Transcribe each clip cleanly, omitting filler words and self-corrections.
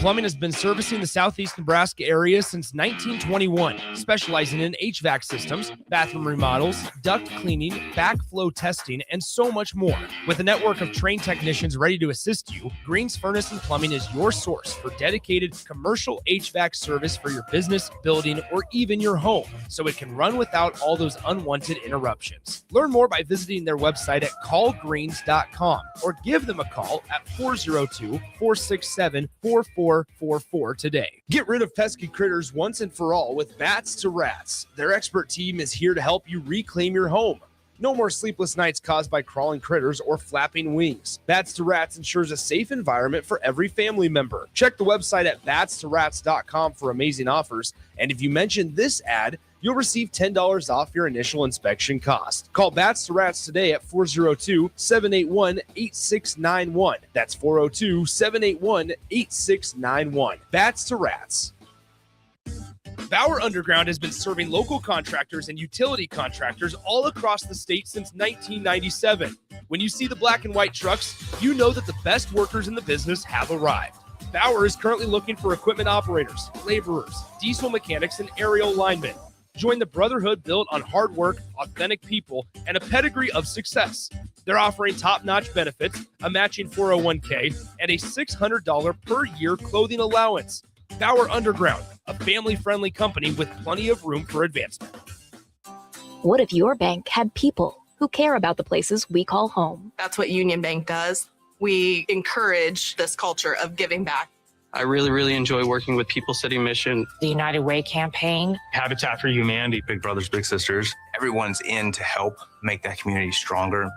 Plumbing has been servicing the southeast Nebraska area since 1921, specializing in HVAC systems, bathroom remodels, duct cleaning, backflow testing, and so much more. With a network of trained technicians ready to assist you, Green's Furnace and Plumbing is your source for dedicated commercial HVAC service for your business, building, or even your home, so it can run without all those unwanted interruptions. Learn more by visiting their website at callgreens.com or give them a call at 402-467-4444 today. Get rid of pesky critters once and for all with Bats to Rats. Their expert team is here to help you reclaim your home. No more sleepless nights caused by crawling critters or flapping wings. Bats to Rats ensures a safe environment for every family member. Check the website at batstorats.com for amazing offers. And if you mention this ad, you'll receive $10 off your initial inspection cost. Call Bats to Rats today at 402-781-8691. That's 402-781-8691. Bats to Rats. Bauer Underground has been serving local contractors and utility contractors all across the state since 1997. When you see the black and white trucks, you know that the best workers in the business have arrived. Bauer is currently looking for equipment operators, laborers, diesel mechanics, and aerial linemen. Join the brotherhood built on hard work, authentic people, and a pedigree of success. They're offering top-notch benefits, a matching 401k, and a $600 per year clothing allowance. Bauer Underground, a family-friendly company with plenty of room for advancement. What if your bank had people who care about the places we call home? That's what Union Bank does. We encourage this culture of giving back. I really enjoy working with People City Mission, the United Way campaign, Habitat for Humanity, Big Brothers Big Sisters. Everyone's in to help make that community stronger.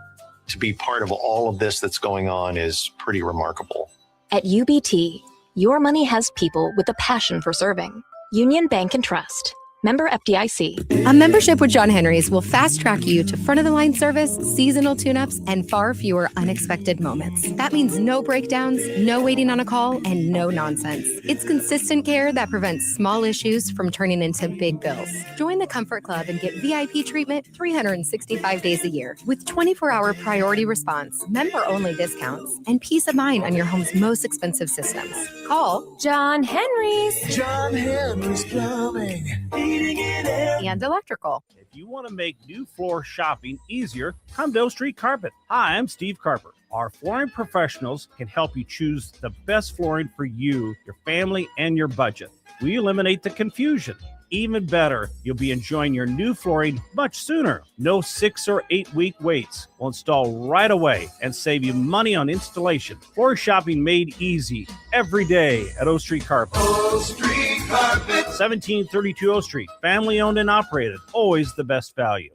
To be part of all of this that's going on is pretty remarkable. At UBT, your money has people with a passion for serving. Union Bank and Trust. Member FDIC. A membership with John Henry's will fast track you to front-of-the-line service, seasonal tune-ups, and far fewer unexpected moments. That means no breakdowns, no waiting on a call, and no nonsense. It's consistent care that prevents small issues from turning into big bills. Join the Comfort Club and get VIP treatment 365 days a year with 24-hour priority response, member-only discounts, and peace of mind on your home's most expensive systems. Call John Henry's. John Henry's Plumbing. And electrical. If you want to make new floor shopping easier, come to O Street Carpet. Hi, I'm Steve Carper. Our flooring professionals can help you choose the best flooring for you, your family, and your budget. We eliminate the confusion. Even better, you'll be enjoying your new flooring much sooner. No 6 or 8 week waits. We'll install right away and save you money on installation. Floor shopping made easy every day at O Street Carpet. O Street Carpet. 1732 O Street. Family owned and operated. Always the best value.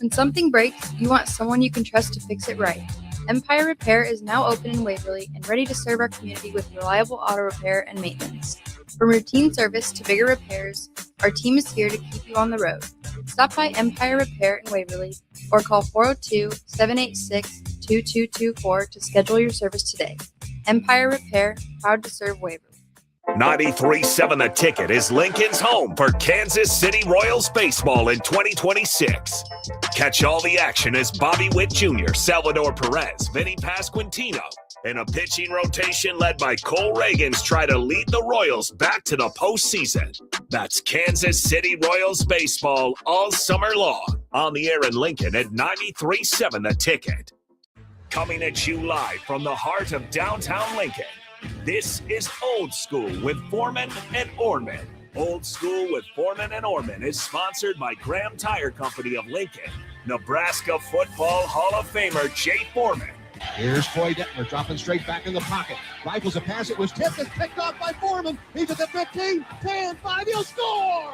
When something breaks, you want someone you can trust to fix it right. Empire Repair is now open in Waverly and ready to serve our community with reliable auto repair and maintenance. From routine service to bigger repairs, our team is here to keep you on the road. Stop by Empire Repair in Waverly or call 402-786-2224 to schedule your service today. Empire Repair, proud to serve Waverly. 93.7 The Ticket is Lincoln's home for Kansas City Royals baseball in 2026. Catch all the action as Bobby Witt Jr., Salvador Perez, Vinny Pasquantino, and a pitching rotation led by Cole Reagans try to lead the Royals back to the postseason. That's Kansas City Royals baseball all summer long. On the air in Lincoln at 93.7 The Ticket. Coming at you live from the heart of downtown Lincoln. This is Old School with Foreman and Orman. Old School with Foreman and Orman is sponsored by Graham Tire Company of Lincoln, Nebraska Football Hall of Famer Jay Foreman. Here's Troy Detmer dropping straight back in the pocket. Rifles a pass. It was tipped and picked off by Foreman. He's at the 15, 10, 5. He'll score!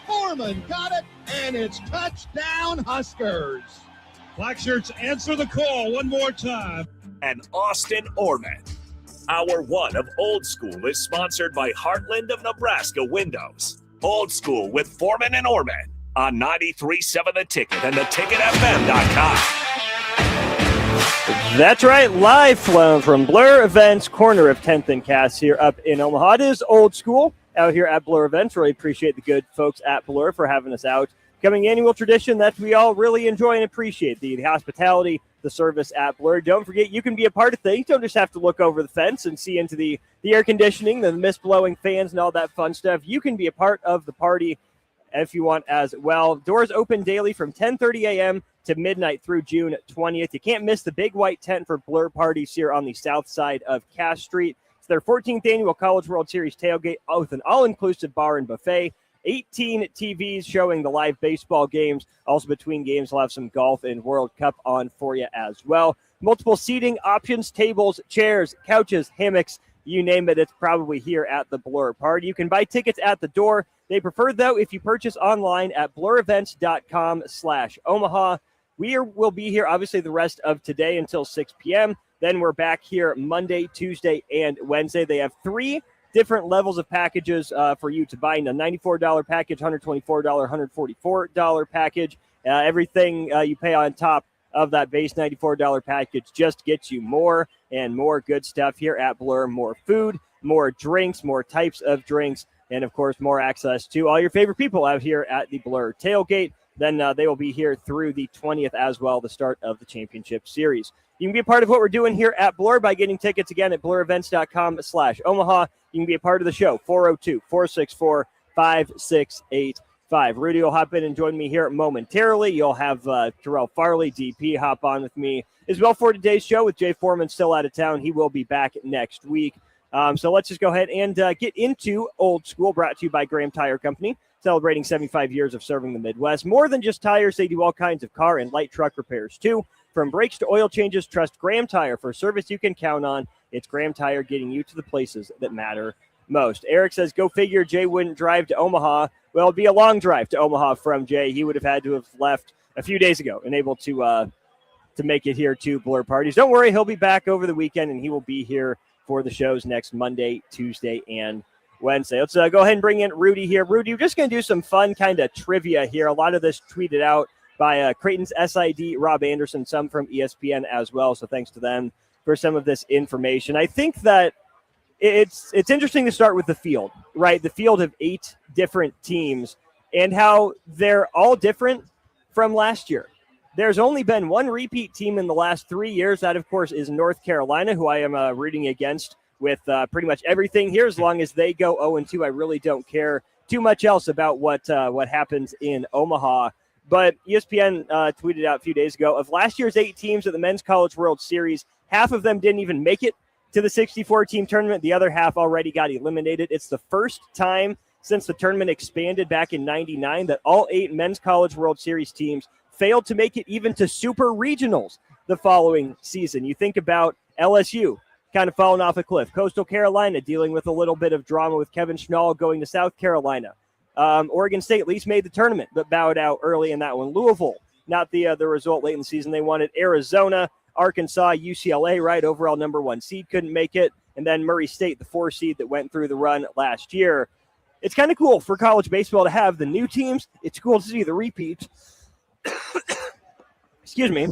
Foreman got it, and it's touchdown Huskers. Black Shirts answer the call one more time. And Austin Orman. Hour 1 of Old School is sponsored by Heartland of Nebraska Windows. Old School with Foreman and Orman on 93.7 The Ticket and theticketfm.com. That's right, live from Blur Events, corner of 10th and Cass here up in Omaha. It is Old School out here at Blur Events. Really appreciate the good folks at Blur for having us out becoming an annual tradition that we all really enjoy and appreciate. The hospitality, the service at Blur. Don't forget, you can be a part of things. Don't just have to look over the fence and see into the air conditioning, the mist-blowing fans, and all that fun stuff. You can be a part of the party if you want as well. Doors open daily from 10:30 a.m. to midnight through June 20th. You can't miss the big white tent for Blur parties here on the south side of Cass Street. It's their 14th annual College World Series tailgate with an all-inclusive bar and buffet. 18 TVs showing the live baseball games. Also between games, we'll have some golf and World Cup on for you as well. Multiple seating options, tables, chairs, couches, hammocks, you name it, it's probably here at the Blur party. You can buy tickets at the door. They prefer, though, if you purchase online at blurevents.com/Omaha. Will be here, obviously, the rest of today until 6 p.m. Then we're back here Monday, Tuesday, and Wednesday. They have 3 different levels of packages for you to buy. A $94 package, $124, $144 package. Everything you pay on top of that base $94 package just gets you more and more good stuff here at Blur. More food, more drinks, more types of drinks, and, of course, more access to all your favorite people out here at the Blur tailgate. Then they will be here through the 20th as well, the start of the championship series. You can be a part of what we're doing here at Blur by getting tickets again at blurevents.com/Omaha. You can be a part of the show, 402-464-5685. Rudy will hop in and join me here momentarily. You'll have Terrell Farley, DP, hop on with me as well for today's show with Jay Foreman still out of town. He will be back next week. So let's just go ahead and get into Old School, brought to you by Graham Tire Company, celebrating 75 years of serving the Midwest. More than just tires, they do all kinds of car and light truck repairs, too. From brakes to oil changes, trust Graham Tire for service you can count on. It's Graham Tire getting you to the places that matter most. Eric says, go figure, Jay wouldn't drive to Omaha. Well, it'd be a long drive to Omaha from Jay. He would have had to have left a few days ago and able to make it here to Blur Parties. Don't worry, he'll be back over the weekend, and he will be here for the shows next Monday, Tuesday, and Wednesday. Let's go ahead and bring in Rudy here. Rudy, we're just going to do some fun kind of trivia here. A lot of this tweeted out by Creighton's SID, Rob Anderson, some from ESPN as well. So thanks to them for some of this information. I think that it's interesting to start with the field, right? The field of 8 different teams and how they're all different from last year. There's only been one repeat team in the last 3 years. That, of course, is North Carolina, who I am rooting against with pretty much everything here. As long as they go 0-2, I really don't care too much else about what happens in Omaha. But ESPN tweeted out a few days ago, of last year's 8 teams at the Men's College World Series, half of them didn't even make it to the 64-team tournament. The other half already got eliminated. It's the first time since the tournament expanded back in '99 that all 8 Men's College World Series teams failed to make it even to super regionals the following season. You think about LSU kind of falling off a cliff. Coastal Carolina dealing with a little bit of drama with Kevin Schnall going to South Carolina. Oregon State at least made the tournament, but bowed out early in that one. Louisville, not the result late in the season they wanted. Arizona, Arkansas, UCLA, right, overall number 1 seed, couldn't make it. And then Murray State, the 4 seed that went through the run last year. It's kind of cool for college baseball to have the new teams. It's cool to see the repeats. Excuse me.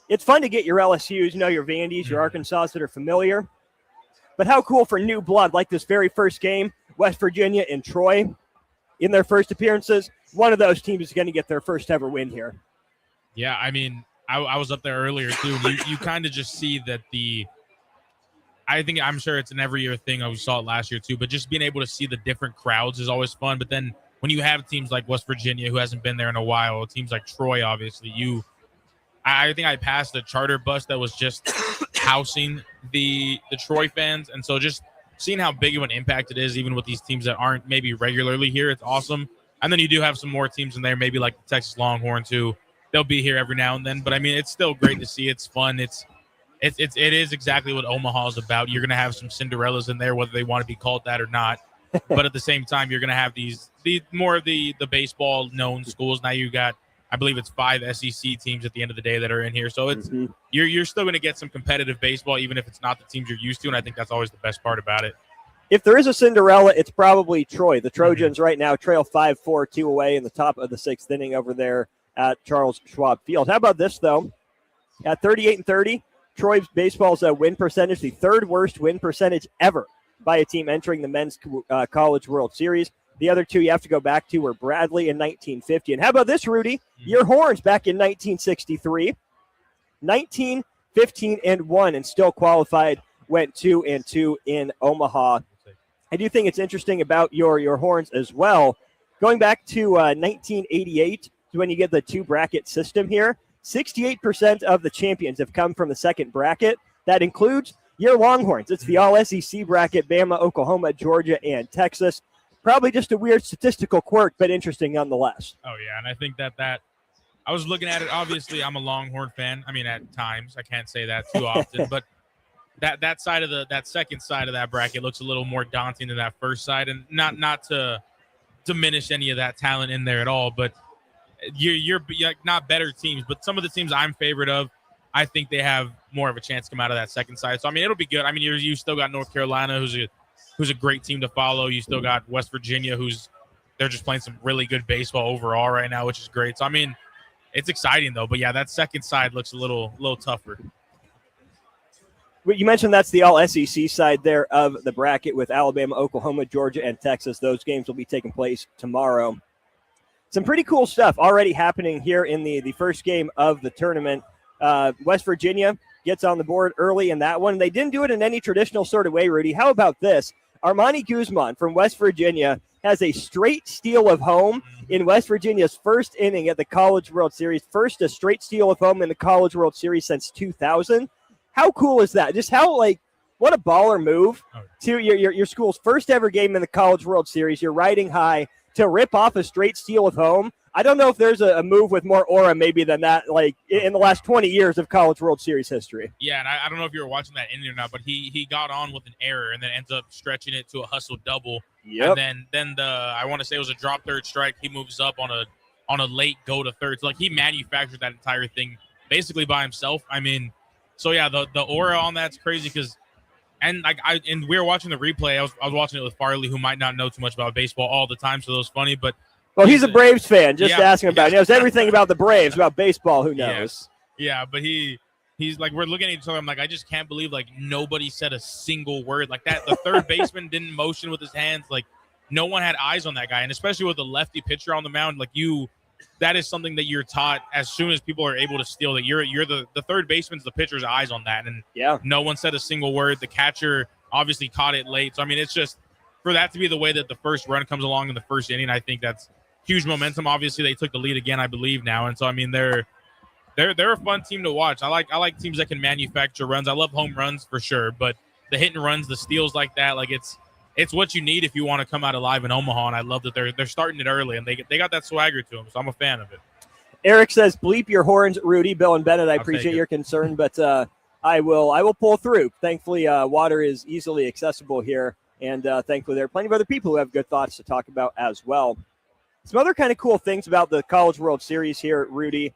It's fun to get your LSUs, your Vandy's, your Arkansas that are familiar. But how cool for new blood, like this very first game, West Virginia and Troy, in their first appearances, one of those teams is going to get their first ever win here. Yeah, I mean, I was up there earlier, too. And you kind of just see that I'm sure it's an every year thing. We saw it last year, too. But just being able to see the different crowds is always fun. But then when you have teams like West Virginia, who hasn't been there in a while, teams like Troy, obviously, I think I passed a charter bus that was just housing the Troy fans. And so just seeing how big of an impact it is, even with these teams that aren't maybe regularly here, it's awesome. And then you do have some more teams in there, maybe like the Texas Longhorns, who they'll be here every now and then. But I mean, it's still great to see. It's fun. It is exactly what Omaha is about. You're going to have some Cinderellas in there, whether they want to be called that or not. But at the same time, you're going to have the more of the baseball known schools. Now you got, I believe it's 5 SEC teams at the end of the day that are in here. So it's you're still going to get some competitive baseball, even if it's not the teams you're used to. And I think that's always the best part about it. If there is a Cinderella, it's probably Troy. The Trojans right now trail 5-4, 2 away in the top of the 6th inning over there at Charles Schwab Field. How about this, though? At 38-30, Troy baseball's win percentage, the 3rd worst win percentage ever by a team entering the Men's College World Series. The other two you have to go back to were Bradley in 1950. And how about this, Rudy? Your Horns back in 1963, 19, 15, and 1, and still qualified, went 2-2 in Omaha. I do think it's interesting about your Horns as well. Going back to 1988, when you get the two bracket system here, 68% of the champions have come from the second bracket. That includes your Longhorns. It's the all-SEC bracket, Bama, Oklahoma, Georgia, and Texas. Probably just a weird statistical quirk, but interesting nonetheless. Oh, yeah, and I think that I was looking at it. Obviously, I'm a Longhorn fan. I mean, at times. I can't say that too often, but that side of that second side of that bracket looks a little more daunting than that first side, and not to diminish any of that talent in there at all, but you're not better teams, but some of the teams I'm favorite of, I think they have more of a chance to come out of that second side. So, I mean, it'll be good. I mean, you still got North Carolina, who's a great team to follow. You still got West Virginia, they're just playing some really good baseball overall right now, which is great. So, I mean, it's exciting, though. But, yeah, that second side looks a little tougher. You mentioned that's the all-SEC side there of the bracket with Alabama, Oklahoma, Georgia, and Texas. Those games will be taking place tomorrow. Some pretty cool stuff already happening here in the first game of the tournament. West Virginia gets on the board early in that one. They didn't do it in any traditional sort of way, Rudy. How about this? Armani Guzman from West Virginia has a straight steal of home in West Virginia's first inning at the College World Series. First, a straight steal of home in the College World Series since 2000. How cool is that? Just what a baller move to your school's first ever game in the College World Series. You're riding high to rip off a straight steal of home. I don't know if there's a move with more aura maybe than that, like in the last 20 years of College World Series history. Yeah, and I don't know if you were watching that inning or not, but he got on with an error and then ends up stretching it to a hustle double. Yep. And then I want to say it was a drop third strike. He moves up on a late go to third. So he manufactured that entire thing basically by himself. I mean, so yeah, the aura on that's crazy because. And we were watching the replay. I was watching it with Farley, who might not know too much about baseball all the time, so it was funny. But he's a Braves fan. Just asking about it. He knows everything about the Braves, about baseball. Who knows? Yeah, but he's like, we're looking at each other. I'm like, I just can't believe nobody said a single word like that. The third baseman didn't motion with his hands. No one had eyes on that guy, and especially with the lefty pitcher on the mound, that is something that you're taught as soon as people are able to steal, that you're the third baseman's the pitcher's eyes on that. And no one said a single word. The catcher obviously caught it late. So, I mean, it's just for that to be the way that the first run comes along in the first inning, I think that's huge momentum. Obviously, they took the lead again, I believe now. And so, I mean, they're a fun team to watch. I like teams that can manufacture runs. I love home runs for sure, but the hit and runs, the steals like that, it's what you need if you want to come out alive in Omaha, and I love that they're starting it early, and they got that swagger to them, so I'm a fan of it. Eric says, bleep your horns, Rudy, Bill, and Bennett. I appreciate your concern, but I will pull through. Thankfully, water is easily accessible here, and thankfully there are plenty of other people who have good thoughts to talk about as well. Some other kind of cool things about the College World Series here, Rudy.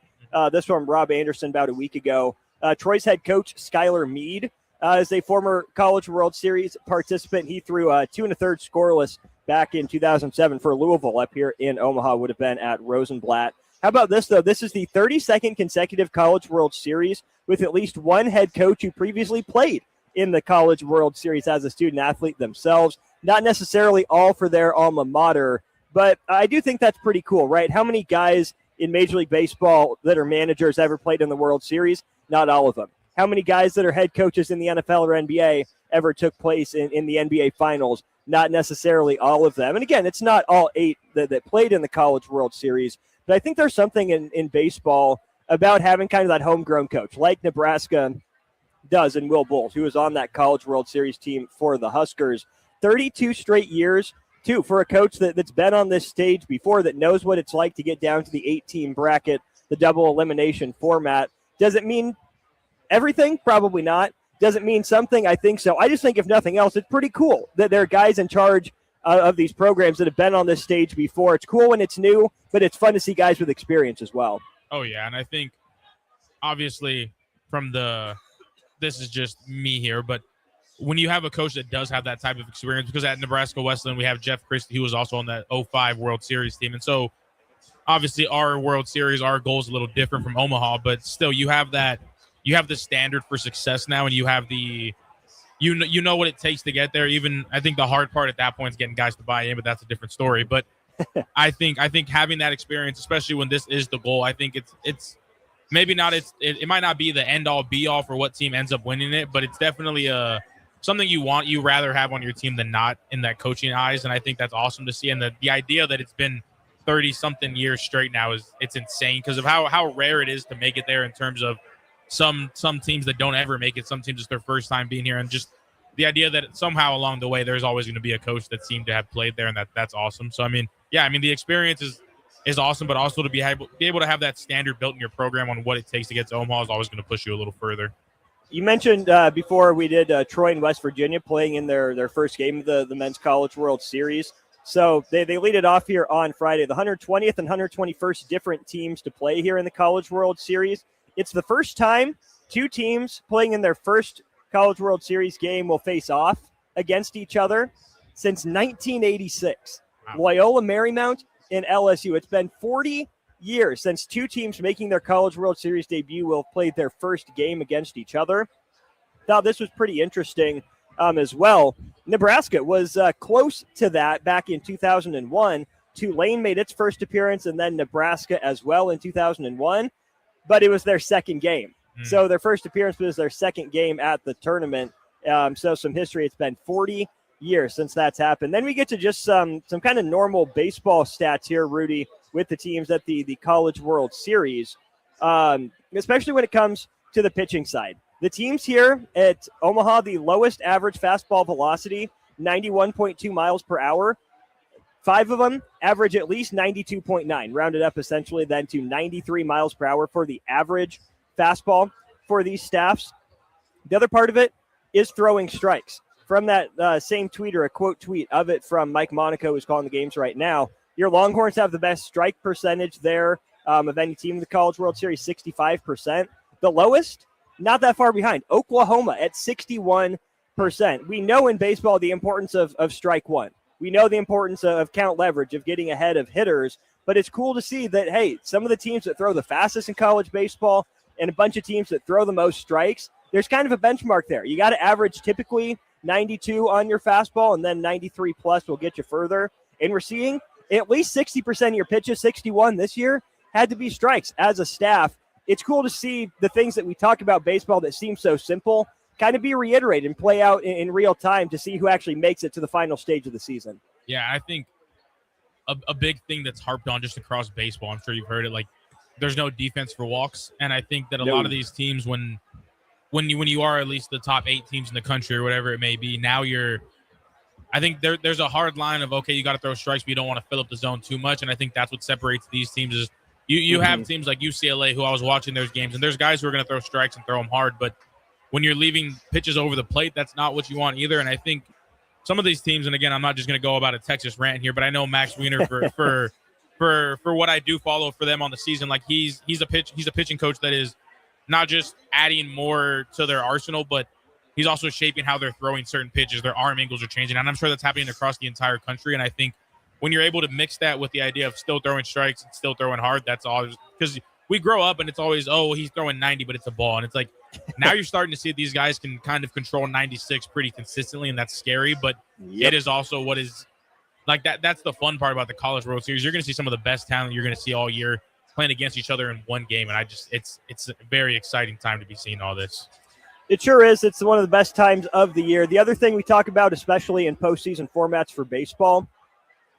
This from Rob Anderson about a week ago. Troy's head coach, Skylar Meade, is a former College World Series participant. He threw 2 1/3 scoreless back in 2007 for Louisville up here in Omaha, would have been at Rosenblatt. How about this, though? This is the 32nd consecutive College World Series with at least one head coach who previously played in the College World Series as a student athlete themselves. Not necessarily all for their alma mater, but I do think that's pretty cool, right? How many guys in Major League Baseball that are managers ever played in the World Series? Not all of them. How many guys that are head coaches in the NFL or NBA ever took place in the NBA Finals? Not necessarily all of them. And again, it's not all 8 that played in the College World Series, but I think there's something in baseball about having kind of that homegrown coach, like Nebraska does in Will Bowles, who was on that College World Series team for the Huskers. 32 straight years, too, for a coach that's been on this stage before, that knows what it's like to get down to the 8-team bracket, the double elimination format. Does it mean everything? Probably not. Does it mean something? I think so. I just think, if nothing else, it's pretty cool that there are guys in charge of these programs that have been on this stage before. It's cool when it's new, but it's fun to see guys with experience as well. Oh, yeah, and I think, obviously, this is just me here, but when you have a coach that does have that type of experience, because at Nebraska Wesleyan, we have Jeff Christie, who was also on that 05 World Series team. And so, obviously, our World Series, our goal is a little different from Omaha, but still, you have the standard for success now, and you have the you know what it takes to get there. Even I think the hard part at that point is getting guys to buy in, but that's a different story. But I think having that experience, especially when this is the goal, I think it's maybe not it might not be the end all be all for what team ends up winning it, but it's definitely something you rather have on your team than not in that coaching eyes. And I think that's awesome to see. And the idea that it's been 30 something years straight now it's insane because of how rare it is to make it there in terms of some teams that don't ever make it. Some teams it's their first time being here, and just the idea that somehow along the way there's always going to be a coach that seemed to have played there, and that's awesome. So the experience is awesome, but also to be able to have that standard built in your program on what it takes to get to Omaha is always going to push you a little further. You mentioned before we did Troy and West Virginia playing in their first game of the Men's College World Series. So they lead it off here on Friday. The 120th and 121st different teams to play here in the College World Series. It's the first time two teams playing in their first College World Series game will face off against each other since 1986. Wow. Loyola Marymount and LSU. It's been 40 years since two teams making their College World Series debut will have played their first game against each other. Thought this was pretty interesting as well. Nebraska was close to that back in 2001. Tulane made its first appearance, and then Nebraska as well in 2001, but it was their second game. So their first appearance was their second game at the tournament. So some history. It's been 40 years since that's happened. Then we get to just some kind of normal baseball stats here, Rudy, with the teams at the College World Series, especially when it comes to the pitching side. The teams here at Omaha, the lowest average fastball velocity, 91.2 miles per hour. 5 of them average at least 92.9, rounded up essentially then to 93 miles per hour for the average fastball for these staffs. The other part of it is throwing strikes. From that same tweeter, a quote tweet of it from Mike Monaco, who's calling the games right now. Your Longhorns have the best strike percentage there of any team in the College World Series, 65%. The lowest, not that far behind, Oklahoma at 61%. We know in baseball the importance of strike one. We know the importance of count leverage, of getting ahead of hitters, but it's cool to see that, hey, some of the teams that throw the fastest in college baseball and a bunch of teams that throw the most strikes, there's kind of a benchmark there. You got to average typically 92 on your fastball, and then 93 plus will get you further. And we're seeing at least 60% of your pitches, 61 this year, had to be strikes as a staff. It's cool to see the things that we talk about baseball that seem so simple kind of be reiterated and play out in real time to see who actually makes it to the final stage of the season. Yeah, I think a big thing that's harped on just across baseball, I'm sure you've heard it, like there's no defense for walks. And I think that a lot of these teams, when you are at least the top 8 teams in the country or whatever it may be, now I think there's a hard line of, okay, you got to throw strikes, but you don't want to fill up the zone too much. And I think that's what separates these teams is you have teams like UCLA who I was watching those games, and there's guys who are going to throw strikes and throw them hard, but when you're leaving pitches over the plate, that's not what you want either. And I think some of these teams, and again, I'm not just going to go about a Texas rant here, but I know Max Wiener for what I do follow for them on the season, like he's a pitching coach that is not just adding more to their arsenal, but he's also shaping how they're throwing certain pitches. Their arm angles are changing, and I'm sure that's happening across the entire country. And I think when you're able to mix that with the idea of still throwing strikes and still throwing hard, that's all. Because we grow up and it's always, oh, he's throwing 90, but it's a ball. And it's like now you're starting to see these guys can kind of control 96 pretty consistently, and that's scary. But it is also what is like that. That's the fun part about the College World Series. You're going to see some of the best talent you're going to see all year playing against each other in one game. And it's a very exciting time to be seeing all this. It sure is. It's one of the best times of the year. The other thing we talk about, especially in postseason formats for baseball,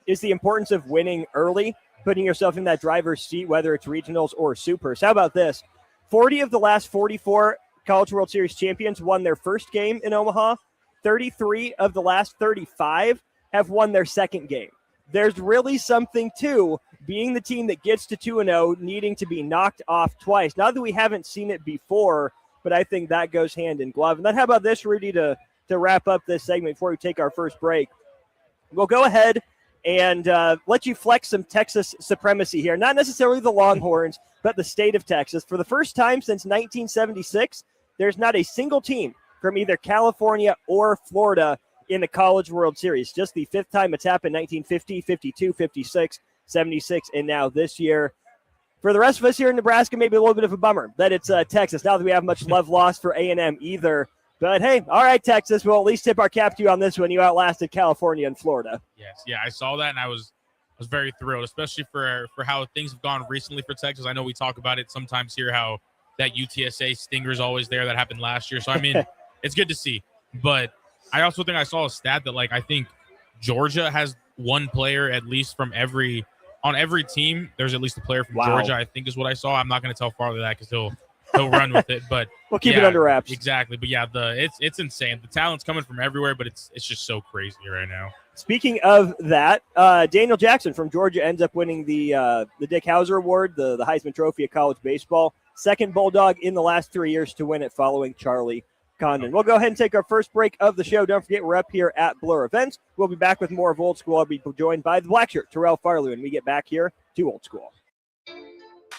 is the importance of winning early, putting yourself in that driver's seat, whether it's regionals or supers. How about this? 40 of the last 44 College World Series champions won their first game in Omaha. 33 of the last 35 have won their second game. There's really something to being the team that gets to 2-0, needing to be knocked off twice. Not that we haven't seen it before, but I think that goes hand in glove. And then how about this, Rudy, to wrap up this segment before we take our first break? We'll go ahead and let you flex some Texas supremacy here. Not necessarily the Longhorns, but the state of Texas. For the first time since 1976, there's not a single team from either California or Florida in the College World Series. Just the 5th time it's happened, 1950, 52, 56, 76, and now this year. For the rest of us here in Nebraska, maybe a little bit of a bummer that it's Texas. Not that we have much love lost for A&M either. But hey, all right, Texas. We'll at least tip our cap to you on this one. You outlasted California and Florida. Yes, yeah, I saw that, and I was very thrilled, especially for how things have gone recently for Texas. I know we talk about it sometimes here, how that UTSA stinger's always there. That happened last year. So, I mean, it's good to see. But I also think I saw a stat that, like, I think Georgia has one player at least from every team. There's at least a player from Georgia, I think is what I saw. I'm not going to tell Farley that because he'll run with it. But we'll keep it under wraps. Exactly. But yeah, it's insane. The talent's coming from everywhere, but it's just so crazy right now. Speaking of that, Daniel Jackson from Georgia ends up winning the Dick Hauser Award, the Heisman Trophy of college baseball. Second Bulldog in the last 3 years to win it, following Charlie Condon. We'll go ahead and take our first break of the show. Don't forget, we're up here at Blur Events. We'll be back with more of Old School. I'll be joined by the black shirt, Terrell Farley, when we get back here to Old School.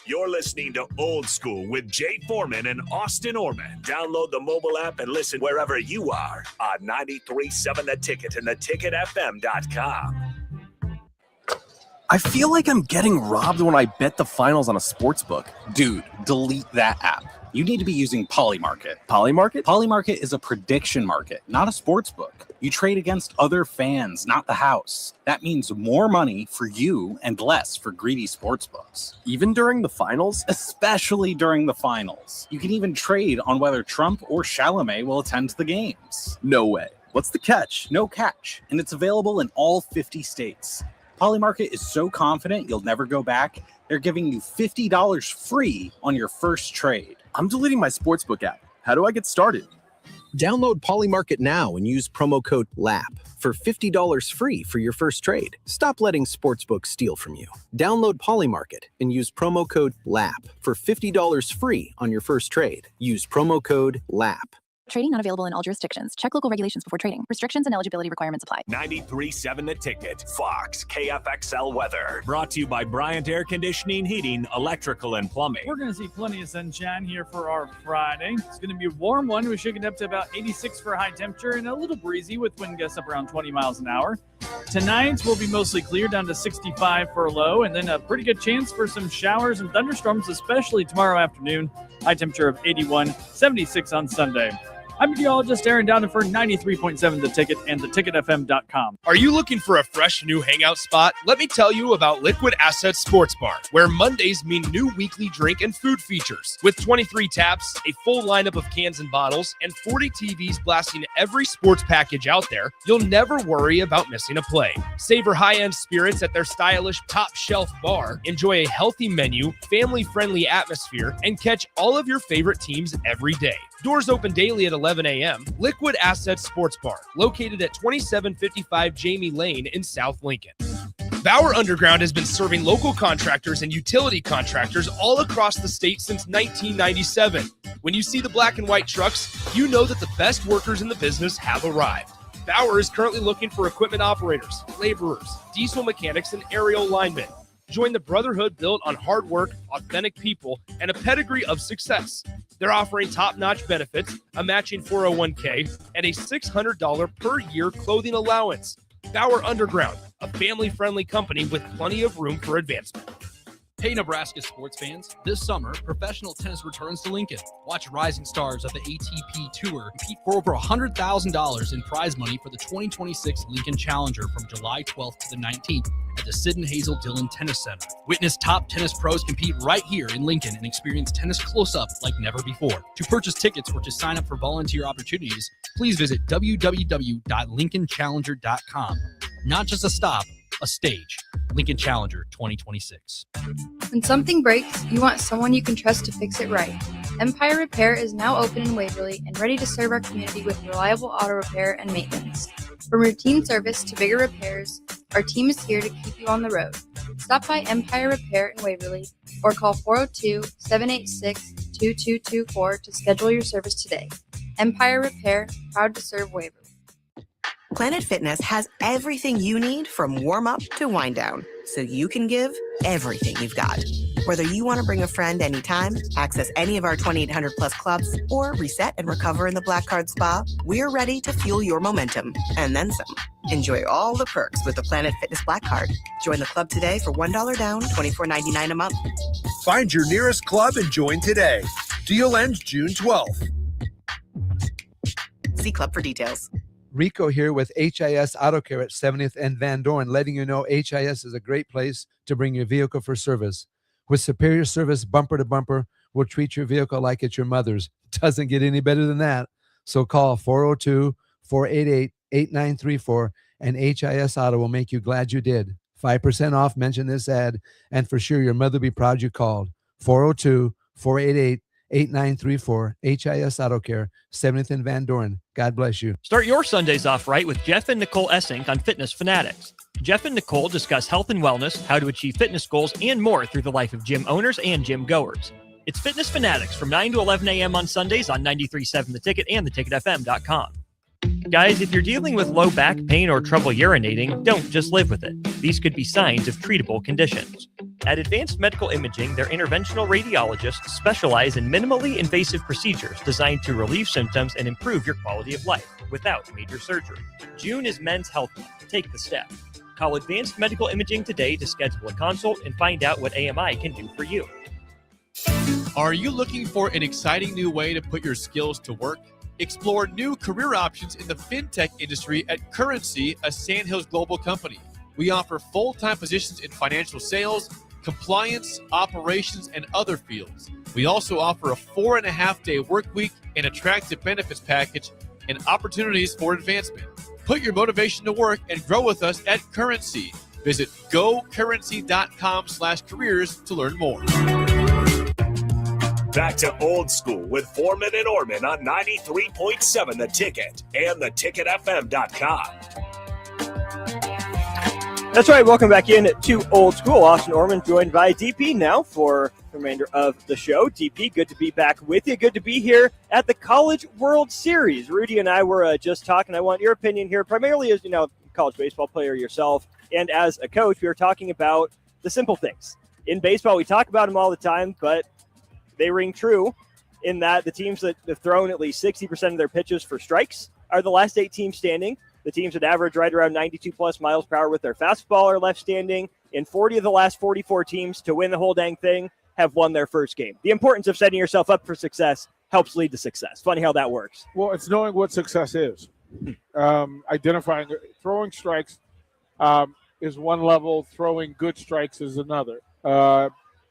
You're listening to Old School with Jay Foreman and Austin Orman. Download the mobile app and listen wherever you are on 93.7 The Ticket and theticketfm.com. I feel like I'm getting robbed when I bet the finals on a sports book. Dude, delete that app. You need to be using Polymarket. Polymarket? Polymarket is a prediction market, not a sports book. You trade against other fans, not the house. That means more money for you and less for greedy sports books. Even during the finals? Especially during the finals. You can even trade on whether Trump or Chalamet will attend the games. No way. What's the catch? No catch. And it's available in all 50 states. Polymarket is so confident you'll never go back, they're giving you $50 free on your first trade. I'm deleting my sportsbook app. How do I get started? Download Polymarket now and use promo code LAP for $50 free for your first trade. Stop letting sportsbooks steal from you. Download Polymarket and use promo code LAP for $50 free on your first trade. Use promo code LAP. Trading not available in all jurisdictions. Check local regulations before trading. Restrictions and eligibility requirements apply. 93.7 The Ticket, Fox, KFXL weather. Brought to you by Bryant Air Conditioning, Heating, Electrical, and Plumbing. We're going to see plenty of sunshine here for our Friday. It's going to be a warm one. We should get up to about 86 for high temperature and a little breezy with wind gusts up around 20 miles an hour. Tonight will be mostly clear, down to 65 for a low, and then a pretty good chance for some showers and thunderstorms, especially tomorrow afternoon. High temperature of 81, 76 on Sunday. I'm meteorologist Aaron Dowden for 93.7 The Ticket and theticketfm.com. Are you looking for a fresh new hangout spot? Let me tell you about Liquid Assets Sports Bar, where Mondays mean new weekly drink and food features. With 23 taps, a full lineup of cans and bottles, and 40 TVs blasting every sports package out there, you'll never worry about missing a play. Savor high-end spirits at their stylish top-shelf bar, enjoy a healthy menu, family-friendly atmosphere, and catch all of your favorite teams every day. Doors open daily at 11 a.m. Liquid Assets Sports Bar, located at 2755 Jamie Lane in South Lincoln. Bauer Underground has been serving local contractors and utility contractors all across the state since 1997. When you see the black and white trucks, you know that the best workers in the business have arrived. Bauer is currently looking for equipment operators, laborers, diesel mechanics, and aerial linemen. Join the brotherhood built on hard work, authentic people, and a pedigree of success. They're offering top-notch benefits, a matching 401k, and a $600 per year clothing allowance. Bauer Underground, a family-friendly company with plenty of room for advancement. Hey, Nebraska sports fans. This summer, professional tennis returns to Lincoln. Watch rising stars of the ATP Tour compete for over $100,000 in prize money for the 2026 Lincoln Challenger from July 12th to the 19th at the Sid and Hazel Dillon Tennis Center. Witness top tennis pros compete right here in Lincoln and experience tennis close-up like never before. To purchase tickets or to sign up for volunteer opportunities, please visit www.lincolnchallenger.com. Not just a stop, a stage. Lincoln Challenger 2026. When something breaks, you want someone you can trust to fix it right. Empire Repair is now open in Waverly and ready to serve our community with reliable auto repair and maintenance. From routine service to bigger repairs, our team is here to keep you on the road. Stop by Empire Repair in Waverly or call 402-786-2224 to schedule your service today. Empire Repair, proud to serve Waverly. Planet Fitness has everything you need from warm-up to wind-down, so you can give everything you've got. Whether you want to bring a friend anytime, access any of our 2,800-plus clubs, or reset and recover in the Black Card Spa, we're ready to fuel your momentum, and then some. Enjoy all the perks with the Planet Fitness Black Card. Join the club today for $1 down, $24.99 a month. Find your nearest club and join today. Deal ends June 12th. See Club for details. Rico here with HIS Auto Care at 70th and Van Dorn, letting you know HIS is a great place to bring your vehicle for service. With superior service bumper to bumper, we'll treat your vehicle like it's your mother's. Doesn't get any better than that. So call 402-488-8934 and HIS Auto will make you glad you did. 5% off, mention this ad, and for sure your mother will be proud you called. 402-488-8934, HIS Auto Care, 70th and Van Dorn. God bless you. Start your Sundays off right with Jeff and Nicole Essink on Fitness Fanatics. Jeff and Nicole discuss health and wellness, how to achieve fitness goals, and more through the life of gym owners and gym goers. It's Fitness Fanatics from 9 to 11 a.m. on Sundays on 93.7 The Ticket and theticketfm.com. Guys, if you're dealing with low back pain or trouble urinating, don't just live with it. These could be signs of treatable conditions. At Advanced Medical Imaging, their interventional radiologists specialize in minimally invasive procedures designed to relieve symptoms and improve your quality of life without major surgery. June is Men's Health Month. Take the step. Call Advanced Medical Imaging today to schedule a consult and find out what AMI can do for you. Are you looking for an exciting new way to put your skills to work? Explore new career options in the fintech industry at Currency, a Sandhills global company. We offer full-time positions in financial sales, compliance, operations, and other fields. We also offer a 4.5-day work week, an attractive benefits package, and opportunities for advancement. Put your motivation to work and grow with us at Currency. Visit gocurrency.com/careers to learn more. Back to Old School with Foreman and Orman on 93.7 The Ticket and theticketfm.com. That's right. Welcome back in to Old School. Austin Orman joined by DP now for the remainder of the show. DP, good to be back with you. Good to be here at the College World Series. Rudy and I were just talking. I want your opinion here, primarily as, college baseball player yourself, and as a coach, we were talking about the simple things. In baseball, we talk about them all the time, but they ring true in that the teams that have thrown at least 60% of their pitches for strikes are the last 8 teams standing. The teams that average right around 92-plus miles per hour with their fastball are left standing. And 40 of the last 44 teams to win the whole dang thing have won their first game. The importance of setting yourself up for success helps lead to success. Funny how that works. Well, it's knowing what success is. Identifying, throwing strikes is one level. Throwing good strikes is another.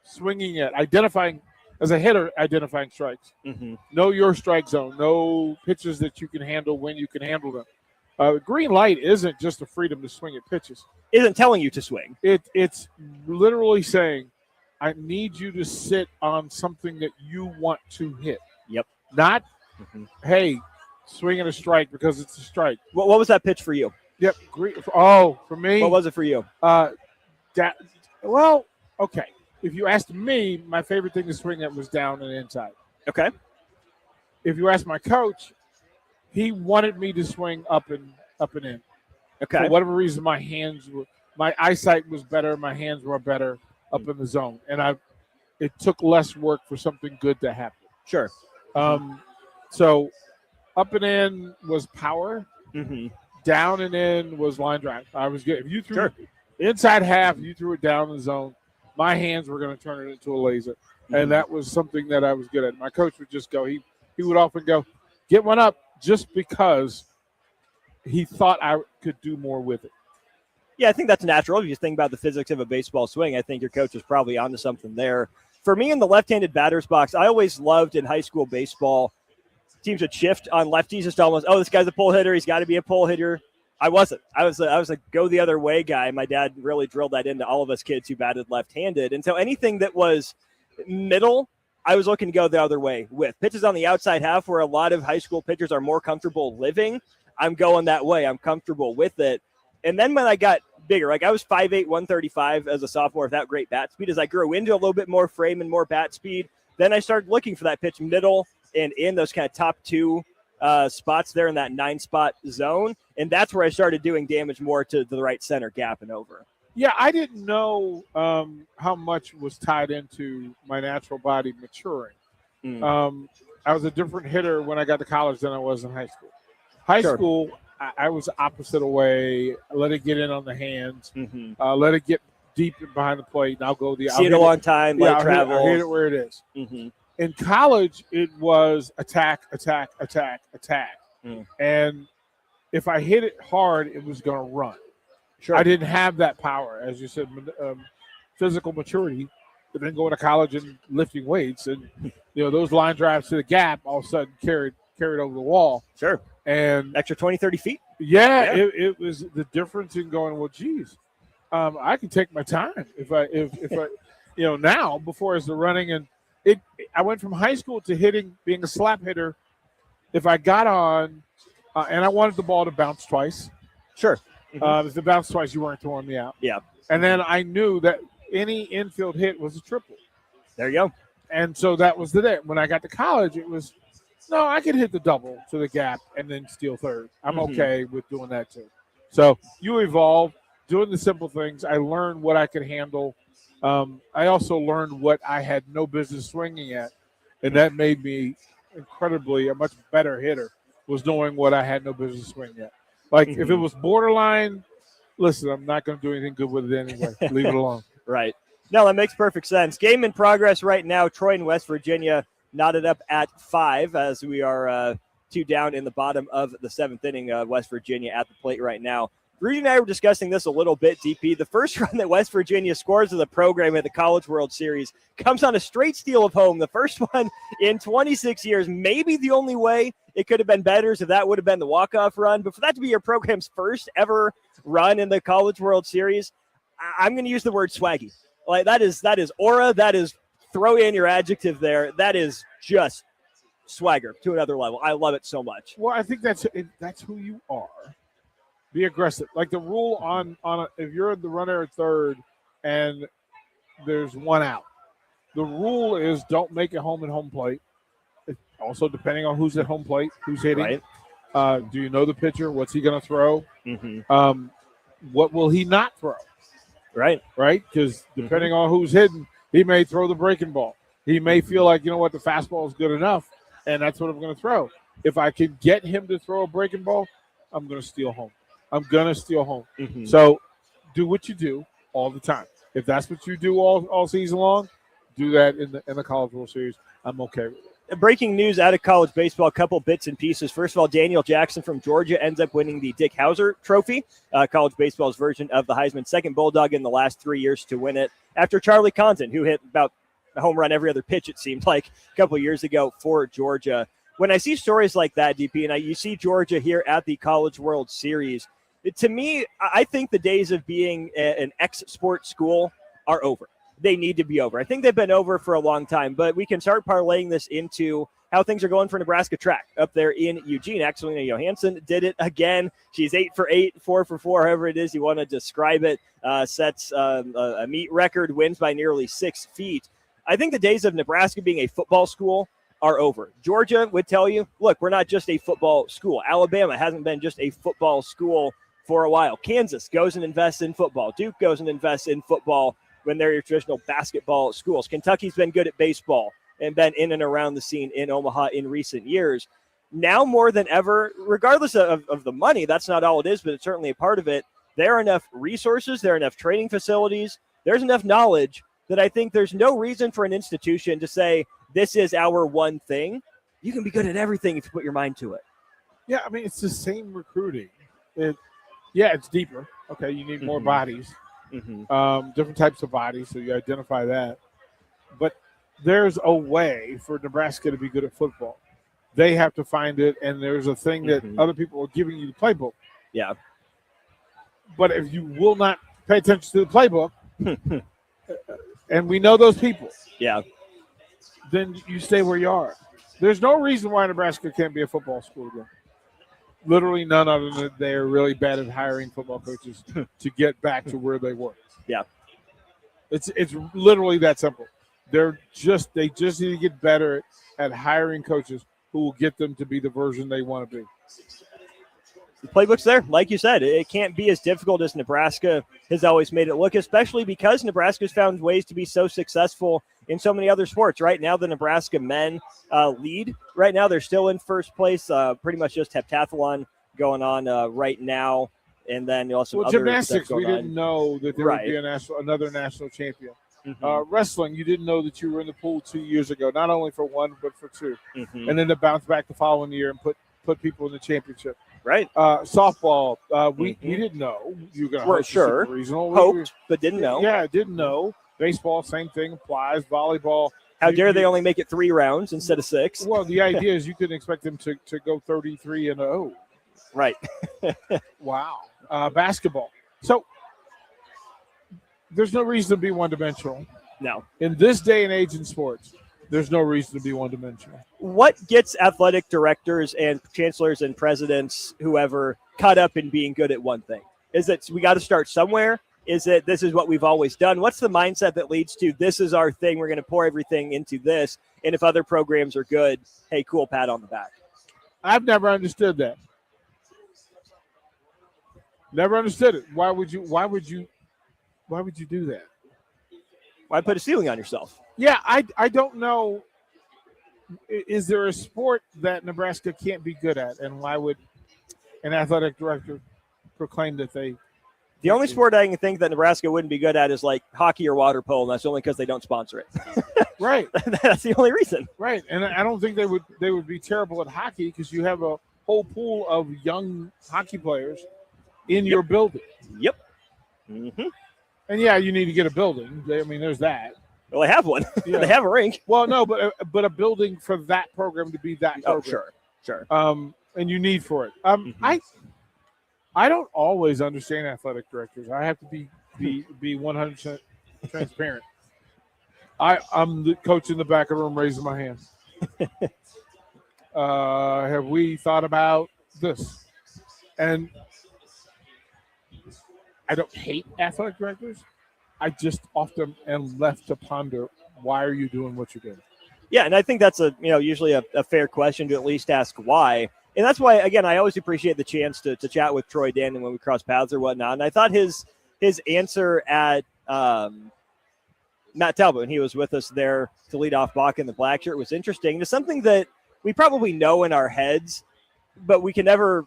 Swinging it, identifying as a hitter, identifying strikes. Mm-hmm. Know your strike zone. Know pitches that you can handle when you can handle them. Green light isn't just a freedom to swing at pitches. Isn't telling you to swing. It's literally saying, I need you to sit on something that you want to hit. Yep. Not, hey, swing at a strike because it's a strike. What was that pitch for you? Yep. For me. What was it for you? Okay. If you asked me, my favorite thing to swing at was down and inside. Okay. If you ask my coach, he wanted me to swing up and in. Okay. For whatever reason, my eyesight was better, my hands were better up in the zone, and it took less work for something good to happen. Sure. So up and in was power. Mm-hmm. Down and in was line drive. I was good. If you threw inside half, you threw it down the zone, my hands were going to turn it into a laser. Mm-hmm. And that was something that I was good at. My coach would just go, he would often go, get one up, just because he thought I could do more with it. Yeah, I think that's natural. If you think about the physics of a baseball swing, I think your coach is probably onto something there. For me in the left-handed batter's box, I always loved in high school baseball, teams would shift on lefties just almost, this guy's a pull hitter, he's got to be a pull hitter. I wasn't. I was a go the other way guy. My dad really drilled that into all of us kids who batted left-handed. And so anything that was middle, I was looking to go the other way with. Pitches on the outside half where a lot of high school pitchers are more comfortable living, I'm going that way. I'm comfortable with it. And then when I got bigger, like I was 5'8", 135 as a sophomore without great bat speed. As I grew into a little bit more frame and more bat speed, then I started looking for that pitch middle and in those kind of top 2 spots there in that 9-spot zone. And that's where I started doing damage more to the right center gap and over. Yeah, I didn't know how much was tied into my natural body maturing. I was a different hitter when I got to college than I was in high school. High school, I was opposite away. Let it get in on the hands. Let it get deep behind the plate, and I'll go the – See it a long time, let it travel. I'll hit it where it is. In college, it was attack, attack, attack, attack. And if I hit it hard, it was going to run. Sure. I didn't have that power, as you said, physical maturity. But then going to college and lifting weights, and those line drives to the gap all of a sudden carried over the wall. Sure. And extra 20, 30 feet. Yeah. It was the difference in going, well, geez, I can take my time if I now before as the running, and I went from high school to being a slap hitter. If I got on, and I wanted the ball to bounce twice. Sure. If it bounced twice, you weren't throwing me out. Yeah. And then I knew that any infield hit was a triple. There you go. And so that was the day. When I got to college, it was, no, I could hit the double to the gap and then steal third. I'm okay with doing that too. So you evolve, doing the simple things. I learned what I could handle. I also learned what I had no business swinging at, and that made me incredibly a much better hitter, was knowing what I had no business swinging at. Like if it was borderline, listen, I'm not going to do anything good with it anyway. Leave it alone. Right. No, that makes perfect sense. Game in progress right now. Troy and West Virginia knotted up at 5 as we are 2 down in the bottom of the 7th inning. West Virginia at the plate right now. Rudy and I were discussing this a little bit, DP. The first run that West Virginia scores of the program at the College World Series comes on a straight steal of home. The first one in 26 years. Maybe the only way it could have been better is if that would have been the walk-off run. But for that to be your program's first ever run in the College World Series, I'm going to use the word swaggy. Like that is aura. That is, throw in your adjective there. That is just swagger to another level. I love it so much. Well, I think that's who you are. Be aggressive. Like the rule on if you're the runner at third and there's one out, the rule is don't make it home at home plate. Also, depending on who's at home plate, who's hitting. Right. Do you know the pitcher? What's he going to throw? What will he not throw? Right. Because depending on who's hitting, he may throw the breaking ball. He may feel like, the fastball is good enough, and that's what I'm going to throw. If I can get him to throw a breaking ball, I'm going to steal home. So do what you do all the time. If that's what you do all season long, do that in the College World Series. I'm okay with it. Breaking news out of college baseball, a couple bits and pieces. First of all, Daniel Jackson from Georgia ends up winning the Dick Hauser Trophy, college baseball's version of the Heisman, second Bulldog in the last 3 years to win it, after Charlie Condon, who hit about a home run every other pitch, it seemed like, a couple years ago for Georgia. When I see stories like that, DP, and you see Georgia here at the College World Series, to me, I think the days of being an ex-sport school are over. They need to be over. I think they've been over for a long time, but we can start parlaying this into how things are going for Nebraska track up there in Eugene. Axelina Johansson did it again. She's 8 for 8, 4 for 4, however it is you want to describe it. Sets a meet record, wins by nearly 6 feet. I think the days of Nebraska being a football school are over. Georgia would tell you, look, we're not just a football school. Alabama hasn't been just a football school for a while. Kansas goes and invests in football. Duke goes and invests in football when they're your traditional basketball schools. Kentucky's been good at baseball and been in and around the scene in Omaha in recent years. Now more than ever, regardless of the money, that's not all it is, but it's certainly a part of it. There are enough resources, there are enough training facilities, there's enough knowledge that I think there's no reason for an institution to say, this is our one thing. You can be good at everything if you put your mind to it. Yeah, I mean, it's the same recruiting. It's deeper. Okay, you need more bodies, different types of bodies, so you identify that. But there's a way for Nebraska to be good at football. They have to find it, and there's a thing that other people are giving you the playbook. Yeah. But if you will not pay attention to the playbook, and we know those people, then you stay where you are. There's no reason why Nebraska can't be a football school again. Literally none other than they're really bad at hiring football coaches to get back to where they were. Yeah. It's literally that simple. They just need to get better at hiring coaches who will get them to be the version they want to be. The playbook's there. Like you said, it can't be as difficult as Nebraska has always made it look, especially because Nebraska's found ways to be so successful in so many other sports. Right now, the Nebraska men lead. Right now, they're still in first place. Pretty much just heptathlon going on right now. And then also other gymnastics, we didn't know that there would be another national champion. Wrestling, you didn't know that you were in the pool 2 years ago, not only for one, but for two. And then to bounce back the following year and put put people in the championship. Right. Softball, we didn't know you were going to host a super regional. Hoped, but didn't know. Yeah, didn't know. Baseball, same thing applies. Volleyball. How dare they only make it 3 rounds instead of 6? Well, the idea is you couldn't expect them to go 33-0. Right. Wow. Basketball. So there's no reason to be one-dimensional. No. In this day and age in sports, there's no reason to be one-dimensional. What gets athletic directors and chancellors and presidents, whoever, caught up in being good at one thing? Is it we got to start somewhere? Is it this is what we've always done? What's the mindset that leads to this is our thing? We're going to pour everything into this. And if other programs are good, hey, cool, pat on the back. I've never understood that. Never understood it. Why would you do that? Why put a ceiling on yourself? Yeah, I don't know. Is there a sport that Nebraska can't be good at? And why would an athletic director proclaim that they... The only sport I can think that Nebraska wouldn't be good at is like hockey or water polo, and that's only because they don't sponsor it. Right. That's the only reason. Right. And I don't think they would be terrible at hockey because you have a whole pool of young hockey players in your building. Yep. Mm-hmm. And yeah, you need to get a building. I mean, there's that. Well, they have one. Yeah. They have a rink. Well, no, but a building for that program to be that program. Oh, sure. And you need for it. I don't always understand athletic directors. I have to be 100% transparent. I'm the coach in the back of the room raising my hand. Have we thought about this? And I don't hate athletic directors. I just often am left to ponder, why are you doing what you're doing? Yeah, and I think that's usually a fair question to at least ask why. And that's why, again, I always appreciate the chance to chat with Troy Dannon when we cross paths or whatnot. And I thought his answer at Matt Talbot, when he was with us there to lead off Bach in the black shirt, was interesting. It's something that we probably know in our heads, but we can never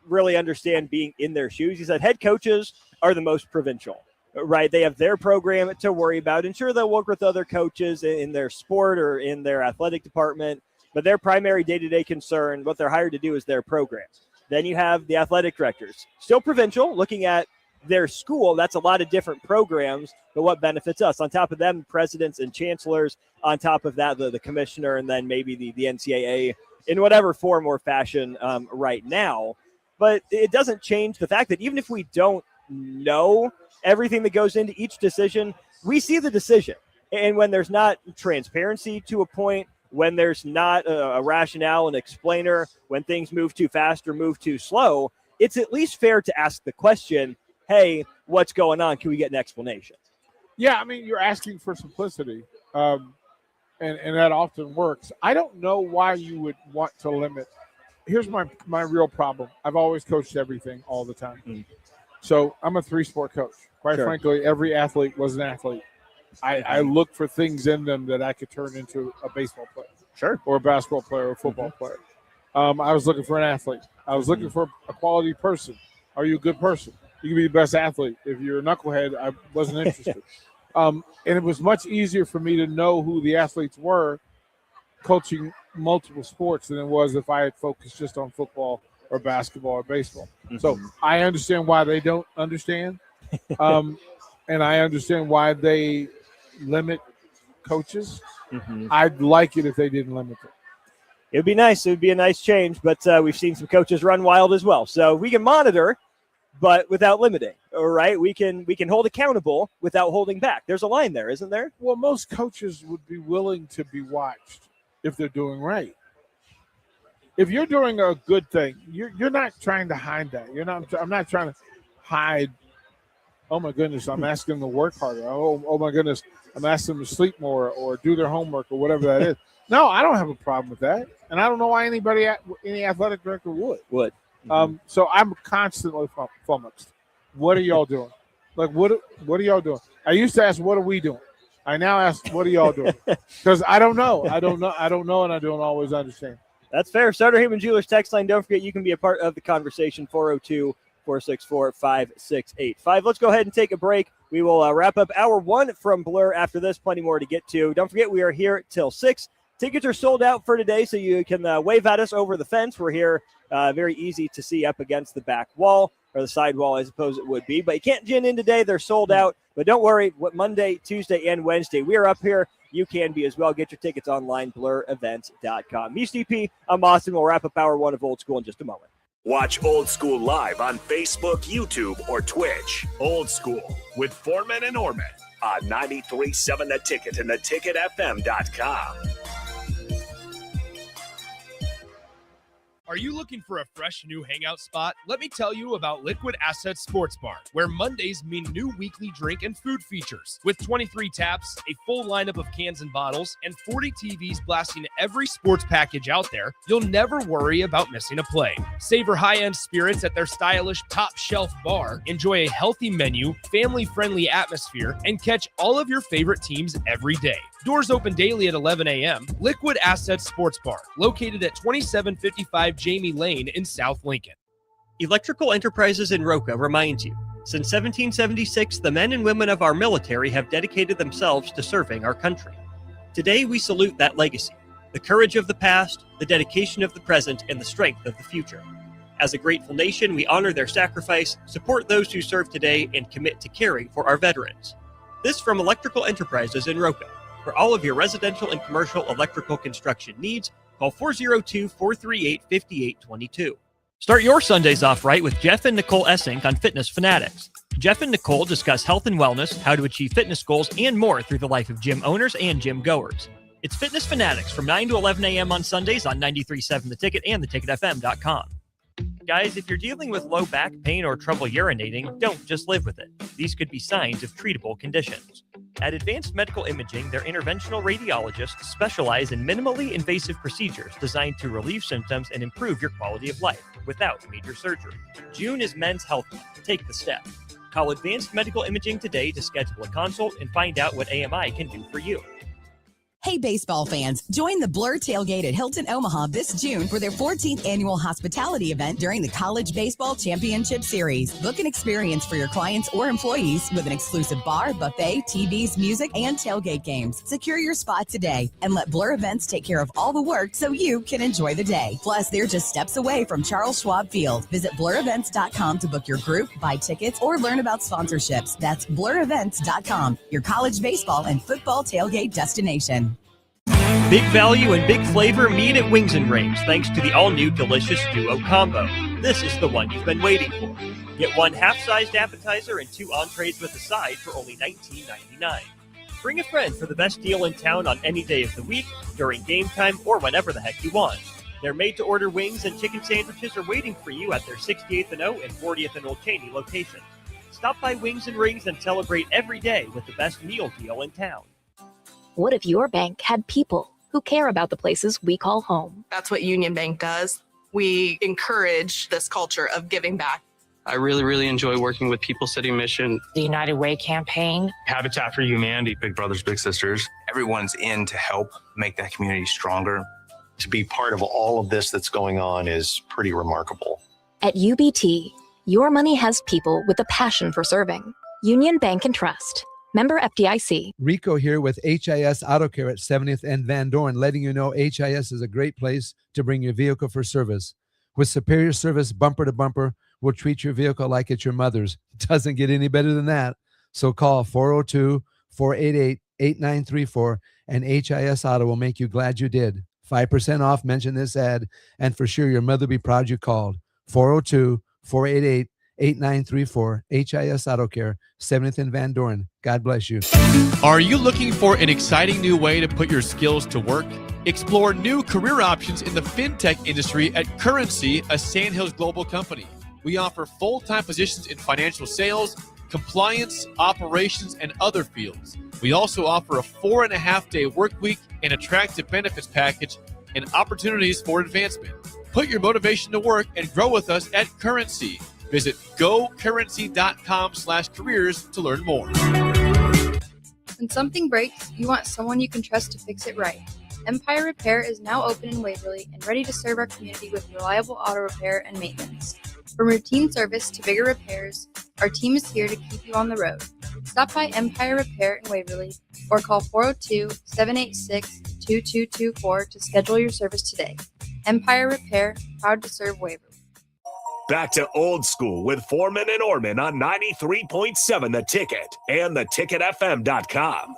really understand being in their shoes. He said head coaches are the most provincial, right? They have their program to worry about. And sure, they'll work with other coaches in their sport or in their athletic department, but their primary day-to-day concern, what they're hired to do, is their program. Then you have the athletic directors, still provincial, looking at their school. That's a lot of different programs, but what benefits us? On top of them, presidents and chancellors. On top of that, the commissioner, and then maybe the NCAA in whatever form or fashion right now. But it doesn't change the fact that even if we don't know everything that goes into each decision, we see the decision. And when there's not transparency to a point, when there's not a rationale and explainer, when things move too fast or move too slow, it's at least fair to ask the question, hey, what's going on? Can we get an explanation? Yeah, I mean, you're asking for simplicity, and that often works. I don't know why you would want to limit. Here's my real problem. I've always coached everything all the time. So I'm a 3-sport coach. Quite frankly, every athlete was an athlete. I look for things in them that I could turn into a baseball player, or a basketball player, or a football player. I was looking for an athlete. I was looking for a quality person. Are you a good person? You can be the best athlete. If you're a knucklehead, I wasn't interested. And it was much easier for me to know who the athletes were coaching multiple sports than it was if I had focused just on football or basketball or baseball. So I understand why they don't understand. And I understand why they limit coaches. I'd like it if they didn't limit them. It would be nice. It would be a nice change, but we've seen some coaches run wild as well. So we can monitor, but without limiting. All right, we can hold accountable without holding back. There's a line there, isn't there? Well, most coaches would be willing to be watched if they're doing right. If you're doing a good thing, you're not trying to hide that. I'm not trying to hide. Oh my goodness, I'm asking them to work harder. Oh my goodness, I'm asking them to sleep more or do their homework or whatever that is. No, I don't have a problem with that, and I don't know why any athletic director would. So I'm constantly flummoxed. What are y'all doing? Like what are y'all doing? I used to ask, what are we doing? I now ask, what are y'all doing? Because I don't know, and I don't always understand. That's fair. Sutter Heyman Jewelers text line. Don't forget, you can be a part of the conversation. 402-464-5685. Let's go ahead and take a break. We will wrap up hour 1 from Blur after this. Plenty more to get to. Don't forget, we are here till 6. Tickets are sold out for today, so you can wave at us over the fence. We're here, very easy to see up against the back wall, or the side wall, I suppose it would be. But you can't gin in today. They're sold out. But don't worry, Monday, Tuesday, and Wednesday, we are up here. You can be as well. Get your tickets online, blurevents.com. Me, CP, I'm Austin. We'll wrap up hour one of Old School in just a moment. Watch Old School live on Facebook, YouTube, or Twitch. Old School with Foreman and Orman on 93.7 The Ticket and theticketfm.com. Are you looking for a fresh new hangout spot? Let me tell you about Liquid Assets Sports Bar, where Mondays mean new weekly drink and food features. With 23 taps, a full lineup of cans and bottles, and 40 TVs blasting every sports package out there, you'll never worry about missing a play. Savor high-end spirits at their stylish top-shelf bar, enjoy a healthy menu, family-friendly atmosphere, and catch all of your favorite teams every day. Doors open daily at 11 a.m. Liquid Assets Sports Bar, located at 2755 Jamie Lane in South Lincoln. Electrical Enterprises in Roca reminds you, since 1776, the men and women of our military have dedicated themselves to serving our country. Today, we salute that legacy, the courage of the past, the dedication of the present, and the strength of the future. As a grateful nation, we honor their sacrifice, support those who serve today, and commit to caring for our veterans. This from Electrical Enterprises in Roca. For all of your residential and commercial electrical construction needs, call 402-438-5822. Start your Sundays off right with Jeff and Nicole Essink on Fitness Fanatics. Jeff and Nicole discuss health and wellness, how to achieve fitness goals, and more through the life of gym owners and gym goers. It's Fitness Fanatics from 9 to 11 a.m. on Sundays on 93.7 The Ticket and theticketfm.com. Guys, if you're dealing with low back pain or trouble urinating, don't just live with it. These could be signs of treatable conditions. At Advanced Medical Imaging, their interventional radiologists specialize in minimally invasive procedures designed to relieve symptoms and improve your quality of life without major surgery. June is Men's Health Month. Take the step. Call Advanced Medical Imaging today to schedule a consult and find out what AMI can do for you. Hey, baseball fans, join the Blur Tailgate at Hilton Omaha this June for their 14th annual hospitality event during the College Baseball Championship Series. Book an experience for your clients or employees with an exclusive bar, buffet, TVs, music, and tailgate games. Secure your spot today and let Blur Events take care of all the work so you can enjoy the day. Plus, they're just steps away from Charles Schwab Field. Visit blurevents.com to book your group, buy tickets, or learn about sponsorships. That's blurevents.com, your college baseball and football tailgate destination. Big value and big flavor meet at Wings and Rings thanks to the all-new delicious Duo Combo. This is the one you've been waiting for. Get one half-sized appetizer and 2 entrees with a side for only $19.99. Bring a friend for the best deal in town on any day of the week, during game time, or whenever the heck you want. Their made-to-order wings and chicken sandwiches are waiting for you at their 68th and O and 40th and Old Cheney locations. Stop by Wings and Rings and celebrate every day with the best meal deal in town. What if your bank had people who care about the places we call home? That's what Union Bank does. We encourage this culture of giving back. I really enjoy working with People City Mission. The United Way campaign. Habitat for Humanity. Big Brothers Big Sisters. Everyone's in to help make that community stronger. To be part of all of this that's going on is pretty remarkable. At UBT, your money has people with a passion for serving. Union Bank and Trust. Member FDIC. Rico here with HIS Auto Care at 70th and Van Dorn, letting you know HIS is a great place to bring your vehicle for service. With superior service bumper to bumper, we'll treat your vehicle like it's your mother's. It doesn't get any better than that. So call 402-488-8934 and HIS Auto will make you glad you did. 5% off, mention this ad, and for sure your mother will be proud you called. 402-488-8934, HIS Auto Care, 70th and Van Dorn. God bless you. Are you looking for an exciting new way to put your skills to work? Explore new career options in the fintech industry at Currency, a Sandhills global company. We offer full-time positions in financial sales, compliance, operations, and other fields. We also offer a 4.5-day work week, an attractive benefits package, and opportunities for advancement. Put your motivation to work and grow with us at Currency. Visit gocurrency.com/careers to learn more. When something breaks, you want someone you can trust to fix it right. Empire Repair is now open in Waverly and ready to serve our community with reliable auto repair and maintenance. From routine service to bigger repairs, our team is here to keep you on the road. Stop by Empire Repair in Waverly or call 402-786-2626 888-2224 to schedule your service today. Empire Repair, proud to serve Waverly. Back to old school with Foreman and Orman on 93.7 The Ticket and theticketfm.com.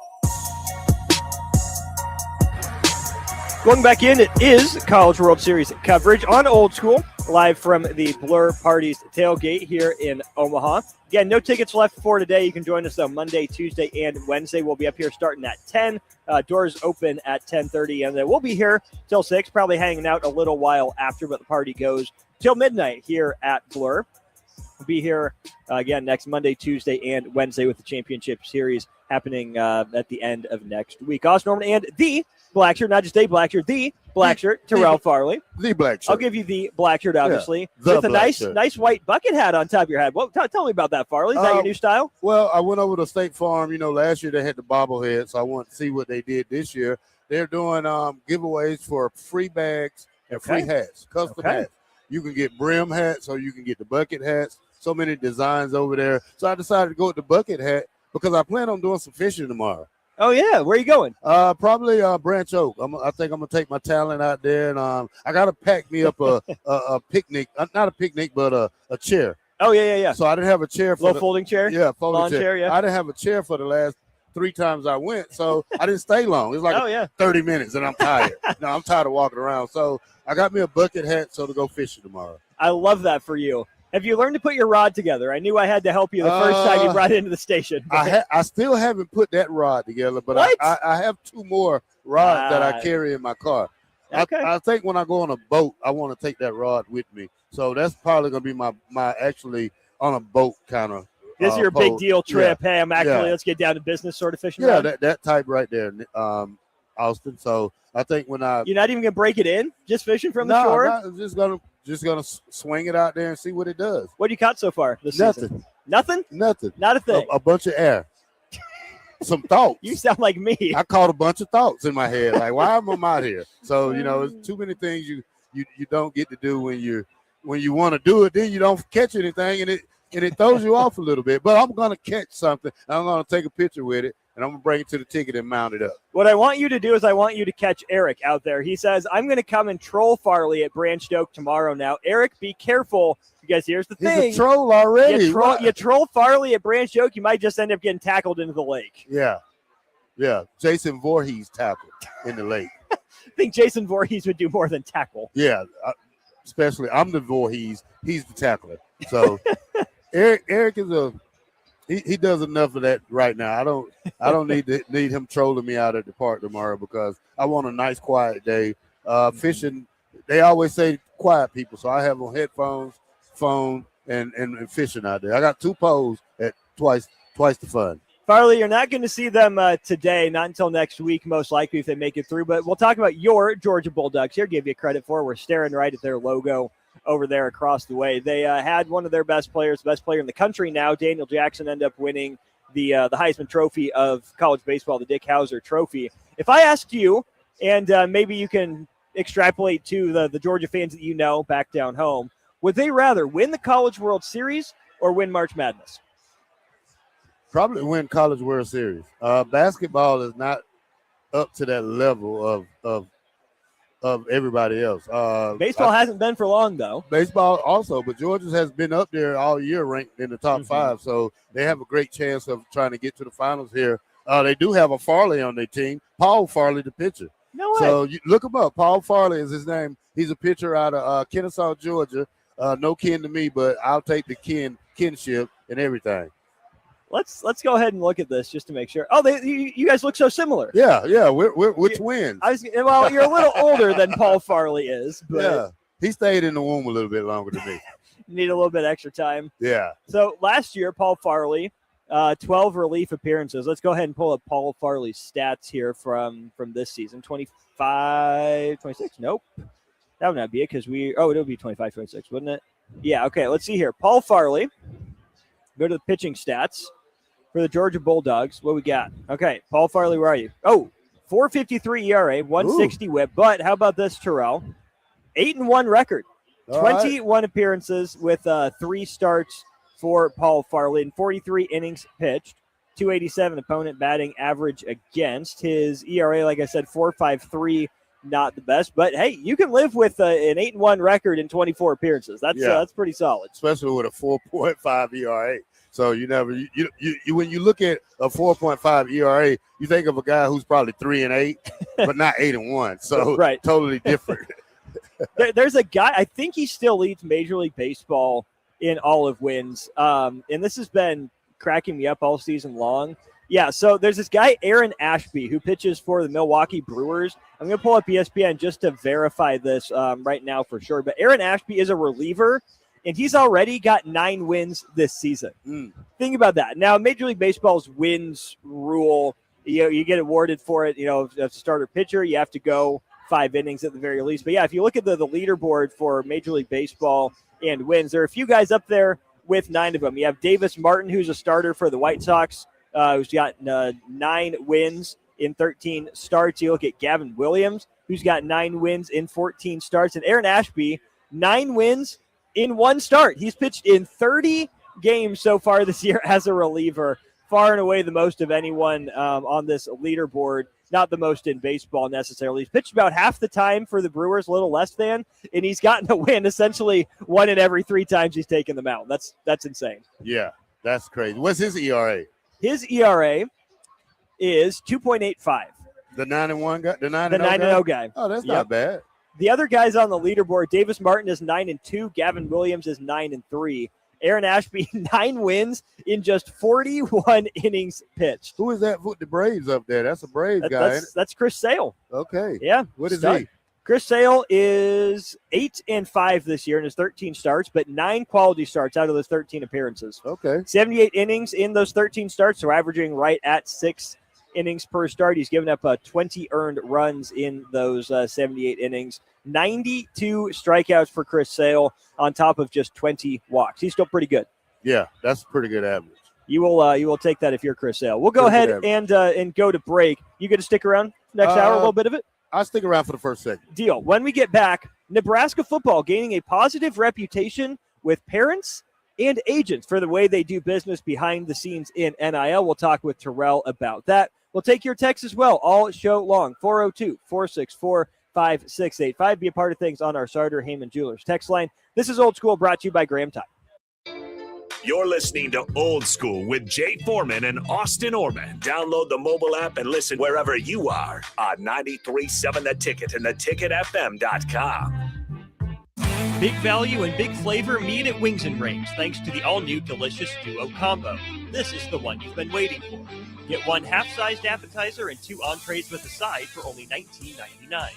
Going back in, it is College World Series coverage on Old School, live from the Blur Parties tailgate here in Omaha. Again, no tickets left for today. You can join us on Monday, Tuesday, and Wednesday. We'll be up here starting at 10. Doors open at 10:30, and then we'll be here till 6, probably hanging out a little while after, but the party goes till midnight here at Blur. We'll be here again next Monday, Tuesday, and Wednesday with the championship series happening at the end of next week. Austin Norman and the black shirt, not just a black shirt, the black shirt, Terrell Farley. The black shirt. I'll give you the black shirt, obviously, the with a black shirt. nice white bucket hat on top of your head. Well, tell me about that, Farley. Is that your new style? Well, I went over to State Farm. Last year they had the bobblehead, so I want to see what they did this year. They're doing giveaways for free bags and free hats, custom hats. You can get brim hats or you can get the bucket hats. So many designs over there. So I decided to go with the bucket hat because I plan on doing some fishing tomorrow. Oh, yeah. Where are you going? Probably Branch Oak. I think I'm going to take my talent out there, and I got to pack me up a picnic. Not a picnic, but a chair. Oh, yeah. So I didn't have a chair. Little folding chair? Yeah, folding Lawn chair, yeah. I didn't have a chair for the last 3 times I went, so I didn't stay long. It was like 30 minutes, and I'm tired. No, I'm tired of walking around. So I got me a bucket hat to go fishing tomorrow. I love that for you. Have you learned to put your rod together? I knew I had to help you the first time you brought it into the station. I still haven't put that rod together, but I have 2 more rods that I carry in my car. Okay. I think when I go on a boat, I want to take that rod with me. So that's probably going to be my actually on a boat kind of. This is your big deal trip. Yeah. Hey, I'm actually, let's get down to business sort of fishing. Yeah, rod? that type right there, Austin. So I think when You're not even going to break it in? Just fishing from the shore? I'm just gonna swing it out there and see what it does. What have you caught so far this season? Nothing. Not a thing. A bunch of air. Some thoughts. You sound like me. I caught a bunch of thoughts in my head. Like, why am I out here? So, it's too many things you don't get to do when you want to do it. Then you don't catch anything, and it throws you off a little bit. But I'm gonna catch something. I'm gonna take a picture with it, and I'm gonna bring it to the ticket and mount it up. What I want you to do is I want you to catch Eric out there. He says, I'm going to come and troll Farley at Branch Oak tomorrow. Now, Eric, be careful, because here's the thing. He's a troll already. You troll Farley at Branch Oak, you might just end up getting tackled into the lake. Yeah. Jason Voorhees tackled in the lake. I think Jason Voorhees would do more than tackle. Yeah, especially I'm the Voorhees. He's the tackler. So Eric is he does enough of that right now. I don't need him trolling me out at the park tomorrow because I want a nice quiet day. Fishing, they always say quiet people, so I have on headphones, phone, and fishing out there. I got 2 poles at twice the fun. Farley, you're not going to see them today, not until next week, most likely, if they make it through. But we'll talk about your Georgia Bulldogs here. Give you credit for. We're staring right at their logo over there across the way. They had one of their best players, the best player in the country now, Daniel Jackson, end up winning the Heisman Trophy of college baseball, the Dick Howser Trophy. If I asked you, and maybe you can extrapolate to the Georgia fans that you know back down home, would they rather win the College World Series or win March Madness? Probably win College World Series. Basketball is not up to that level of everybody else. Baseball hasn't been for long, though. Baseball also, but Georgia has been up there all year ranked in the top 5, so they have a great chance of trying to get to the finals here. They do have a Farley on their team, Paul Farley, the pitcher. No way. So you look him up. Paul Farley is his name. He's a pitcher out of Kennesaw, Georgia. No kin to me, but I'll take the kinship and everything. Let's go ahead and look at this just to make sure. Oh, you guys look so similar. Yeah, we're twins. Well, you're a little older than Paul Farley is, but yeah, he stayed in the womb a little bit longer than me. Need a little bit extra time. Yeah. So last year, Paul Farley, 12 relief appearances. Let's go ahead and pull up Paul Farley's stats here from this season. 25, 26? Nope. That would not be it because it would be 25, 26, wouldn't it? Yeah, okay, let's see here. Paul Farley. Go to the pitching stats for the Georgia Bulldogs. What we got? Okay, Paul Farley, where are you? Oh, 4.53 ERA, 160 WHIP. But how about this, Terrell? 8-1 record. All 21 appearances with 3 starts for Paul Farley and 43 innings pitched. .287 opponent batting average against. His ERA, like I said, 4.53, not the best. But, hey, you can live with an 8-1 record in 24 appearances. That's pretty solid. Especially with a 4.5 ERA. So you when you look at a 4.5 ERA, you think of a guy who's probably 3-8, but not 8-1. So right. Totally different. There's a guy, I think he still leads Major League Baseball in all of wins. And this has been cracking me up all season long. Yeah, so there's this guy, Aaron Ashby, who pitches for the Milwaukee Brewers. I'm going to pull up ESPN just to verify this right now for sure. But Aaron Ashby is a reliever, and he's already got 9 wins this season. Think about that. Now, Major League Baseball's wins rule, you get awarded for it. As a starter pitcher, you have to go 5 innings at the very least. But, yeah, if you look at the leaderboard for Major League Baseball and wins, there are a few guys up there with 9 of them. You have Davis Martin, who's a starter for the White Sox, who's got 9 wins in 13 starts. You look at Gavin Williams, who's got 9 wins in 14 starts. And Aaron Ashby, 9 wins in 1 start. He's pitched in 30 games so far this year as a reliever, far and away the most of anyone on this leaderboard. Not the most in baseball necessarily. He's pitched about half the time for the Brewers, a little less than, and he's gotten a win essentially 1 in every 3 times he's taken the mound. That's insane. Yeah, that's crazy. What's his ERA? His ERA is 2.85. The 9-1 guy? The 9-0 guy. Oh, that's not bad. The other guys on the leaderboard, Davis Martin is 9-2. Gavin Williams is 9-3. Aaron Ashby, 9 wins in just 41 innings pitched. Who is that with the Braves up there? That's a Braves guy. That's Chris Sale. Okay. Yeah. What is he? Chris Sale is 8-5 this year in his 13 starts, but 9 quality starts out of those 13 appearances. Okay. 78 innings in those 13 starts, so averaging right at 6 innings per start. He's given up 20 earned runs in those 78 innings. 92 strikeouts for Chris Sale on top of just 20 walks. He's still pretty good. Yeah, that's a pretty good average. You will take that if you're Chris Sale. We'll go ahead and go to break. You going to stick around next hour, a little bit of it? I'll stick around for the first segment. Deal. When we get back, Nebraska football gaining a positive reputation with parents and agents for the way they do business behind the scenes in NIL. We'll talk with Terrell about that. We'll take your texts as well all show long. 402-464-5685. Be a part of things on our Sartor Heyman Jewelers text line. This is Old School, brought to you by Graham Tide. You're listening to Old School with Jay Foreman and Austin Orman. Download the mobile app and listen wherever you are on 93.7 The Ticket and theticketfm.com. Big value and big flavor meet at Wings and Rings thanks to the all-new delicious Duo Combo. This is the one you've been waiting for. Get 1 half-sized appetizer and 2 entrees with a side for only $19.99.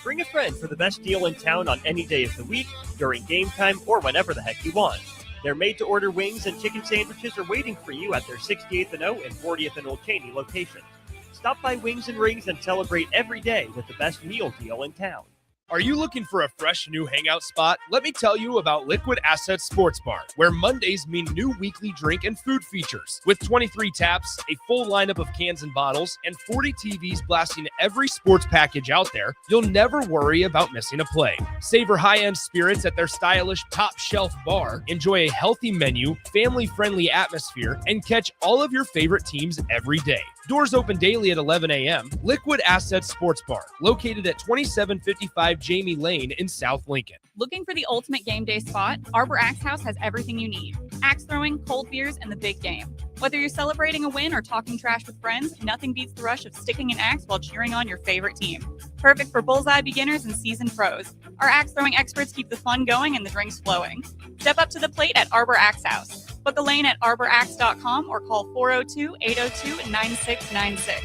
Bring a friend for the best deal in town on any day of the week, during game time, or whenever the heck you want. Their made-to-order wings and chicken sandwiches are waiting for you at their 68th and O and 40th and Old Cheney locations. Stop by Wings and Rings and celebrate every day with the best meal deal in town. Are you looking for a fresh new hangout spot? Let me tell you about Liquid Assets Sports Bar, where Mondays mean new weekly drink and food features. With 23 taps, a full lineup of cans and bottles, and 40 TVs blasting every sports package out there, you'll never worry about missing a play. Savor high-end spirits at their stylish top-shelf bar, enjoy a healthy menu, family-friendly atmosphere, and catch all of your favorite teams every day. Doors open daily at 11 a.m. Liquid Assets Sports Bar, located at 2755 Jamie Lane in South Lincoln. Looking for the ultimate game day spot? Arbor Axe House has everything you need. Axe throwing, cold beers, and the big game. Whether you're celebrating a win or talking trash with friends, nothing beats the rush of sticking an axe while cheering on your favorite team. Perfect for bullseye beginners and seasoned pros. Our axe throwing experts keep the fun going and the drinks flowing. Step up to the plate at Arbor Axe House. Book a lane at arboraxe.com or call 402-802-9696.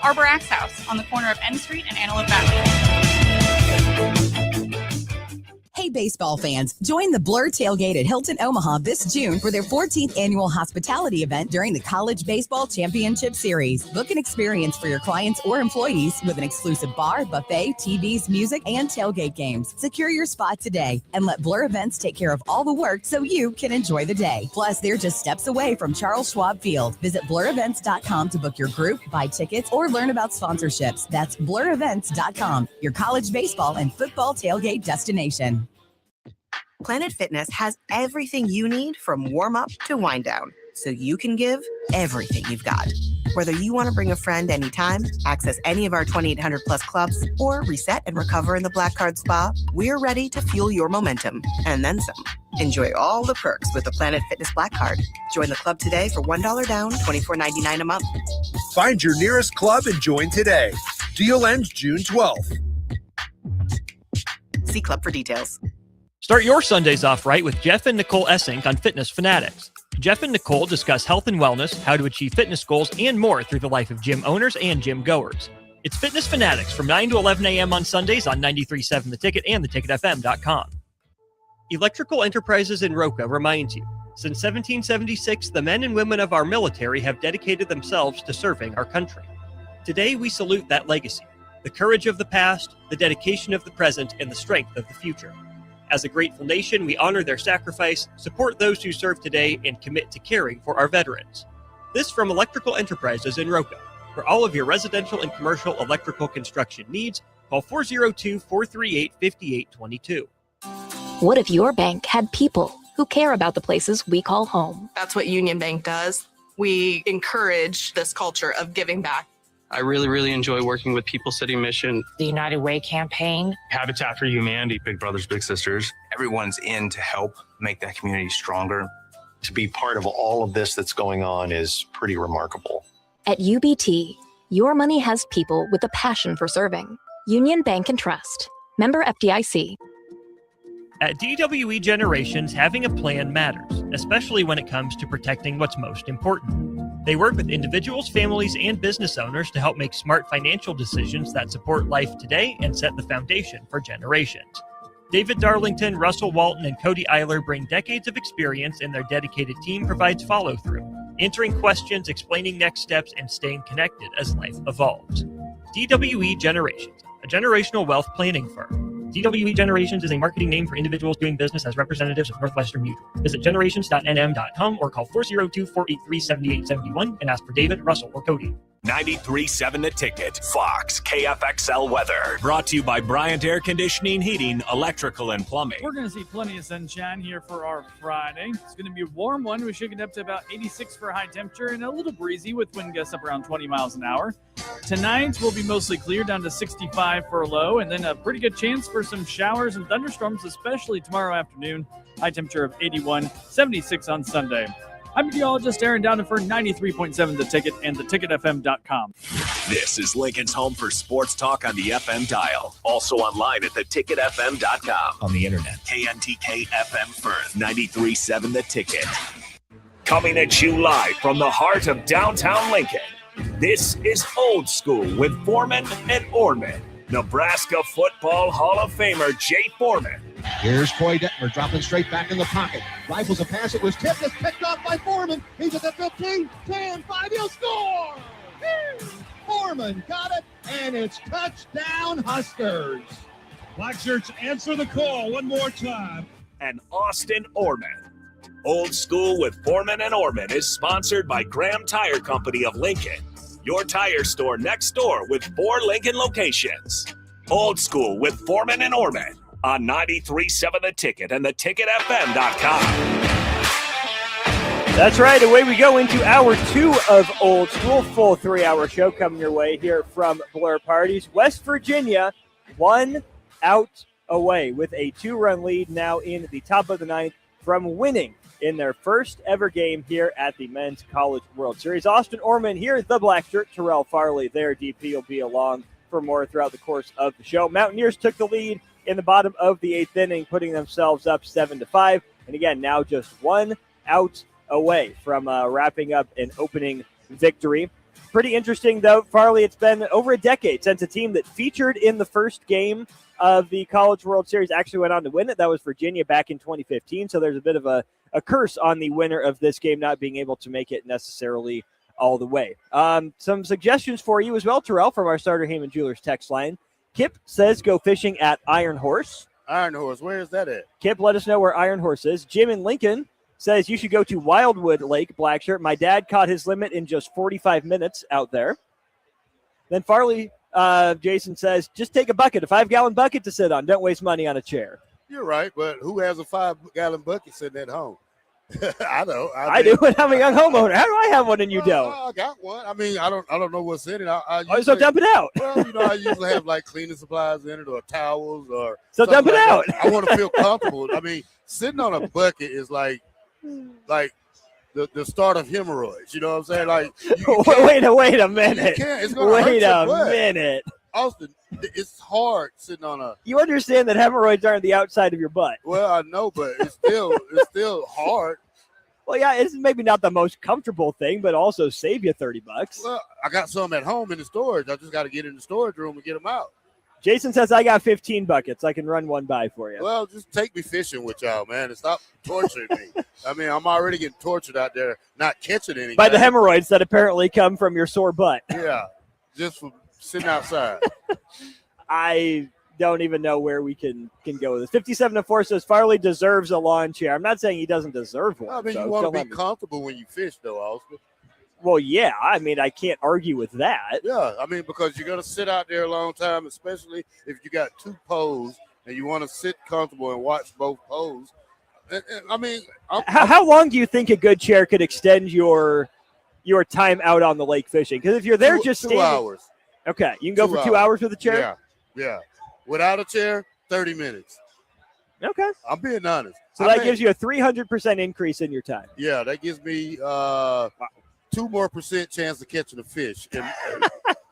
Arbor Axe House on the corner of N Street and Antelope Valley. Hey, baseball fans, join the Blur Tailgate at Hilton Omaha this June for their 14th annual hospitality event during the College Baseball Championship Series. Book an experience for your clients or employees with an exclusive bar, buffet, TVs, music, and tailgate games. Secure your spot today and let Blur Events take care of all the work so you can enjoy the day. Plus, they're just steps away from Charles Schwab Field. Visit blurevents.com to book your group, buy tickets, or learn about sponsorships. That's blurevents.com, your college baseball and football tailgate destination. Planet Fitness has everything you need from warm up to wind down, so you can give everything you've got. Whether you want to bring a friend anytime, access any of our 2,800 plus clubs, or reset and recover in the Black Card Spa, we're ready to fuel your momentum and then some. Enjoy all the perks with the Planet Fitness Black Card. Join the club today for $1 down, $24.99 a month. Find your nearest club and join today. Deal ends June 12th. See club for details. Start your Sundays off right with Jeff and Nicole Essink on Fitness Fanatics. Jeff and Nicole discuss health and wellness, how to achieve fitness goals, and more through the life of gym owners and gym goers. It's Fitness Fanatics from 9 to 11 a.m. on Sundays on 93.7 The Ticket and theticketfm.com. Electrical Enterprises in Roca reminds you, since 1776, the men and women of our military have dedicated themselves to serving our country. Today, we salute that legacy, the courage of the past, the dedication of the present, and the strength of the future. As a grateful nation, we honor their sacrifice, support those who serve today, and commit to caring for our veterans. This from Electrical Enterprises in Roca. For all of your residential and commercial electrical construction needs, call 402-438-5822. What if your bank had people who care about the places we call home? That's what Union Bank does. We encourage this culture of giving back. I really enjoy working with People City Mission. The United Way campaign. Habitat for Humanity, Big Brothers Big Sisters. Everyone's in to help make that community stronger. To be part of all of this that's going on is pretty remarkable. At UBT, your money has people with a passion for serving. Union Bank and Trust. Member FDIC. At DWE Generations, having a plan matters, especially when it comes to protecting what's most important. They work with individuals, families, and business owners to help make smart financial decisions that support life today and set the foundation for generations. David Darlington, Russell Walton, and Cody Eiler bring decades of experience, and their dedicated team provides follow-through, answering questions, explaining next steps, and staying connected as life evolves. DWE Generations, a generational wealth planning firm. DWE Generations is a marketing name for individuals doing business as representatives of Northwestern Mutual. Visit generations.nm.com or call 402-483-7871 and ask for David, Russell, or Cody. 93.7 The Ticket, Fox, KFXL weather. Brought to you by Bryant Air Conditioning, Heating, Electrical, and Plumbing. We're going to see plenty of sunshine here for our Friday. It's going to be a warm one. We're shaking up to about 86 for high temperature and a little breezy with wind gusts up around 20 miles an hour. Tonight will be mostly clear down to 65 for a low, and then a pretty good chance for some showers and thunderstorms, especially tomorrow afternoon. High temperature of 81, 76 on Sunday. I'm meteorologist Aaron Dowden for 93.7 The Ticket and theticketfm.com. This is Lincoln's home for sports talk on the FM dial. Also online at theticketfm.com. On the internet. KNTK FM Firth, 93.7 The Ticket. Coming at you live from the heart of downtown Lincoln. This is Old School with Foreman and Orman. Nebraska Football Hall of Famer Jay Foreman. Here's Coy Detmer dropping straight back in the pocket. Rifles a pass. It was tipped. It's picked off by Foreman. He's at the 15, 10, 5. He'll score. Foreman got it, and it's touchdown Huskers. Black shirts answer the call one more time. And Austin Orman. Old School with Foreman and Orman is sponsored by Graham Tire Company of Lincoln. Your tire store next door with 4 Lincoln locations. Old School with Foreman and Orman on 93.7 The Ticket and theticketfm.com. That's right. Away we go into hour 2 of Old School. Full 3-hour show coming your way here from Blur Parties. West Virginia, 1 out away with a 2-run lead now in the top of the 9th from winning in their first ever game here at the Men's College World Series. Austin Orman here, the black shirt. Terrell Farley there. DP will be along for more throughout the course of the show. Mountaineers took the lead in the bottom of the 8th inning, putting themselves up 7-5. And again, now just 1 out away from wrapping up an opening victory. Pretty interesting, though, Farley, it's been over a decade since a team that featured in the first game of the College World Series actually went on to win it. That was Virginia back in 2015, so there's a bit of a curse on the winner of this game not being able to make it necessarily all the way. Some suggestions for you as well, Terrell, from our Starter Heyman Jewelers text line. Kip says go fishing at Iron Horse. Iron Horse, where is that at? Kip, let us know where Iron Horse is. Jim in Lincoln says you should go to Wildwood Lake, black shirt. My dad caught his limit in just 45 minutes out there. Then Farley, Jason says, just take a bucket, a 5-gallon bucket to sit on. Don't waste money on a chair. You're right, but who has a 5-gallon bucket sitting at home? I know. I do, and I'm a young homeowner. How do I have one and you don't? I got one. I mean, I don't know what's in it. I Oh, so dump it out. Well, I usually have like cleaning supplies in it or towels or. So dump it out. I want to feel comfortable. I mean, sitting on a bucket is like the start of hemorrhoids. You know what I'm saying? Like, wait a minute. You can't. It's gonna hurt your butt. Minute. Austin, it's hard sitting on a. You understand that hemorrhoids aren't the outside of your butt. Well, I know, but it's still hard. Well, yeah, it's maybe not the most comfortable thing, but also save you $30. Well, I got some at home in the storage. I just got to get in the storage room and get them out. Jason says I got 15 buckets. I can run one by for you. Well, just take me fishing with y'all, man, and stop torturing me. I mean, I'm already getting tortured out there, not catching anything. By the hemorrhoids that apparently come from your sore butt. Yeah, just from sitting outside. I don't even know where we can go with this. 57-4 says Farley deserves a lawn chair. I'm not saying he doesn't deserve one. I mean, so you want to don't be comfortable when you fish, though, Austin. Well, yeah. I mean, I can't argue with that. Yeah, I mean, because you're going to sit out there a long time, especially if you got two poles and you want to sit comfortable and watch both poles. And I mean, how long do you think a good chair could extend your time out on the lake fishing? Because if you're there just standing, 2 hours. Okay, you can go for 2 hours with a chair? Yeah. Without a chair, 30 minutes. Okay. I'm being honest. So that gives you a 300% increase in your time. Yeah, that gives me 2% more chance of catching a fish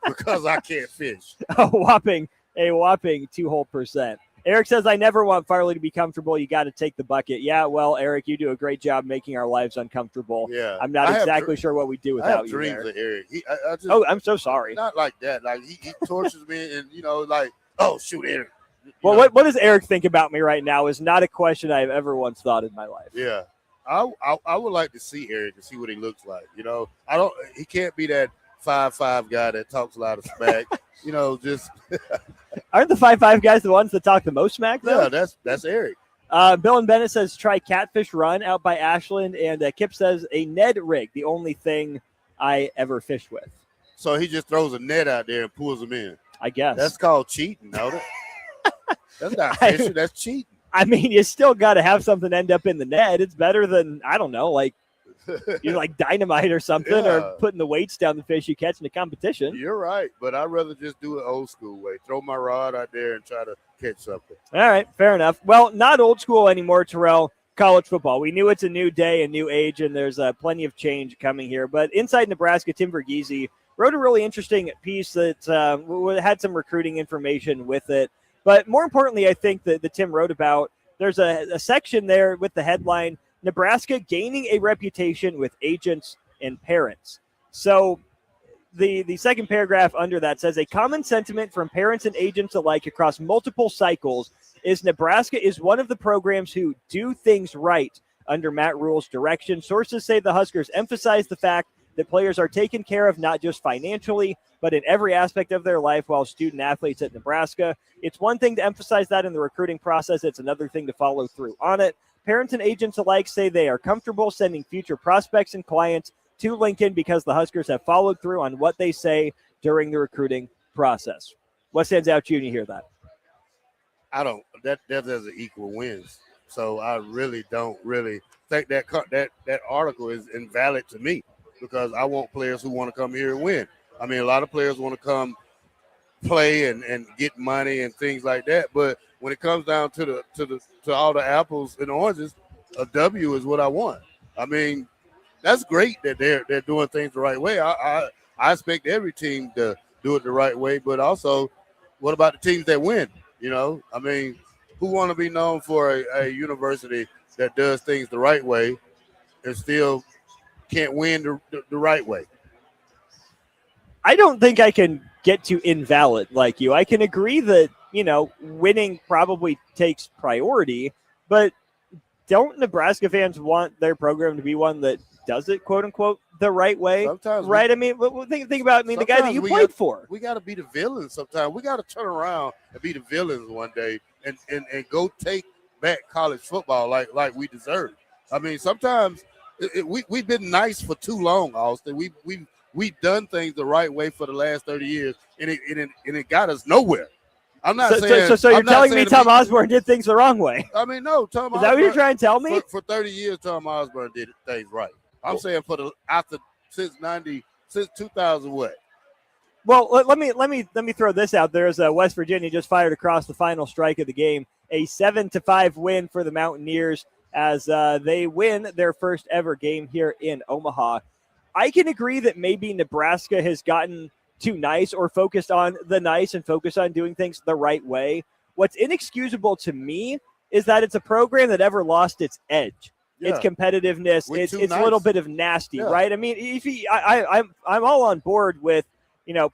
because I can't fish. A whopping 2 whole percent. Eric says, I never want Farley to be comfortable. You got to take the bucket. Yeah, well, Eric, you do a great job making our lives uncomfortable. Yeah. I'm not exactly sure what we do without you there. I have dreams of Eric. I'm so sorry. Not like that. Like, he tortures me and, like, oh, shoot, Eric. Well, what does Eric think about me right now is not a question I've ever once thought in my life. Yeah. I would like to see Eric and see what he looks like. He can't be that 5'5" guy that talks a lot of smack. Just aren't the 5'5" guys the ones that talk the most smack though? Yeah, that's Eric. Bill and Bennett says try Catfish Run out by Ashland, and Kip says a Ned rig, the only thing I ever fished with. So he just throws a net out there and pulls them in. I guess that's called cheating, no? That's not fishing. That's cheating. I mean, you still got to have something end up in the net. It's better than, I don't know, like like dynamite or something, or putting the weights down the fish you catch in a competition. You're right, but I'd rather just do it old school way. Throw my rod out there and try to catch something. All right, fair enough. Well, not old school anymore, Terrell. College football. We knew it's a new day, a new age, and there's plenty of change coming here. But Inside Nebraska, Tim Verghese wrote a really interesting piece that had some recruiting information with it. But more importantly, I think that Tim wrote about, there's a section there with the headline, Nebraska gaining a reputation with agents and parents. So the second paragraph under that says, a common sentiment from parents and agents alike across multiple cycles is Nebraska is one of the programs who do things right under Matt Rule's direction. Sources say the Huskers emphasize the fact that players are taken care of not just financially, but in every aspect of their life while student athletes at Nebraska. It's one thing to emphasize that in the recruiting process. It's another thing to follow through on it. Parents and agents alike say they are comfortable sending future prospects and clients to Lincoln because the Huskers have followed through on what they say during the recruiting process. What stands out to you when you hear that? That doesn't equal wins. So I really don't think that article is invalid to me, because I want players who want to come here and win. I mean, a lot of players want to come play and get money and things like that. But when it comes down to all the apples and oranges, a W is what I want. I mean, that's great that they're doing things the right way. I expect every team to do it the right way. But also, what about the teams that win? I mean, who want to be known for a university that does things the right way and still can't win the right way? I don't think I can get to invalid like you. I can agree that, winning probably takes priority, but don't Nebraska fans want their program to be one that does it, quote unquote, the right way? Sometimes, right? Think about the guy that you played for. We got to be the villains sometimes. We got to turn around and be the villains one day and go take back college football like we deserve. I mean, sometimes we've been nice for too long, Austin. We've done things the right way for the last 30 years, and it got us nowhere. I'm not saying. So you're I'm not telling me saying Tom Osborne did things the wrong way? I mean, no, Tom. Is that what you're trying to tell me? For 30 years, Tom Osborne did things right. I'm saying since 2000 what? Well, let me throw this out there as West Virginia just fired across the final strike of the game, a 7-5 win for the Mountaineers as they win their first ever game here in Omaha. I can agree that maybe Nebraska has gotten too nice or focused on the nice and focused on doing things the right way. What's inexcusable to me is that it's a program that ever lost its edge. Yeah. Its competitiveness, it's nice. a little bit of nasty, right? I mean, I'm all on board with,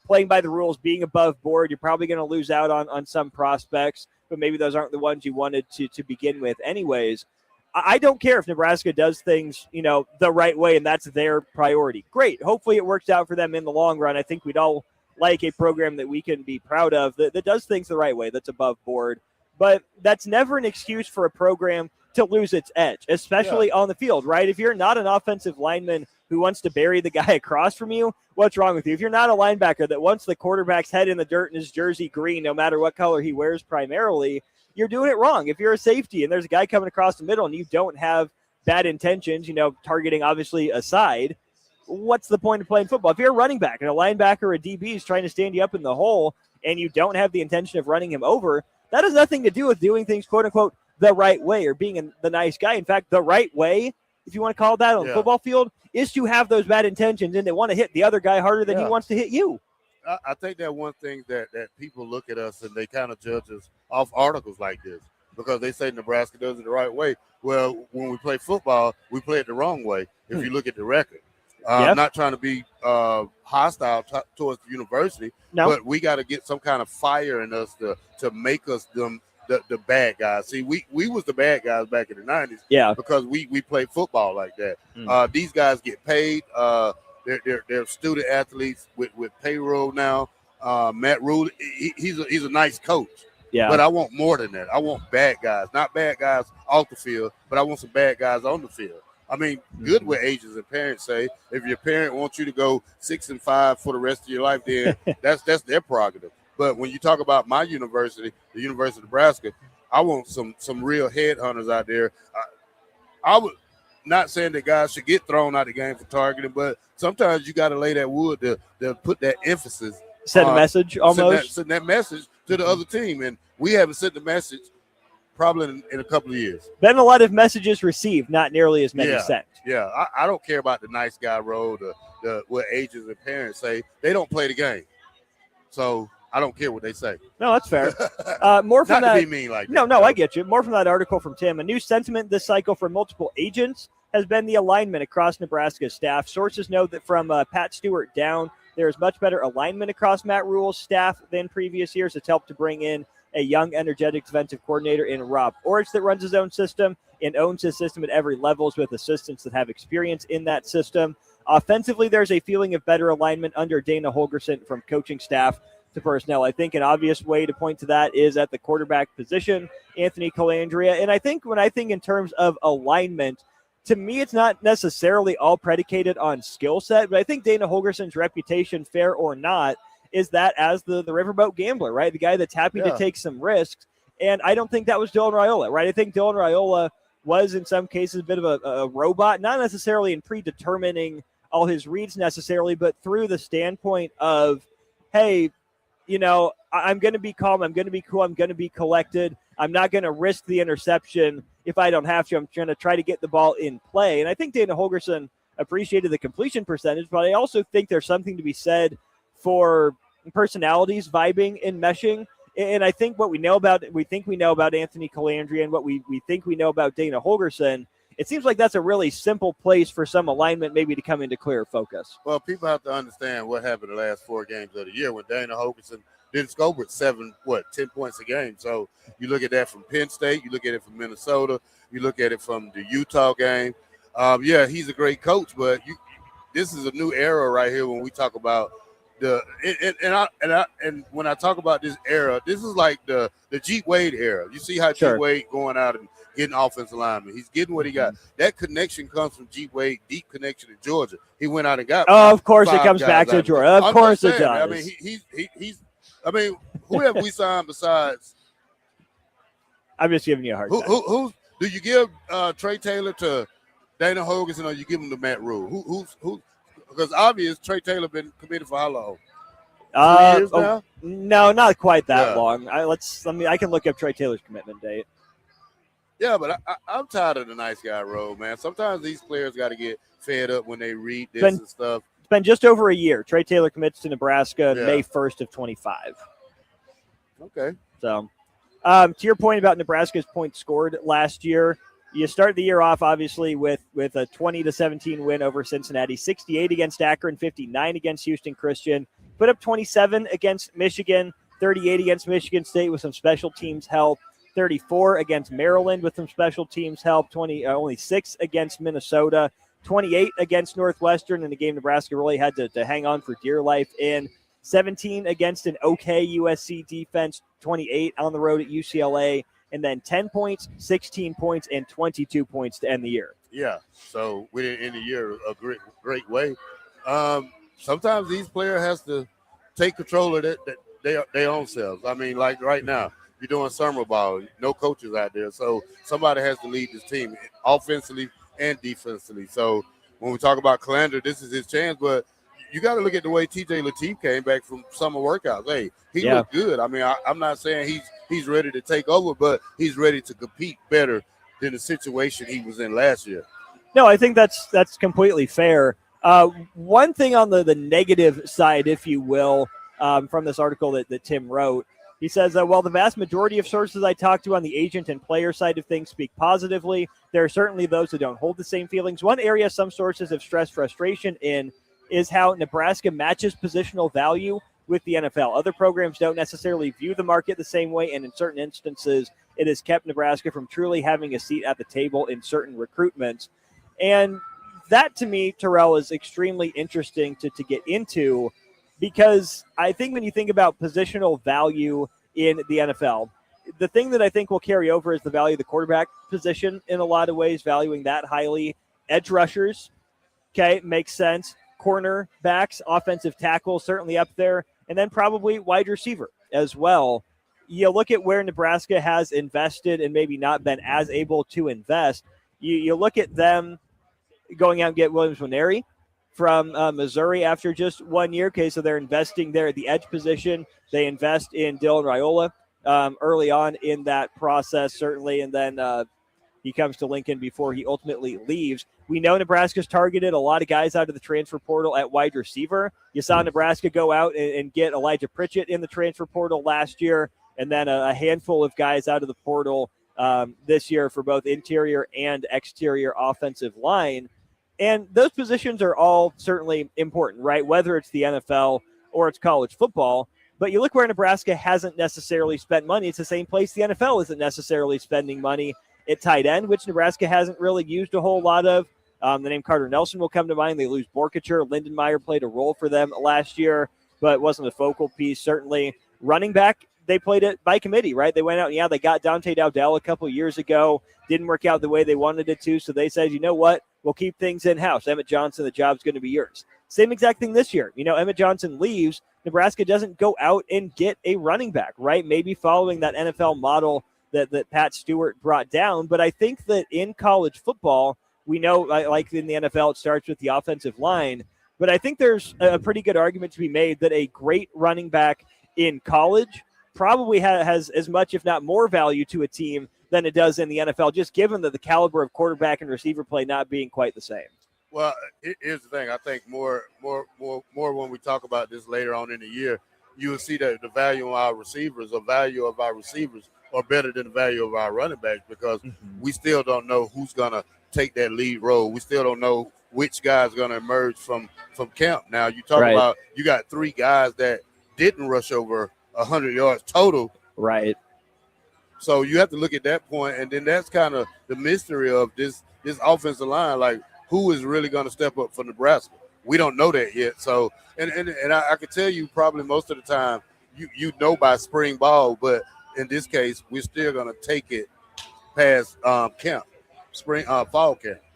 playing by the rules, being above board. You're probably going to lose out on some prospects, but maybe those aren't the ones you wanted to begin with anyways. I don't care if Nebraska does things, the right way, and that's their priority. Great. Hopefully it works out for them in the long run. I think we'd all like a program that we can be proud of that does things the right way, that's above board. But that's never an excuse for a program to lose its edge, especially on the field, right? If you're not an offensive lineman who wants to bury the guy across from you, what's wrong with you? If you're not a linebacker that wants the quarterback's head in the dirt and his jersey green, no matter what color he wears primarily, you're doing it wrong. If you're a safety and there's a guy coming across the middle and you don't have bad intentions, targeting obviously aside, what's the point of playing football? If you're a running back and a linebacker or a DB is trying to stand you up in the hole and you don't have the intention of running him over, that has nothing to do with doing things, quote unquote, the right way or being the nice guy. In fact, the right way, if you want to call it that on the football field, is to have those bad intentions and they want to hit the other guy harder than he wants to hit you. I think that one thing that people look at us and they kind of judge us off articles like this because they say Nebraska does it the right way. Well, when we play football, we play it the wrong way if you look at the record. I'm not trying to be hostile towards the university, but we got to get some kind of fire in us to make us the bad guys. See, we was the bad guys back in the 90s because we played football like that. These guys get paid. They're student athletes with payroll now. Matt Rule, he's a nice coach. Yeah. But I want more than that. I want bad guys, not bad guys off the field, but I want some bad guys on the field. I mean, good what agents and parents say. If your parent wants you to go 6-5 for the rest of your life, then that's their prerogative. But when you talk about my university, the University of Nebraska, I want some real headhunters out there. I would not saying that guys should get thrown out of the game for targeting, but sometimes you got to lay that wood to put that emphasis. Send a message almost. Send that message to the other team. And we haven't sent the message probably in a couple of years. Been a lot of messages received, not nearly as many sent. Yeah, I don't care about the nice guy role, what agents and parents say. They don't play the game. So I don't care what they say. No, that's fair. More from Not that. to be mean like that. No, I get you. More from that article from Tim. A new sentiment this cycle from multiple agents has been the alignment across Nebraska's staff. Sources know that from Pat Stewart down, there is much better alignment across Matt Rule's staff than previous years. It's helped to bring in a young, energetic defensive coordinator in Rob Orich that runs his own system and owns his system at every levels with assistants that have experience in that system. Offensively, there's a feeling of better alignment under Dana Holgorsen from coaching staff to personnel. I think an obvious way to point to that is at the quarterback position, Anthony Colandrea. And I think when I think in terms of alignment, to me, it's not necessarily all predicated on skill set, but I think Dana Holgorsen's reputation, fair or not, is that as the riverboat gambler, right? The guy that's happy to take some risks. And I don't think that was Dylan Raiola, right? I think Dylan Raiola was in some cases a bit of a robot, not necessarily in predetermining all his reads necessarily, but through the standpoint of, hey, I'm going to be calm. I'm going to be cool. I'm going to be collected. I'm not going to risk the interception if I don't have to. I'm going to try to get the ball in play. And I think Dana Holgorsen appreciated the completion percentage, but I also think there's something to be said for personalities vibing and meshing. And I think we know about Anthony Colandrea and what we think we know about Dana Holgorsen, it seems like that's a really simple place for some alignment maybe to come into clear focus. Well, people have to understand what happened the last 4 games of the year when Dana Holgorsen didn't score with 10 points a game. So you look at that from Penn State, you look at it from Minnesota, you look at it from the Utah game. He's a great coach, but this is a new era right here when we talk about and when I talk about this era, this is like the Jeet Wade era. You see how Jeet Wade going out and getting offensive linemen. He's getting what he got. That connection comes from Jeet Wade, deep connection in Georgia. He went out and got. Of course, it comes back to Georgia. Of course, it does. I mean, I mean, who have we signed besides? I'm just giving you a hard time. Who do you give Trey Taylor to Dana Hogan, or you give him to Matt Rule? Who? Because obvious Trey Taylor been committed for how long? 2 years now? No, not quite that Yeah. long. I can look up Trey Taylor's commitment date. Yeah, but I'm tired of the nice guy role, man. Sometimes these players got to get fed up when they read this and stuff. It's been just over a year. Trey Taylor commits to Nebraska Yeah. May 1st of 25. Okay. So, to your point about Nebraska's points scored last year, you start the year off obviously with a 20-17 win over Cincinnati, 68 against Akron, 59 against Houston Christian, put up 27 against Michigan, 38 against Michigan State with some special teams help, 34 against Maryland with some special teams help, only 6 against Minnesota, 28 against Northwestern in a game Nebraska really had to hang on for dear life in, 17 against an okay USC defense, 28 on the road at UCLA, and then 10 points, 16 points, and 22 points to end the year. Yeah, so we didn't end the year a great way. Sometimes these players has to take control of their own selves. I mean, like right now, you're doing summer ball, no coaches out there, so somebody has to lead this team offensively and defensively. So when we talk about Calandra, this is his chance, but you got to look at the way TJ Lateef came back from summer workouts. Hey, he looked good. I mean, I'm not saying he's ready to take over, but he's ready to compete better than the situation he was in last year. No, I think that's completely fair. One thing on the negative side, if you will, from this article that Tim wrote, he says, while the vast majority of sources I talk to on the agent and player side of things speak positively, there are certainly those that don't hold the same feelings. One area some sources have stressed frustration in is how Nebraska matches positional value with the NFL. Other programs don't necessarily view the market the same way, and in certain instances, it has kept Nebraska from truly having a seat at the table in certain recruitments. And that, to me, Terrell, is extremely interesting to get into, because I think when you think about positional value in the NFL, the thing that I think will carry over is the value of the quarterback position in a lot of ways, valuing that highly. Edge rushers, okay, makes sense. Cornerbacks, offensive tackles, certainly up there. And then probably wide receiver as well. You look at where Nebraska has invested and maybe not been as able to invest. You look at them going out and get Williams Nwaneri from Missouri after just 1 year. Okay, so they're investing there at the edge position. They invest in Dylan Raiola early on in that process, certainly, and then he comes to Lincoln before he ultimately leaves. We know Nebraska's targeted a lot of guys out of the transfer portal at wide receiver. You saw Nebraska go out and get Elijah Pritchett in the transfer portal last year, and then a handful of guys out of the portal this year for both interior and exterior offensive line. And those positions are all certainly important, right? Whether it's the NFL or it's college football. But you look where Nebraska hasn't necessarily spent money. It's the same place the NFL isn't necessarily spending money at tight end, which Nebraska hasn't really used a whole lot of. The name Carter Nelson will come to mind. They lose Borkacher. Lindenmeyer played a role for them last year, but wasn't a focal piece, certainly. Running back, they played it by committee, right? They went out and, they got Dante Dowdell a couple years ago. Didn't work out the way they wanted it to, so they said, you know what? We'll keep things in-house. Emmett Johnson, the job's going to be yours. Same exact thing this year. Emmett Johnson leaves. Nebraska doesn't go out and get a running back, right? Maybe following that NFL model that Pat Stewart brought down. But I think that in college football, we know, like in the NFL, it starts with the offensive line. But I think there's a pretty good argument to be made that a great running back in college probably has as much, if not more, value to a team than it does in the NFL, just given that the caliber of quarterback and receiver play not being quite the same. Well, here's the thing. I think more when we talk about this later on in the year, you will see that the value of our receivers are better than the value of our running backs, because we still don't know who's going to take that lead role. We still don't know which guy's going to emerge from camp. Now, you talk about you got 3 guys that didn't rush over 100 yards total. Right. So you have to look at that point, and then that's kind of the mystery of this offensive line. Like, who is really going to step up for Nebraska? We don't know that yet. So, and I can tell you probably most of the time you know by spring ball, but in this case, we're still going to take it past fall camp.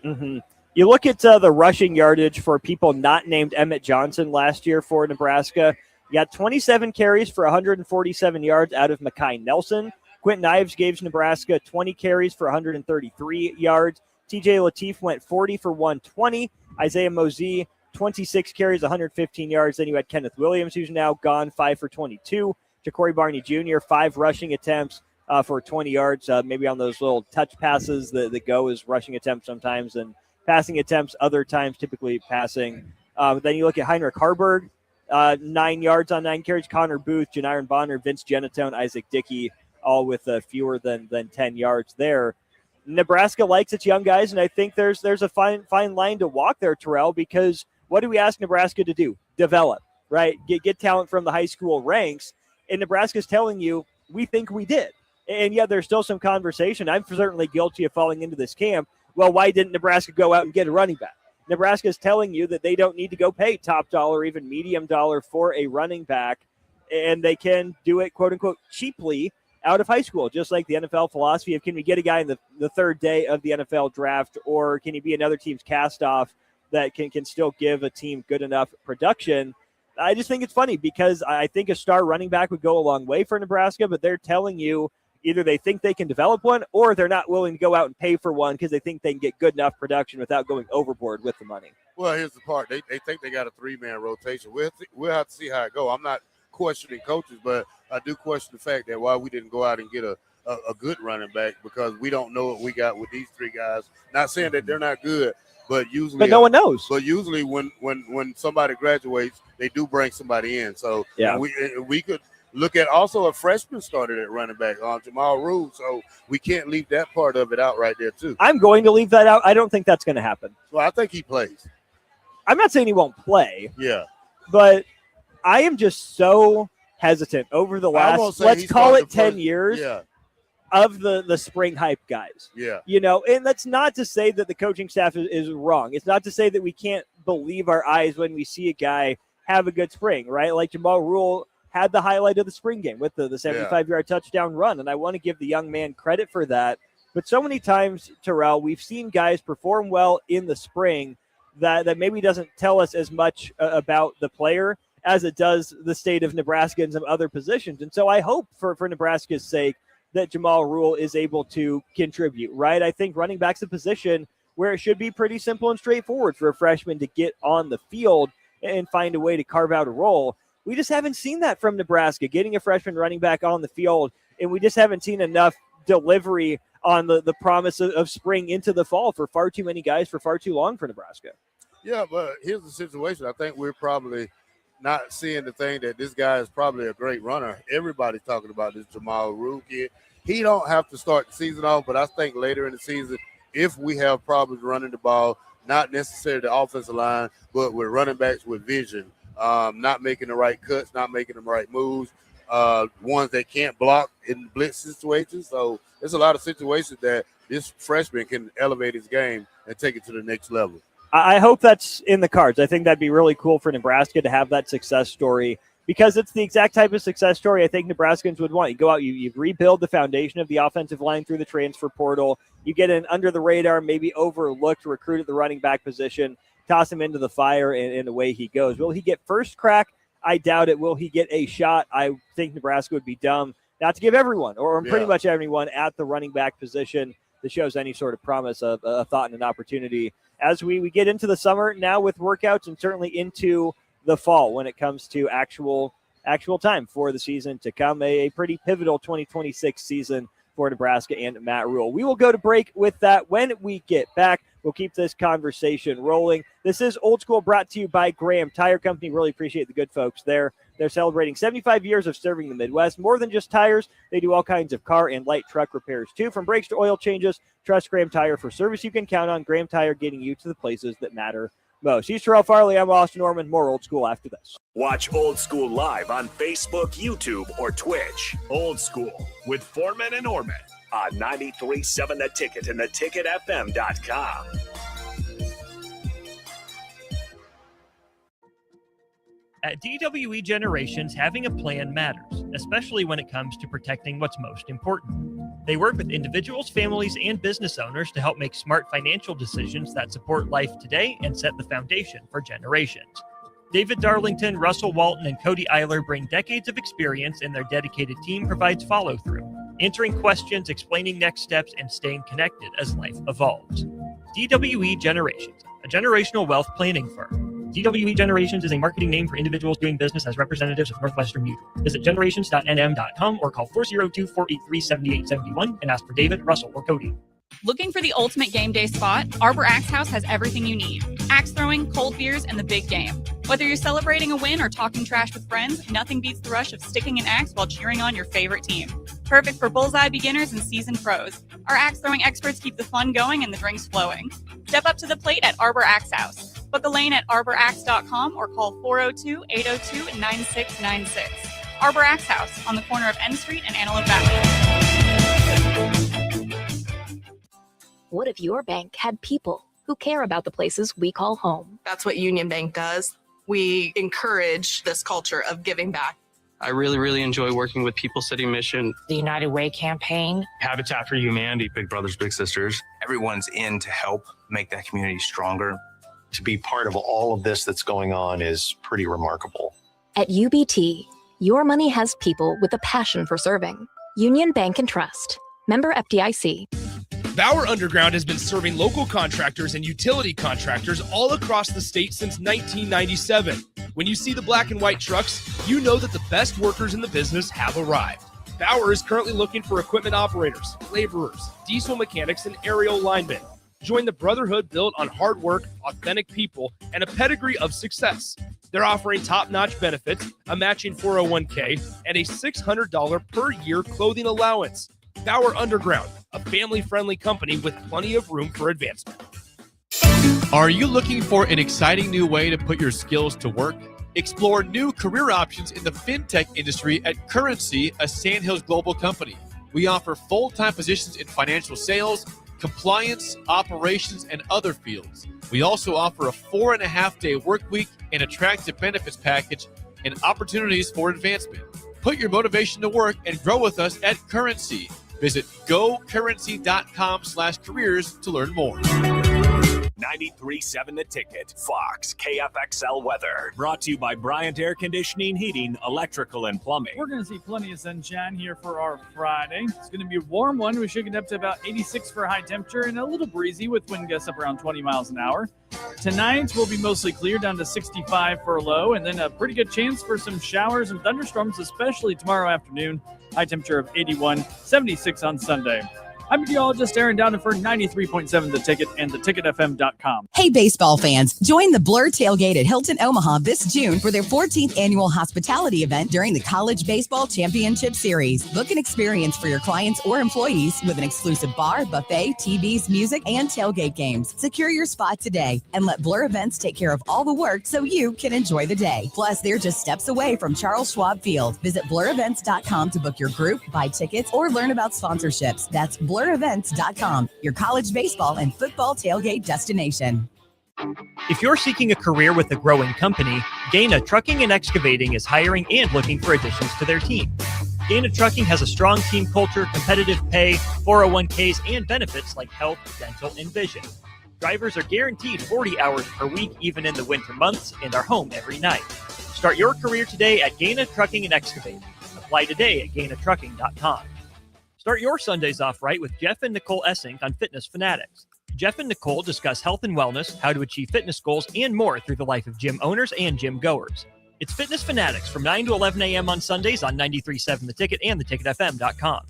Mm-hmm. You look at the rushing yardage for people not named Emmett Johnson last year for Nebraska. You got 27 carries for 147 yards out of Mekhi Nelson. Quentin Ives gave Nebraska 20 carries for 133 yards. TJ Lateef went 40 for 120. Isaiah Mosey, 26 carries, 115 yards. Then you had Kenneth Williams, who's now gone, 5 for 22. Ja'Cory Barney Jr., 5 rushing attempts for 20 yards, maybe on those little touch passes that go as rushing attempts sometimes and passing attempts other times, typically passing. Then you look at Heinrich Harburg, 9 yards on 9 carries. Connor Booth, Janiron Bonner, Vince Genatone, Isaac Dickey, all with fewer than 10 yards there. Nebraska likes its young guys, and I think there's a fine line to walk there, Terrell, because what do we ask Nebraska to do? Develop, right? Get talent from the high school ranks, and Nebraska's telling you, we think we did. And yet there's still some conversation. I'm certainly guilty of falling into this camp. Well, why didn't Nebraska go out and get a running back? Nebraska is telling you that they don't need to go pay top dollar, even medium dollar for a running back, and they can do it, quote unquote, cheaply out of high school, just like the NFL philosophy of, can we get a guy in the third day of the NFL draft, or can he be another team's cast off that can still give a team good enough production? I just think it's funny because I think a star running back would go a long way for Nebraska, but they're telling you either they think they can develop one or they're not willing to go out and pay for one because they think they can get good enough production without going overboard with the money. Well, here's the part. They think they got a 3-man rotation. We'll have to see how it goes. I'm not questioning coaches, but I do question the fact that why we didn't go out and get a good running back, because we don't know what we got with these 3 guys. Not saying that they're not good, but usually no one knows. But usually when somebody graduates, they do bring somebody in. So yeah, we could look at also a freshman started at running back on Jamal Rule. So we can't leave that part of it out right there too. I'm going to leave that out. I don't think that's going to happen. Well, I think he plays. I'm not saying he won't play. Yeah. But I am just so hesitant over the last, let's call it 10 years of the spring hype guys. Yeah. You know, and that's not to say that the coaching staff is wrong. It's not to say that we can't believe our eyes when we see a guy have a good spring, right? Like Jamal Rule had the highlight of the spring game with the 75-yard touchdown run, and I want to give the young man credit for that. But so many times, Terrell, we've seen guys perform well in the spring that maybe doesn't tell us as much about the player as it does the state of Nebraska and some other positions. And so I hope for Nebraska's sake that Jamal Rule is able to contribute, right? I think running back's a position where it should be pretty simple and straightforward for a freshman to get on the field and find a way to carve out a role. We just haven't seen that from Nebraska, getting a freshman running back on the field, and we just haven't seen enough delivery on the promise of spring into the fall for far too many guys for far too long for Nebraska. Yeah, but here's the situation. I think we're probably not seeing the thing that this guy is probably a great runner. Everybody's talking about this Jamal Rule kid. He don't have to start the season off, but I think later in the season, if we have problems running the ball, not necessarily the offensive line, but with running backs with vision, not making the right cuts, not making the right moves, ones that can't block in blitz situations. So there's a lot of situations that this freshman can elevate his game and take it to the next level. I hope that's in the cards. I think that'd be really cool for Nebraska to have that success story, because it's the exact type of success story I think Nebraskans would want. You go out, you rebuild the foundation of the offensive line through the transfer portal. You get an under-the-radar, maybe overlooked recruit at the running back position, toss him into the fire, and away he goes. Will he get first crack? I doubt it. Will he get a shot? I think Nebraska would be dumb not to give everyone, or pretty much everyone at the running back position that shows any sort of promise of a thought and an opportunity as we get into the summer now with workouts, and certainly into the fall when it comes to actual time for the season to come. A pretty pivotal 2026 season for Nebraska and Matt Rule. We will go to break with that. When we get back, we'll keep this conversation rolling. This is Old School, brought to you by Graham Tire Company. Really appreciate the good folks there. They're celebrating 75 years of serving the Midwest. More than just tires, they do all kinds of car and light truck repairs too. From brakes to oil changes, trust Graham Tire for service you can count on. Graham Tire, getting you to the places that matter most. He's Terrell Farley. I'm Austin Norman. More Old School after this. Watch Old School live on Facebook, YouTube, or Twitch. Old School with Foreman and Orman on 93.7 The Ticket and theticketfm.com. At DWE Generations, having a plan matters, especially when it comes to protecting what's most important. They work with individuals, families, and business owners to help make smart financial decisions that support life today and set the foundation for generations. David Darlington, Russell Walton, and Cody Eiler bring decades of experience, and their dedicated team provides follow-through, answering questions, explaining next steps, and staying connected as life evolves. DWE Generations, a generational wealth planning firm. DWE Generations is a marketing name for individuals doing business as representatives of Northwestern Mutual. Visit generations.nm.com or call 402-483-7871 and ask for David, Russell, or Cody. Looking for the ultimate game day spot? Arbor Axe House has everything you need. Axe throwing, cold beers, and the big game. Whether you're celebrating a win or talking trash with friends, nothing beats the rush of sticking an axe while cheering on your favorite team. Perfect for bullseye beginners and seasoned pros. Our axe throwing experts keep the fun going and the drinks flowing. Step up to the plate at Arbor Axe House. Book a lane at arboraxe.com or call 402-802-9696. Arbor Axe House on the corner of N Street and Antelope Valley. What if your bank had people who care about the places we call home? That's what Union Bank does. We encourage this culture of giving back. I really enjoy working with People City Mission. The United Way campaign. Habitat for Humanity, Big Brothers Big Sisters. Everyone's in to help make that community stronger. To be part of all of this that's going on is pretty remarkable. At UBT, your money has people with a passion for serving. Union Bank and Trust. Member FDIC. Bauer Underground has been serving local contractors and utility contractors all across the state since 1997. When you see the black and white trucks, you know that the best workers in the business have arrived. Bauer is currently looking for equipment operators, laborers, diesel mechanics, and aerial linemen. Join the brotherhood built on hard work, authentic people, and a pedigree of success. They're offering top-notch benefits, a matching 401k, and a $600 per year clothing allowance. Bauer Underground, a family-friendly company with plenty of room for advancement. Are you looking for an exciting new way to put your skills to work? Explore new career options in the fintech industry at Currency, a Sandhills global company. We offer full-time positions in financial sales, compliance, operations, and other fields. We also offer a 4.5-day work week, an attractive benefits package, and opportunities for advancement. Put your motivation to work and grow with us at Currency. Visit gocurrency.com/careers to learn more. 93.7 The Ticket, Fox, KFXL weather. Brought to you by Bryant Air Conditioning, Heating, Electrical, and Plumbing. We're going to see plenty of sunshine here for our Friday. It's going to be a warm one. We should get up to about 86 for high temperature and a little breezy with wind gusts up around 20 miles an hour. Tonight will be mostly clear down to 65 for a low, and then a pretty good chance for some showers and thunderstorms, especially tomorrow afternoon. High temperature of 81, 76 on Sunday. I'm meteorologist Aaron Dowden for 93.7 The Ticket and theticketfm.com. Hey, baseball fans, join the Blur Tailgate at Hilton Omaha this June for their 14th annual hospitality event during the College Baseball Championship Series. Book an experience for your clients or employees with an exclusive bar, buffet, TVs, music, and tailgate games. Secure your spot today and let Blur Events take care of all the work so you can enjoy the day. Plus, they're just steps away from Charles Schwab Field. Visit blurevents.com to book your group, buy tickets, or learn about sponsorships. That's blurevents.com, your college baseball and football tailgate destination. If you're seeking a career with a growing company, Gaina Trucking and Excavating is hiring and looking for additions to their team. Gaina Trucking has a strong team culture, competitive pay, 401ks, and benefits like health, dental, and vision. Drivers are guaranteed 40 hours per week, even in the winter months, and are home every night. Start your career today at Gaina Trucking and Excavating. Apply today at gainatrucking.com. Start your Sundays off right with Jeff and Nicole Essink on Fitness Fanatics. Jeff and Nicole discuss health and wellness, how to achieve fitness goals, and more through the life of gym owners and gym goers. It's Fitness Fanatics from 9 to 11 a.m. on Sundays on 93.7 The Ticket and theticketfm.com.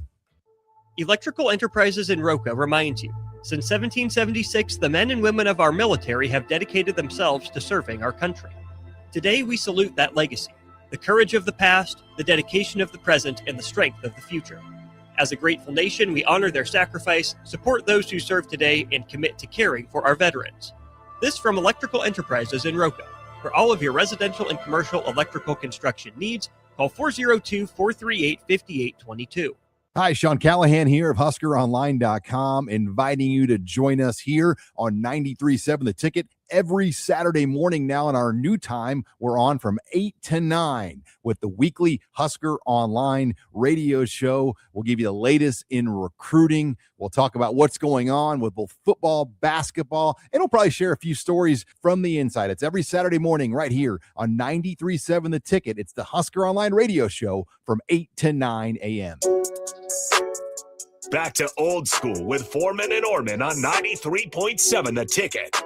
Electrical Enterprises in Roca reminds you, since 1776, the men and women of our military have dedicated themselves to serving our country. Today, we salute that legacy, the courage of the past, the dedication of the present, and the strength of the future. As a grateful nation, we honor their sacrifice, support those who serve today, and commit to caring for our veterans. This from Electrical Enterprises in Roca. For all of your residential and commercial electrical construction needs, call 402-438-5822. Hi, Sean Callahan here of HuskerOnline.com, inviting you to join us here on 93.7 The Ticket every Saturday morning now in our new time. We're on from 8 to 9 with the weekly Husker Online radio show. We'll give you the latest in recruiting. We'll talk about what's going on with both football, basketball, and we'll probably share a few stories from the inside. It's every Saturday morning right here on 93.7 The Ticket. It's the Husker Online radio show from 8 to 9 a.m. Back to old school with Foreman and Orman on 93.7 The Ticket.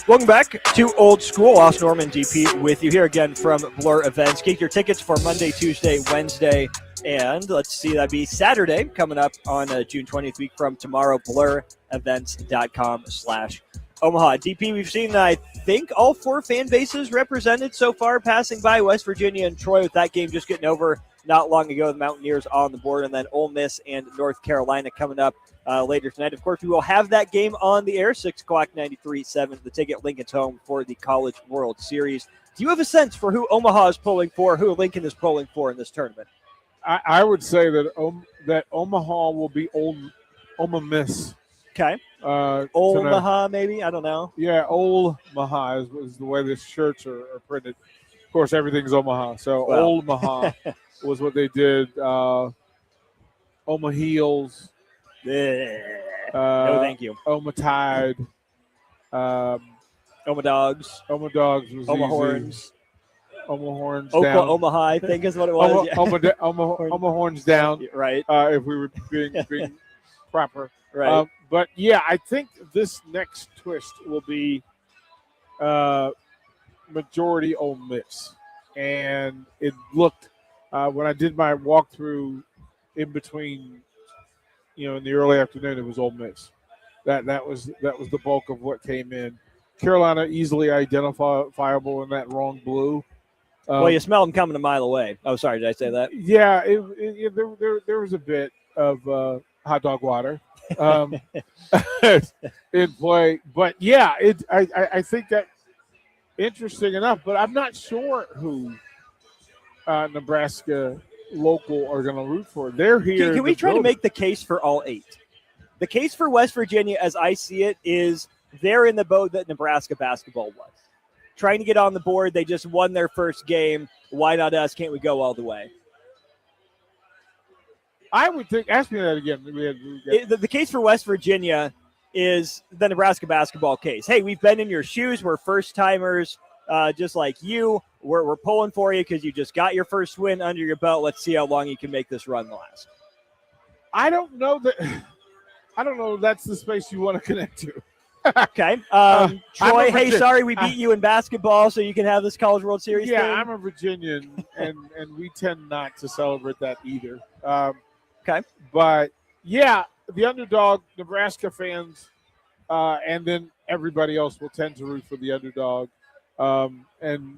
Welcome back to Old School. Austin Norman, DP, with you here again from Blur Events. Get your tickets for Monday, Tuesday, Wednesday, and let's see, that'd be Saturday coming up on June 20th, week from tomorrow, blurevents.com/Omaha. DP, we've seen, I think, all four fan bases represented so far, passing by West Virginia and Troy, with that game just getting over not long ago. The Mountaineers on the board, and then Ole Miss and North Carolina coming up later tonight. Of course, we will have that game on the air, 6 o'clock, 93.7 The Ticket. Lincoln's home for the College World Series. Do you have a sense for who Omaha is polling for, who Lincoln is polling for in this tournament? I would say that Omaha will be Omaha Miss. Okay. Omaha, maybe? I don't know. Yeah, Omaha is the way the shirts are printed. Of course, everything's Omaha. So Omaha was what they did. Omaha Heels. No, thank you. Oma Tide. Oma Dogs. Oma Dogs was Oma easy. Horns. Oma Horns Oklahoma, down. Omaha, I think is what it was. Oma Horns down. Right. If we were being proper. Right. But, yeah, I think this next twist will be majority Ole Miss. And it looked, when I did my walkthrough in between, in the early afternoon, it was Ole Miss. That was the bulk of what came in. Carolina easily identifiable in that wrong blue. Well, you smell them coming a mile away. Oh, sorry, did I say that? Yeah, there was a bit of hot dog water in play, but yeah, I think that interesting enough. But I'm not sure who Nebraska local are going to root for. They're here. Can we try to make the case for all 8? The case for West Virginia, as I see it, is they're in the boat that Nebraska basketball was. Trying to get on the board. They just won their first game. Why not us? Can't we go all the way? I would think. Ask me that again. The case for West Virginia is the Nebraska basketball case. Hey, we've been in your shoes. We're first-timers just like you. We're pulling for you because you just got your first win under your belt. Let's see how long you can make this run last. I don't know that's the space you want to connect to. Okay. Troy, hey, sorry we beat you in basketball, so you can have this College World Series thing. I'm a Virginian, and we tend not to celebrate that either. Okay. But, yeah, the underdog, Nebraska fans, and then everybody else will tend to root for the underdog. And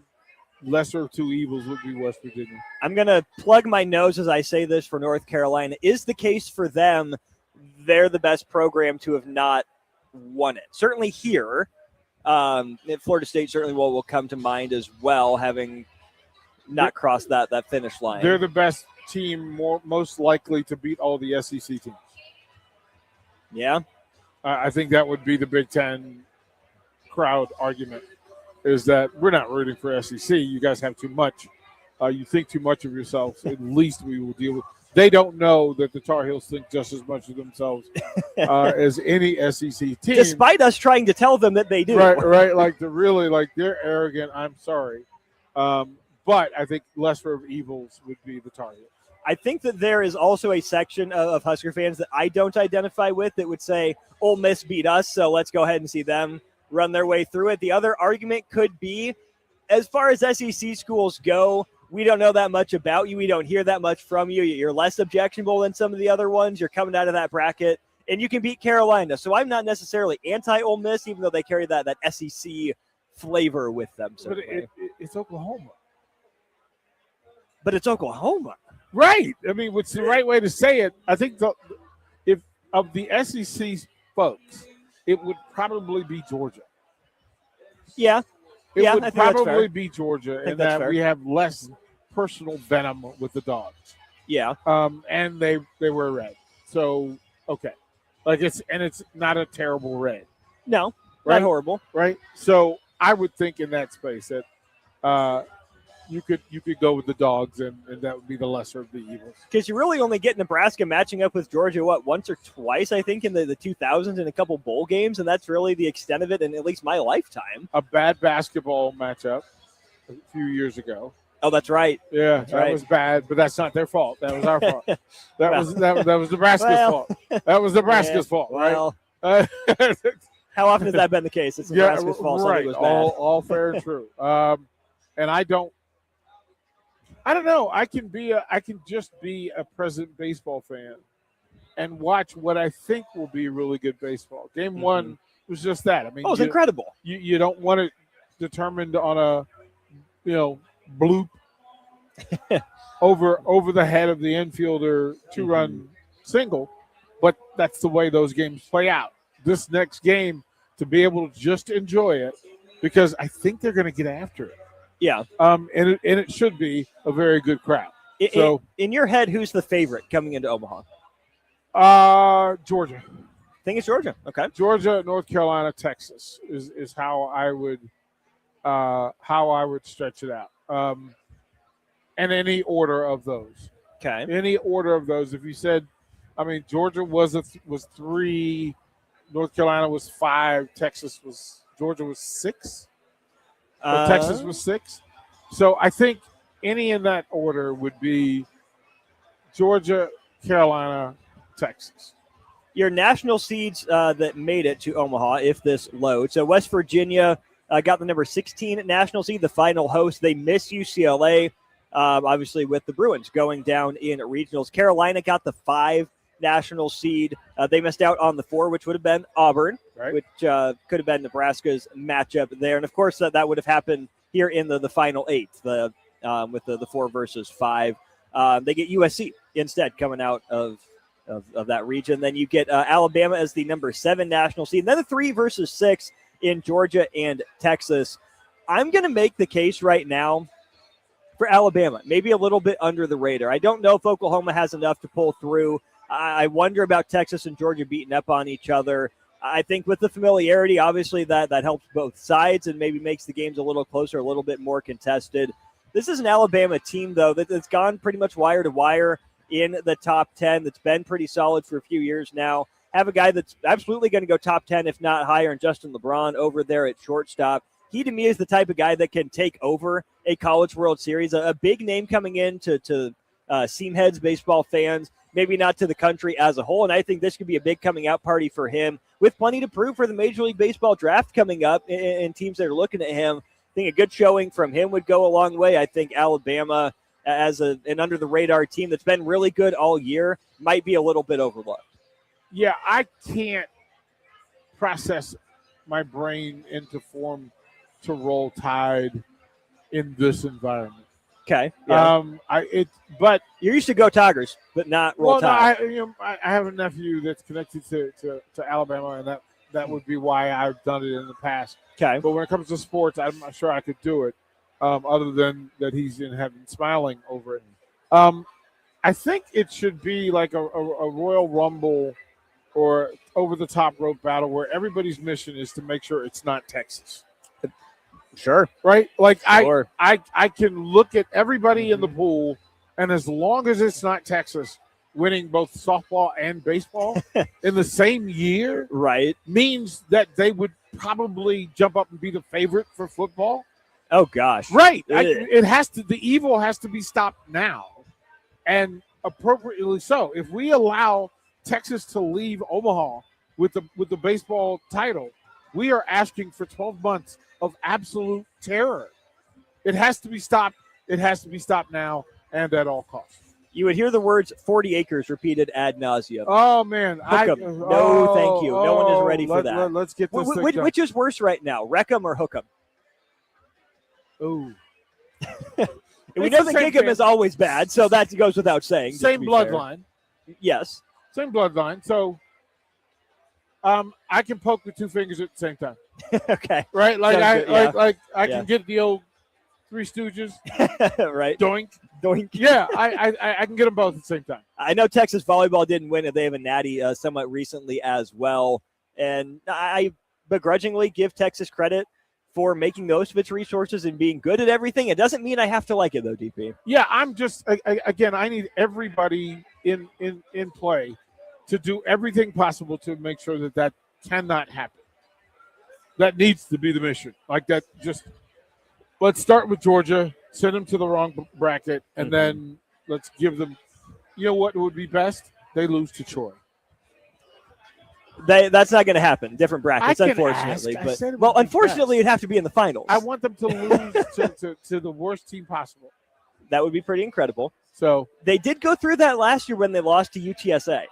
lesser of two evils would be West Virginia. I'm going to plug my nose as I say this for North Carolina. Is the case for them they're the best program to have not won it? Certainly here. Florida State certainly will come to mind as well, having not crossed that finish line. They're the best team most likely to beat all the SEC teams. Yeah. I think that would be the Big Ten crowd argument, is that we're not rooting for SEC. You guys have too much. You think too much of yourselves. At least we will deal with. They don't know that the Tar Heels think just as much of themselves as any SEC team. Despite us trying to tell them that they do. Right. They're arrogant. I'm sorry. But I think lesser of evils would be the Tar Heels. I think that there is also a section of Husker fans that I don't identify with that would say, Ole Miss beat us, so let's go ahead and see them run their way through it. The other argument could be, as far as SEC schools go, we don't know that much about you. We don't hear that much from you. You're less objectionable than some of the other ones. You're coming out of that bracket, and you can beat Carolina. So I'm not necessarily anti-Ole Miss, even though they carry that SEC flavor with them. But it's Oklahoma. But it's Oklahoma. Right. I mean, what's the right way to say it? I think if of the SEC folks, it would probably be Georgia. Yeah. It would I think that's probably fair. be Georgia, think in that's that fair. we have less personal venom with the Dogs. Yeah. And they wear red. So, okay. It's not a terrible red. No, right? not horrible. Right? So I would think in that space that you could go with the dogs, and that would be the lesser of the evils. Because you really only get Nebraska matching up with Georgia, once or twice, I think, in the 2000s in a couple bowl games, and that's really the extent of it in at least my lifetime. A bad basketball matchup a few years ago. Oh, that's right. Yeah, that's that right. was bad, but that's not their fault. That was our fault. That was Nebraska's fault. That was Nebraska's fault, right? Well, how often has that been the case? It's Nebraska's fault. Right. Something was bad. All fair and true. And I don't know. I can just be a present baseball fan and watch what I think will be really good baseball. Game one was just that. I mean, it was incredible. You don't want it determined on a bloop over the head of the infielder 2-run single, but that's the way those games play out. This next game, to be able to just enjoy it, because I think they're going to get after it. Yeah. And it should be a very good crowd. So in your head, who's the favorite coming into Omaha? Georgia. I think it's Georgia. Okay. Georgia, North Carolina, Texas is how I would stretch it out. And any order of those. Okay. Any order of those. If you said, Georgia was 3, North Carolina was 5, Georgia was 6. Texas was 6. So I think any in that order would be Georgia, Carolina, Texas. Your national seeds that made it to Omaha, if this loads. So West Virginia got the number 16 national seed, the final host. They miss UCLA, obviously, with the Bruins going down in regionals. Carolina got the 5 national seed. They missed out on the 4, which would have been Auburn, right, which could have been Nebraska's matchup there. And, of course, that would have happened here in the final 8, with the 4 versus 5. They get USC instead coming out of that region. Then you get Alabama as the number 7 national seed. And then the 3 versus 6 in Georgia and Texas. I'm going to make the case right now for Alabama, maybe a little bit under the radar. I don't know if Oklahoma has enough to pull through. I wonder about Texas and Georgia beating up on each other. I think with the familiarity, obviously, that helps both sides and maybe makes the games a little closer, a little bit more contested. This is an Alabama team, though, that's gone pretty much wire to wire in the top 10, that's been pretty solid for a few years now. Have a guy that's absolutely going to go top 10, if not higher, and Justin LeBron over there at shortstop. He, to me, is the type of guy that can take over a College World Series, a big name coming in to seam heads, baseball fans, maybe not to the country as a whole. And I think this could be a big coming out party for him with plenty to prove for the Major League Baseball draft coming up and teams that are looking at him. I think a good showing from him would go a long way. I think Alabama, as an under-the-radar team that's been really good all year, might be a little bit overlooked. Yeah, I can't process my brain into form to Roll Tide in this environment. Okay. Yeah. But you're used to go Tigers, but not Roll Tide. I have a nephew that's connected to Alabama, and that would be why I've done it in the past. Okay. But when it comes to sports, I'm not sure I could do it, other than that he's in heaven smiling over it. I think it should be like a Royal Rumble or over-the-top rope battle where everybody's mission is to make sure it's not Texas. Sure. Right? Like sure. I can look at everybody in the pool, and as long as it's not Texas winning both softball and baseball in the same year, right, means that they would probably jump up and be the favorite for football. Oh gosh. Right. The evil has to be stopped now, and appropriately so. If we allow Texas to leave Omaha with the baseball title, we are asking for 12 months of absolute terror. It has to be stopped. It has to be stopped now and at all costs. You would hear the words 40 acres repeated ad nauseum. Oh, man. No, thank you. No one is ready for that. Let's get this thing done. Which is worse right now, Wreckham or Hookham? Ooh. We know that Gig'em is always bad, so that goes without saying. Same bloodline. Yes. Same bloodline. So I can poke with 2 fingers at the same time. Okay. Right? Like I Yeah. can get the old Three Stooges. Right. Doink. Yeah, I can get them both at the same time. I know Texas volleyball didn't win, and they have a natty somewhat recently as well. And I begrudgingly give Texas credit for making the most of its resources and being good at everything. It doesn't mean I have to like it, though, DP. Yeah, I'm just, again, I need everybody in play to do everything possible to make sure that cannot happen. That needs to be the mission. Like that, just let's start with Georgia, send them to the wrong bracket, and then let's give them, you know what would be best? They lose to Troy. That's not going to happen. Different brackets, unfortunately. But unfortunately, it'd have to be in the finals. I want them to lose to the worst team possible. That would be pretty incredible. So they did go through that last year when they lost to UTSA.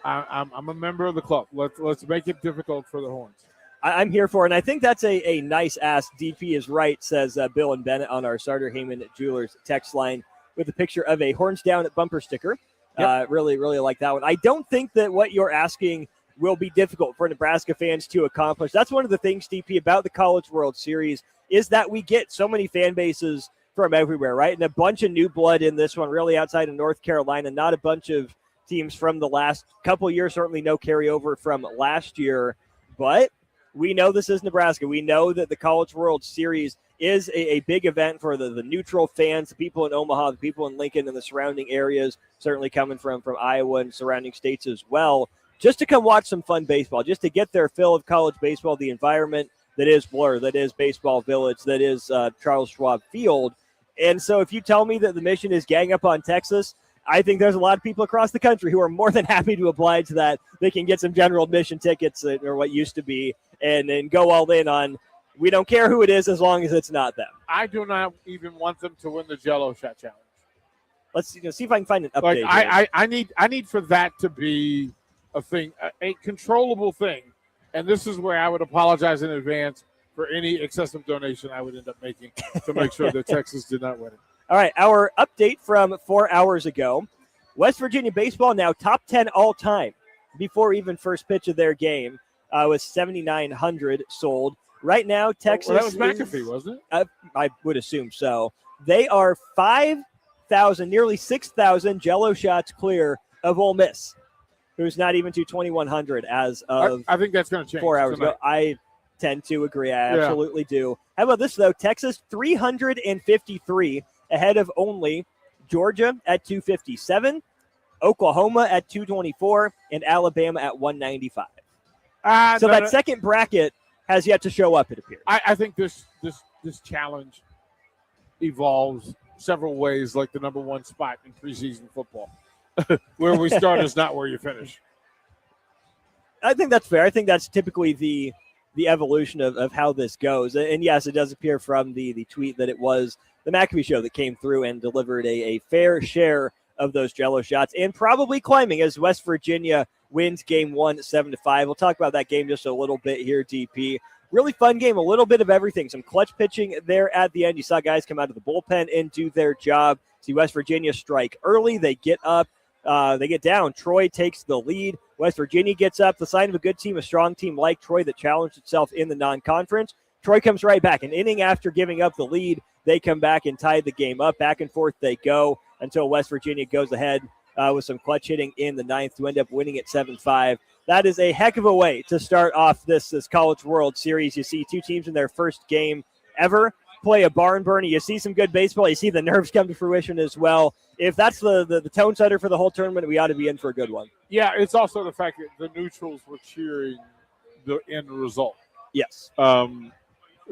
I'm a member of the club. Let's make it difficult for the Horns. I'm here for it, and I think that's a nice ask. DP is right, says Bill and Bennett on our Sartor Heyman Jewelers text line with a picture of a Horns Down bumper sticker. Yep. Really, really like that one. I don't think that what you're asking will be difficult for Nebraska fans to accomplish. That's one of the things, DP, about the College World Series is that we get so many fan bases from everywhere, right? And a bunch of new blood in this one, really outside of North Carolina, not a bunch of teams from the last couple of years, certainly no carryover from last year. But we know this is Nebraska. We know that the College World Series is a big event for the neutral fans, the people in Omaha, the people in Lincoln and the surrounding areas, certainly coming from Iowa and surrounding states as well, just to come watch some fun baseball, just to get their fill of college baseball, the environment that is Blur, that is Baseball Village, that is Charles Schwab Field. And so if you tell me that the mission is gang up on Texas, I think there's a lot of people across the country who are more than happy to oblige that. They can get some general admission tickets or what used to be and go all in on, we don't care who it is as long as it's not them. I do not even want them to win the Jell-O Shot Challenge. Let's see if I can find an update. I need for that to be a thing, a controllable thing. And this is where I would apologize in advance for any excessive donation I would end up making to make sure that Texas did not win it. All right, our update from 4 hours ago. West Virginia baseball now top 10 all time before even first pitch of their game with 7,900 sold. Right now, Texas. Well, that was McAfee, wasn't it? I would assume so. They are 5,000, nearly 6,000 Jell-O shots clear of Ole Miss, who's not even to 2,100 as of I think that's going to change 4 hours tonight. ago. I tend to agree. I absolutely do. How about this, though? Texas, 353, ahead of only Georgia at 257, Oklahoma at 224, and Alabama at 195. Second bracket has yet to show up, it appears. I think this challenge evolves several ways, like the number one spot in preseason football. Where we start is not where you finish. I think that's fair. I think that's typically the evolution of how this goes. And yes, it does appear from the tweet that it was the McAfee show that came through and delivered a fair share of those Jell-O shots and probably climbing as West Virginia wins game 1 7-5. We'll talk about that game just a little bit here, DP. Really fun game, a little bit of everything. Some clutch pitching there at the end. You saw guys come out of the bullpen and do their job. See West Virginia strike early. They get up. They get down. Troy takes the lead. West Virginia gets up. The sign of a good team, a strong team like Troy that challenged itself in the non-conference. Troy comes right back. An inning after giving up the lead, they come back and tie the game up. Back and forth they go until West Virginia goes ahead with some clutch hitting in the ninth to end up winning at 7-5. That is a heck of a way to start off this College World Series. You see two teams in their first game ever play a barn burner. You see some good baseball. You see the nerves come to fruition as well. If that's the tone setter for the whole tournament, we ought to be in for a good one. Yeah, it's also the fact that the neutrals were cheering the end result. Yes.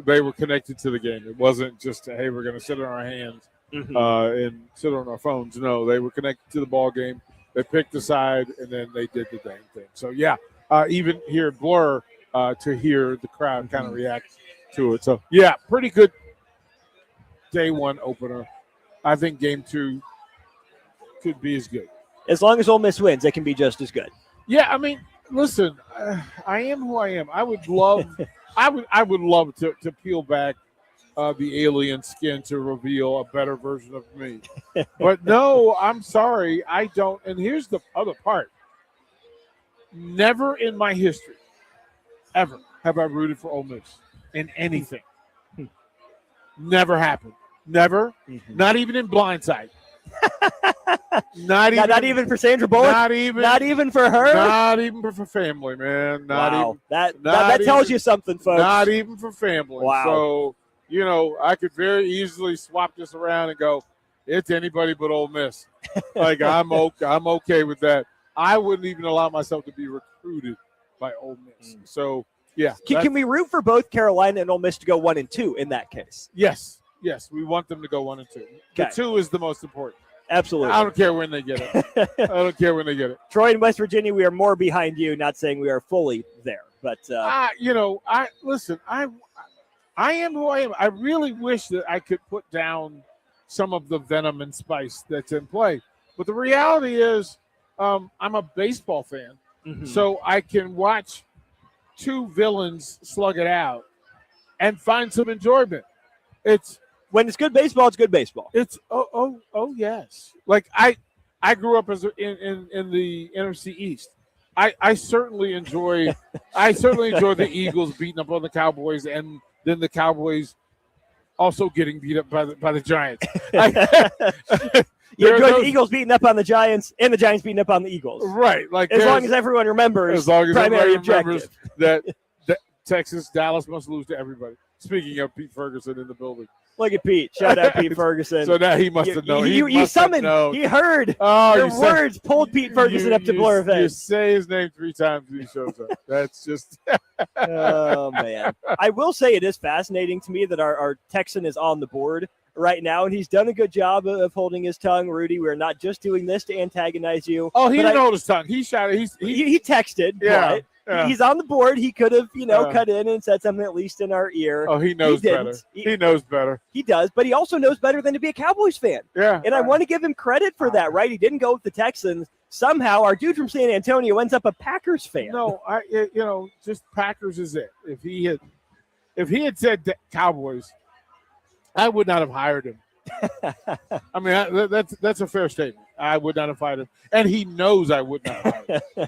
They were connected to the game. It wasn't just, hey, we're going to sit on our hands and sit on our phones. No, they were connected to the ball game. They picked a side, and then they did the dang thing. So, yeah, even here at Blur, to hear the crowd kind of react to it. So, yeah, pretty good day one opener. I think game 2 could be as good. As long as Ole Miss wins, it can be just as good. Yeah, I mean, listen, I am who I am. I would love I would love to peel back the alien skin to reveal a better version of me. But no, I'm sorry, I don't. And here's the other part. Never in my history, ever, have I rooted for Ole Miss in anything. Never happened. Never. Not even in Blindside. Not even for Sandra Bullock. Not even for her. Not even for family, man. Wow. That tells you something, folks. Not even for family. Wow. So I could very easily swap this around and go, it's anybody but Ole Miss. Like I'm okay with that. I wouldn't even allow myself to be recruited by Ole Miss. So yeah. Can we root for both Carolina and Ole Miss to go 1-2 in that case? Yes, we want them to go 1-2. The 2 is the most important. Absolutely. I don't care when they get it. Troy in West Virginia, we are more behind you. Not saying we are fully there, but I am who I am. I really wish that I could put down some of the venom and spice that's in play. But the reality is, I'm a baseball fan, so I can watch two villains slug it out and find some enjoyment. When it's good baseball, it's good baseball. It's oh yes. Like I grew up in the NFC East. I certainly enjoy the Eagles beating up on the Cowboys, and then the Cowboys also getting beat up by the Giants. You enjoy the Eagles beating up on the Giants and the Giants beating up on the Eagles. Right. Like as long as everyone remembers primary objective. that Texas, Dallas must lose to everybody. Speaking of Pete Ferguson in the building. Look at Pete. Shout out Pete Ferguson. So now he must have known. He summoned. He heard your words. Pulled Pete Ferguson up to Blur Event. You say his name 3 times and he shows up. That's just. Oh man! I will say it is fascinating to me that our Texan is on the board right now, and he's done a good job of holding his tongue. Rudy, we're not just doing this to antagonize you. Oh, he didn't hold his tongue. He shouted. He texted. Yeah. But he's on the board. He could have, cut in and said something at least in our ear. Oh, he knows better. He knows better. He does, but he also knows better than to be a Cowboys fan. Yeah. And I want to give him credit for that, right? He didn't go with the Texans. Somehow, our dude from San Antonio ends up a Packers fan. No, just Packers is it. If he had said Cowboys, I would not have hired him. I mean, that's a fair statement. I would not have hired him, and he knows I would not have hired him.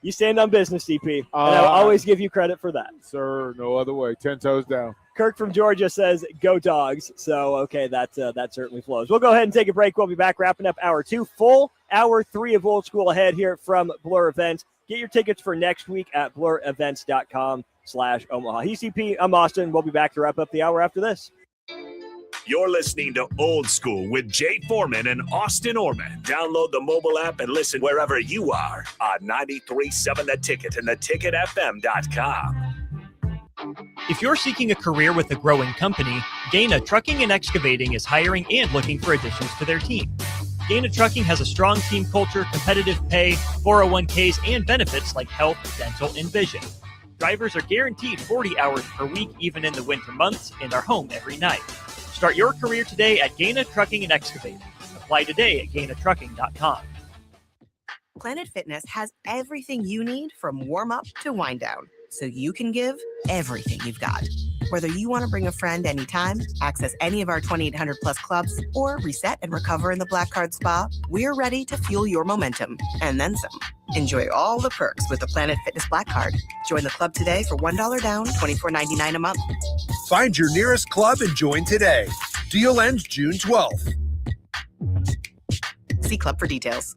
You stand on business, DP, and I'll always give you credit for that. Sir, no other way. 10 toes down. Kirk from Georgia says, go Dogs. So, okay, that certainly flows. We'll go ahead and take a break. We'll be back wrapping up hour 2. Full hour 3 of Old School ahead here from Blur Events. Get your tickets for next week at blurevents.com/Omaha. He's DP. I'm Austin. We'll be back to wrap up the hour after this. You're listening to Old School with Jay Foreman and Austin Orman. Download the mobile app and listen wherever you are on 93.7 The Ticket and theticketfm.com. If you're seeking a career with a growing company, Gaina Trucking and Excavating is hiring and looking for additions to their team. Gaina Trucking has a strong team culture, competitive pay, 401ks, and benefits like health, dental, and vision. Drivers are guaranteed 40 hours per week, even in the winter months, and are home every night. Start your career today at Gaina Trucking and Excavating. Apply today at GainaTrucking.com. Planet Fitness has everything you need from warm up to wind down, so you can give everything you've got. Whether you want to bring a friend anytime, access any of our 2,800 plus clubs, or reset and recover in the Black Card Spa, we're ready to fuel your momentum and then some. Enjoy all the perks with the Planet Fitness Black Card. Join the club today for $1 down, $24.99 a month. Find your nearest club and join today. Deal ends June 12th. See club for details.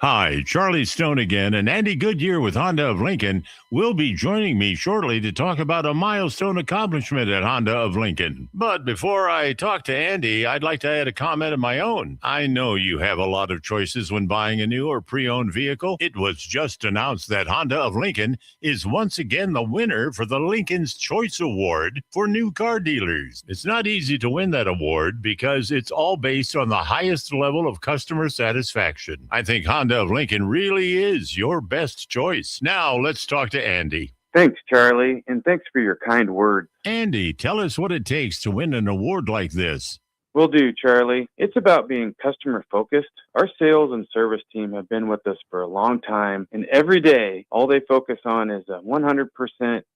Hi, Charlie Stone again, and Andy Goodyear with Honda of Lincoln will be joining me shortly to talk about a milestone accomplishment at Honda of Lincoln. But before I talk to Andy, I'd like to add a comment of my own. I know you have a lot of choices when buying a new or pre-owned vehicle. It was just announced that Honda of Lincoln is once again the winner for the Lincoln's Choice Award for new car dealers. It's not easy to win that award because it's all based on the highest level of customer satisfaction. I think Honda of Lincoln really is your best choice. Now let's talk to Andy. Thanks, Charlie, and thanks for your kind words. Andy, tell us what it takes to win an award like this. Will do, Charlie. It's about being customer focused. Our sales and service team have been with us for a long time, and every day, all they focus on is a 100%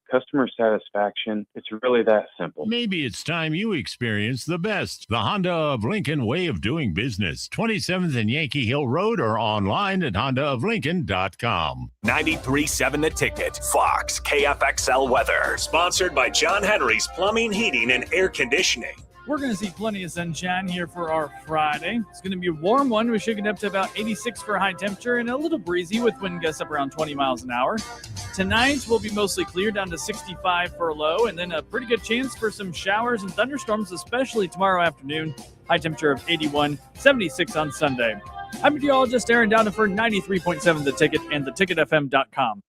customer satisfaction. It's really that simple. Maybe it's time you experience the best. The Honda of Lincoln way of doing business. 27th and Yankee Hill Road or online at hondaoflincoln.com. 93.7 The Ticket. Fox KFXL weather. Sponsored by John Henry's Plumbing, Heating, and Air Conditioning. We're going to see plenty of sunshine here for our Friday. It's going to be a warm one. We're shaking up to about 86 for high temperature and a little breezy with wind gusts up around 20 miles an hour. Tonight will be mostly clear down to 65 for a low, and then a pretty good chance for some showers and thunderstorms, especially tomorrow afternoon. High temperature of 81, 76 on Sunday. I'm meteorologist Aaron Dowden for 93.7 The Ticket and theticketfm.com.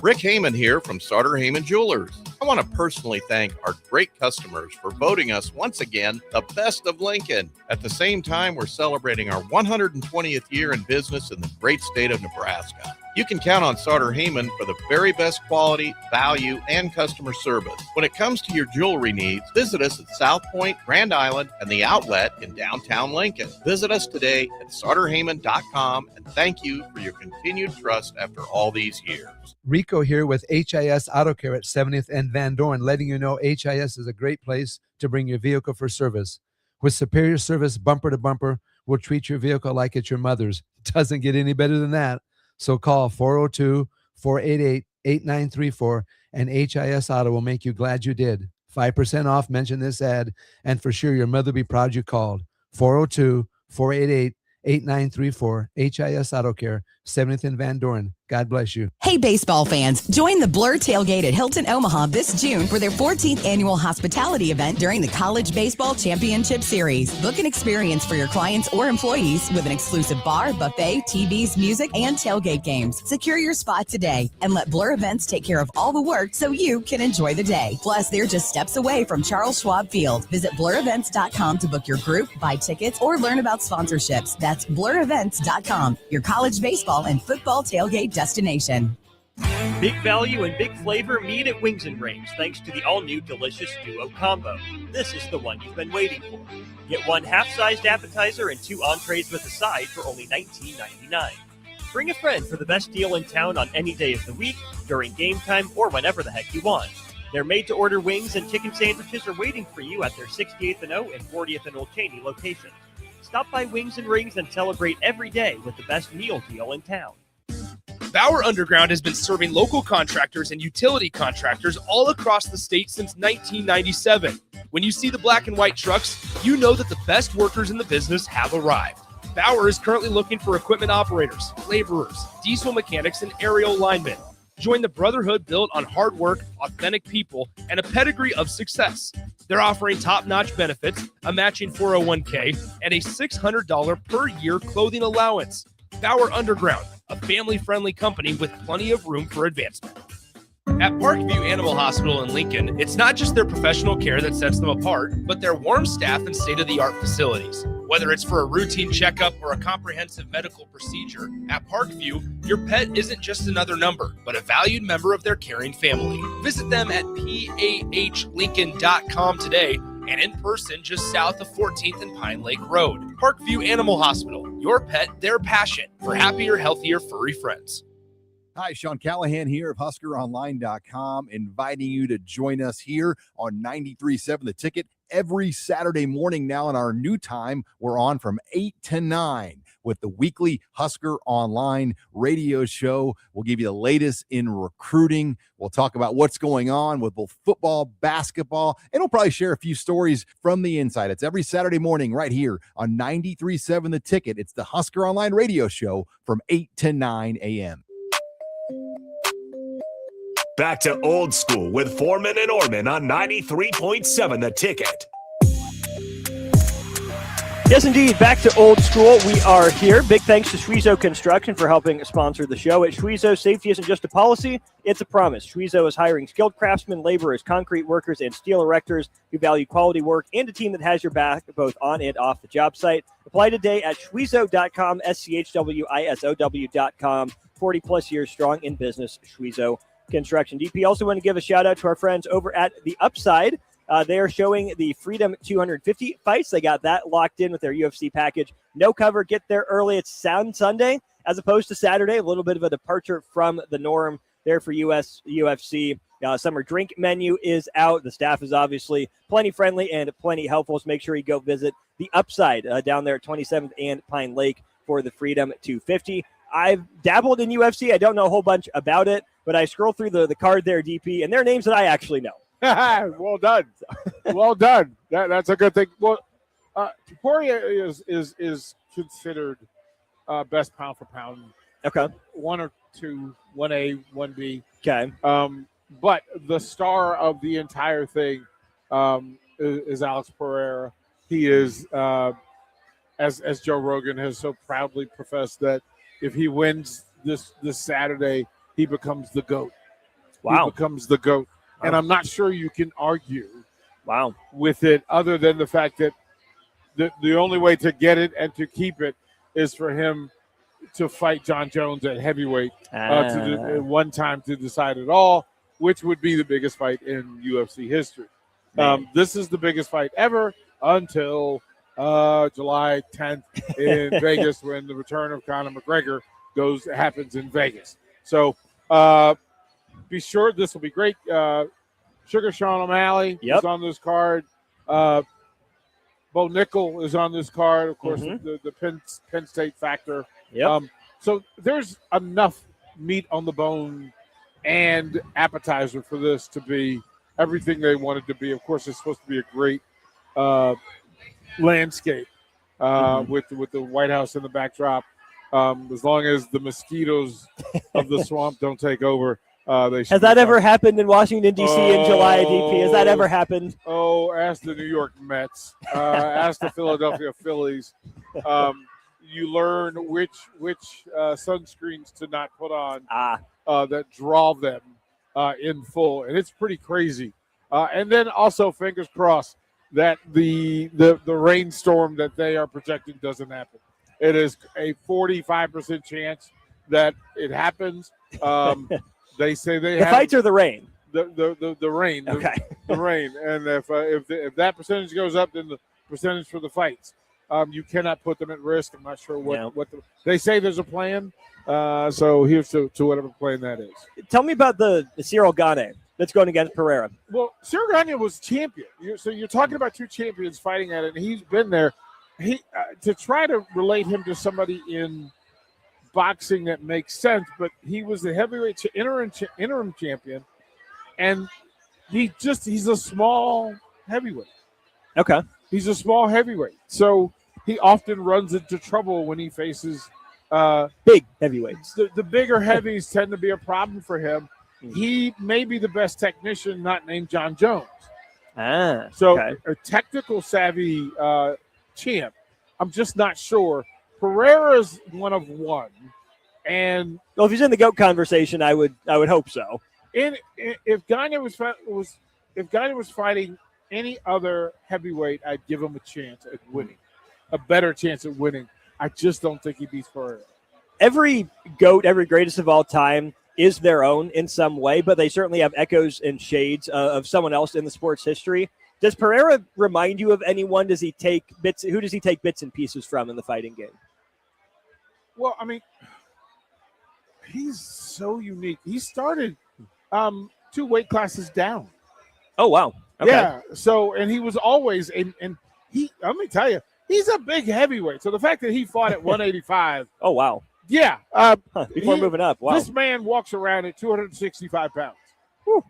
Rick Heyman here from Sartor Heyman Jewelers. I want to personally thank our great customers for voting us once again the best of Lincoln. At the same time, we're celebrating our 120th year in business in the great state of Nebraska. You can count on Sartor Heyman for the very best quality, value, and customer service. When it comes to your jewelry needs, visit us at South Point, Grand Island, and the Outlet in downtown Lincoln. Visit us today at sartorheyman.com, and thank you for your continued trust after all these years. Rico here with HIS Auto Care at 70th and Van Dorn, letting you know HIS is a great place to bring your vehicle for service. With superior service, bumper to bumper, we'll treat your vehicle like it's your mother's. It doesn't get any better than that. So call 402-488-8934 and HIS Auto will make you glad you did. 5% off, mention this ad, and for sure your mother will be proud you called. 402-488-8934, HIS Auto Care, 70th and Van Dorn. God bless you. Hey, baseball fans, join the Blur Tailgate at Hilton Omaha this June for their 14th annual hospitality event during the College Baseball Championship Series. Book an experience for your clients or employees with an exclusive bar, buffet, TVs, music, and tailgate games. Secure your spot today and let Blur Events take care of all the work so you can enjoy the day. Plus, they're just steps away from Charles Schwab Field. Visit blurevents.com to book your group, buy tickets, or learn about sponsorships. That's blurevents.com, your college baseball and football tailgate destination. Big value and big flavor meet at Wings and Rings thanks to the all-new delicious Duo Combo. This is the one you've been waiting for. Get one half-sized appetizer and 2 entrees with a side for only $19.99. Bring a friend for the best deal in town on any day of the week, during game time, or whenever the heck you want. Their made-to-order wings and chicken sandwiches are waiting for you at their 68th and O and 40th and Old Cheney locations. Stop by Wings and Rings and celebrate every day with the best meal deal in town. Bauer Underground has been serving local contractors and utility contractors all across the state since 1997. When you see the black and white trucks, you know that the best workers in the business have arrived. Bauer is currently looking for equipment operators, laborers, diesel mechanics, and aerial linemen. Join the brotherhood built on hard work, authentic people, and a pedigree of success. They're offering top-notch benefits, a matching 401k, and a $600 per year clothing allowance. Bauer Underground, a family-friendly company with plenty of room for advancement. At Parkview Animal Hospital in Lincoln, it's not just their professional care that sets them apart, but their warm staff and state-of-the-art facilities. Whether it's for a routine checkup or a comprehensive medical procedure, at Parkview, your pet isn't just another number, but a valued member of their caring family. Visit them at pahlincoln.com today and in person just south of 14th and Pine Lake Road. Parkview Animal Hospital, your pet, their passion for happier, healthier, furry friends. Hi, Sean Callahan here of HuskerOnline.com, inviting you to join us here on 93.7 The Ticket every Saturday morning now. In our new time, we're on from 8 to 9 with the weekly Husker Online radio show. We'll give you the latest in recruiting. We'll talk about what's going on with both football, basketball, and we'll probably share a few stories from the inside. It's every Saturday morning right here on 93.7 The Ticket. It's the Husker Online radio show from 8 to 9 a.m. Back to old school with Foreman and Orman on 93.7 The Ticket. Yes, indeed. Back to old school. We are here. Big thanks to Schwezo Construction for helping sponsor the show. At Schwezo, safety isn't just a policy, it's a promise. Schwezo is hiring skilled craftsmen, laborers, concrete workers, and steel erectors who value quality work and a team that has your back both on and off the job site. Apply today at schwezo.com, schwisow.com. 40-plus years strong in business, Schwezo Construction. DP, also want to give a shout-out to our friends over at The Upside. They are showing the Freedom 250 fights. They got that locked in with their UFC package. No cover. Get there early. It's Sound Sunday as opposed to Saturday. A little bit of a departure from the norm there for UFC. Summer drink menu is out. The staff is obviously plenty friendly and plenty helpful. So make sure you go visit The Upside down there at 27th and Pine Lake for the Freedom 250. I've dabbled in UFC. I don't know a whole bunch about it, but I scroll through the card there, DP, and there are names that I actually know. Well done. Well done. That's a good thing. Well, Poirier is considered best pound for pound. Okay. 1 or 2, 1A, 1B. Okay. But the star of the entire thing is Alex Pereira. He is, as Joe Rogan has so proudly professed, that if he wins this Saturday, he becomes the GOAT. Wow. He becomes the GOAT. Wow. And I'm not sure you can argue wow with it other than the fact that the only way to get it and to keep it is for him to fight John Jones at heavyweight one time to decide it all, which would be the biggest fight in UFC history. This is the biggest fight ever until July 10th in Vegas when the return of Conor McGregor happens in Vegas. So be sure this will be great. Sugar Sean O'Malley is on this card. Bo Nickel is on this card. Of course, the Penn State factor. Yep. So there's enough meat on the bone and appetizer for this to be everything they wanted to be. Of course, it's supposed to be a great landscape with the White House in the backdrop. As long as the mosquitoes of the swamp don't take over, they should. Has that ever happened in Washington, D.C. in July, DP? Has that ever happened? Oh, ask the New York Mets. Ask the Philadelphia Phillies. You learn which sunscreens to not put on that draw them in full, and it's pretty crazy. And then also, fingers crossed that the rainstorm that they are projecting doesn't happen. It is a 45% chance that it happens. They say they have fights or the rain. The rain. Okay. The rain, and if that percentage goes up, then the percentage for the fights. You cannot put them at risk. I'm not sure what they say. There's a plan. So here's to whatever plan that is. Tell me about the Cyril Gane that's going against Pereira. Well, Cyril Gane was champion. So you're talking about two champions fighting at it, and he's been there. To try to relate him to somebody in boxing that makes sense, but he was the heavyweight interim champion, and he's a small heavyweight. Okay. He's a small heavyweight. So he often runs into trouble when he faces big heavyweights. The bigger heavies tend to be a problem for him. He may be the best technician not named John Jones. So a technical savvy champ. I'm just not sure. Pereira's one of one. And well, if he's in the GOAT conversation, I would hope so. If Gane was fighting any other heavyweight, I'd give him a chance at winning, a better chance at winning. I just don't think he beats Pereira. Every GOAT, every greatest of all time is their own in some way, but they certainly have echoes and shades of someone else in the sport's history. Does Pereira remind you of anyone? Does he take bits? Who does he take bits and pieces from in the fighting game? Well, I mean, he's so unique. He started 2 weight classes down. Oh, wow. Okay. Yeah. So, and he was always, and he, let me tell you, he's a big heavyweight. So the fact that he fought at 185. Oh, wow. Yeah. Before moving up. Wow. This man walks around at 265 pounds. Whew.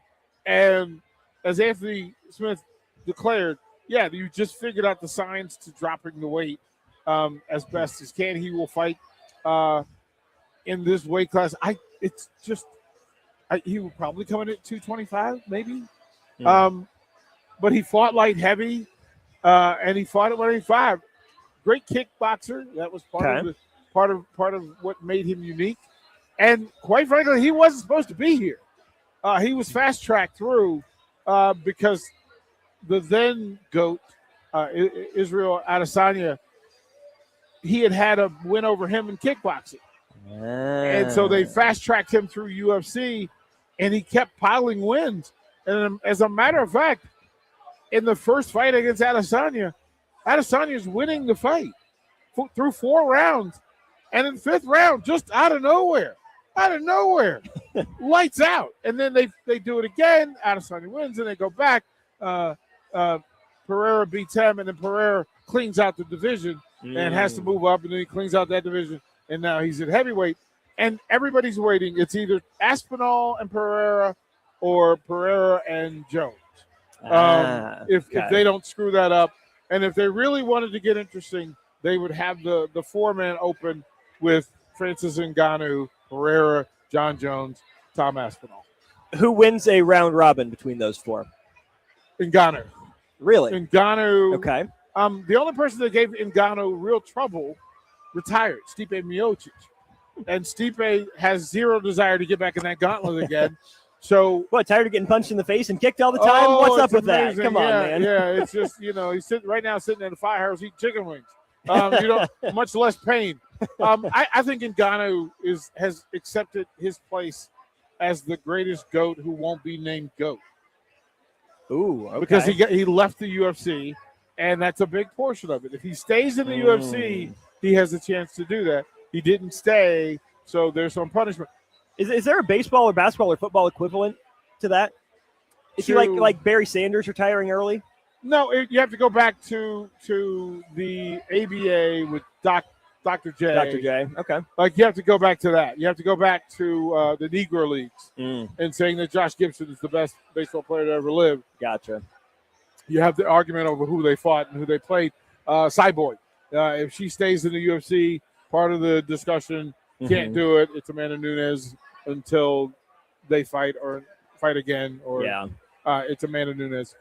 And as Anthony Smith declared, you just figured out the signs to dropping the weight as best as can. He will fight in this weight class. He will probably come in at 225, maybe. But he fought light heavy, and he fought at 185. Great kickboxer. That was part of what made him unique. And quite frankly, he wasn't supposed to be here. He was fast tracked through because the then GOAT, Israel Adesanya, he had a win over him in kickboxing. And so they fast tracked him through UFC, and he kept piling wins. And as a matter of fact, in the first fight against Adesanya is winning the fight through 4 rounds. And in the 5th round, just out of nowhere, lights out. And then they do it again. Adesanya wins, and they go back. Pereira beats him, and then Pereira cleans out the division and has to move up, and then he cleans out that division, and now he's at heavyweight. And everybody's waiting. It's either Aspinall and Pereira or Pereira and Jones. If they don't screw that up. And if they really wanted to get interesting, they would have the 4-man open with Francis Ngannou, Herrera, John Jones, Tom Aspinall. Who wins a round robin between those four? Ngannou. Really? Ngannou. Okay. The only person that gave Ngannou real trouble retired, Stipe Miocic. And Stipe has zero desire to get back in that gauntlet again. So what? Tired of getting punched in the face and kicked all the time? What's up with amazing. that? Come on, man. Yeah, it's just he's sitting in the firehouse eating chicken wings. Much less pain. I think Ngannou has accepted his place as the greatest GOAT who won't be named GOAT. Ooh, okay. Because he left the UFC, and that's a big portion of it. If he stays in the UFC, he has a chance to do that. He didn't stay, so there's some punishment. Is there a baseball or basketball or football equivalent to that? Is he like Barry Sanders retiring early? No, you have to go back to the ABA with Dr. J. Dr. J. Okay. Like you have to go back to that. You have to go back to the Negro Leagues and saying that Josh Gibson is the best baseball player to ever live. Gotcha. You have the argument over who they fought and who they played. Cyborg. If she stays in the UFC, part of the discussion can't do it. It's Amanda Nunes until they fight again, or it's Amanda Nunes.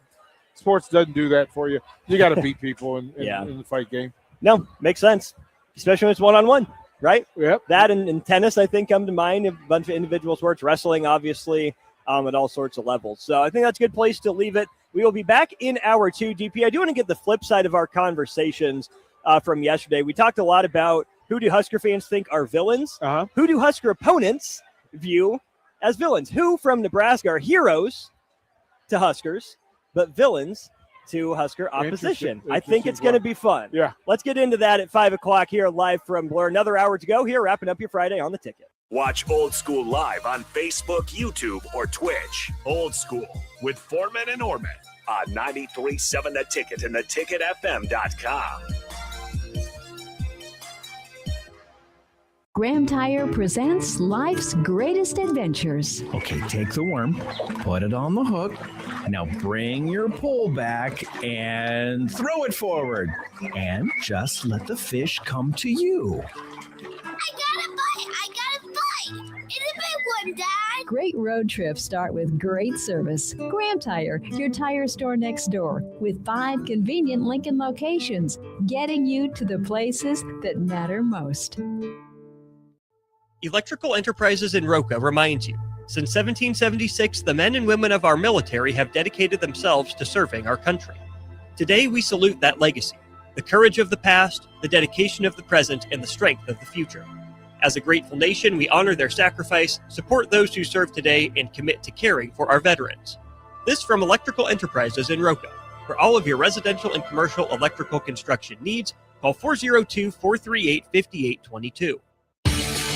Sports doesn't do that for you. You got to beat people in the fight game. No, makes sense, especially when it's one-on-one, right? Yep. That and tennis, I think, come to mind. A bunch of individual sports, wrestling, obviously, at all sorts of levels. So I think that's a good place to leave it. We will be back in hour 2, DP. I do want to get the flip side of our conversations from yesterday. We talked a lot about who do Husker fans think are villains? Who do Husker opponents view as villains? Who from Nebraska are heroes to Huskers, but villains to Husker opposition? I think it's going to be fun. Yeah. Let's get into that at 5 o'clock here live from Blur. Another hour to go here, wrapping up your Friday on the Ticket. Watch Old School live on Facebook, YouTube, or Twitch. Old School with Foreman and Orman on 93.7 The Ticket and theticketfm.com. Graham Tire presents life's greatest adventures. Okay, take the worm, put it on the hook. Now bring your pole back and throw it forward. And just let the fish come to you. I got a bite! It's a big one, Dad! Great road trips start with great service. Graham Tire, your tire store next door, with 5 convenient Lincoln locations, getting you to the places that matter most. Electrical Enterprises in Roca reminds you, since 1776, the men and women of our military have dedicated themselves to serving our country. Today, we salute that legacy, the courage of the past, the dedication of the present, and the strength of the future. As a grateful nation, we honor their sacrifice, support those who serve today, and commit to caring for our veterans. This from Electrical Enterprises in Roca. For all of your residential and commercial electrical construction needs, call 402-438-5822.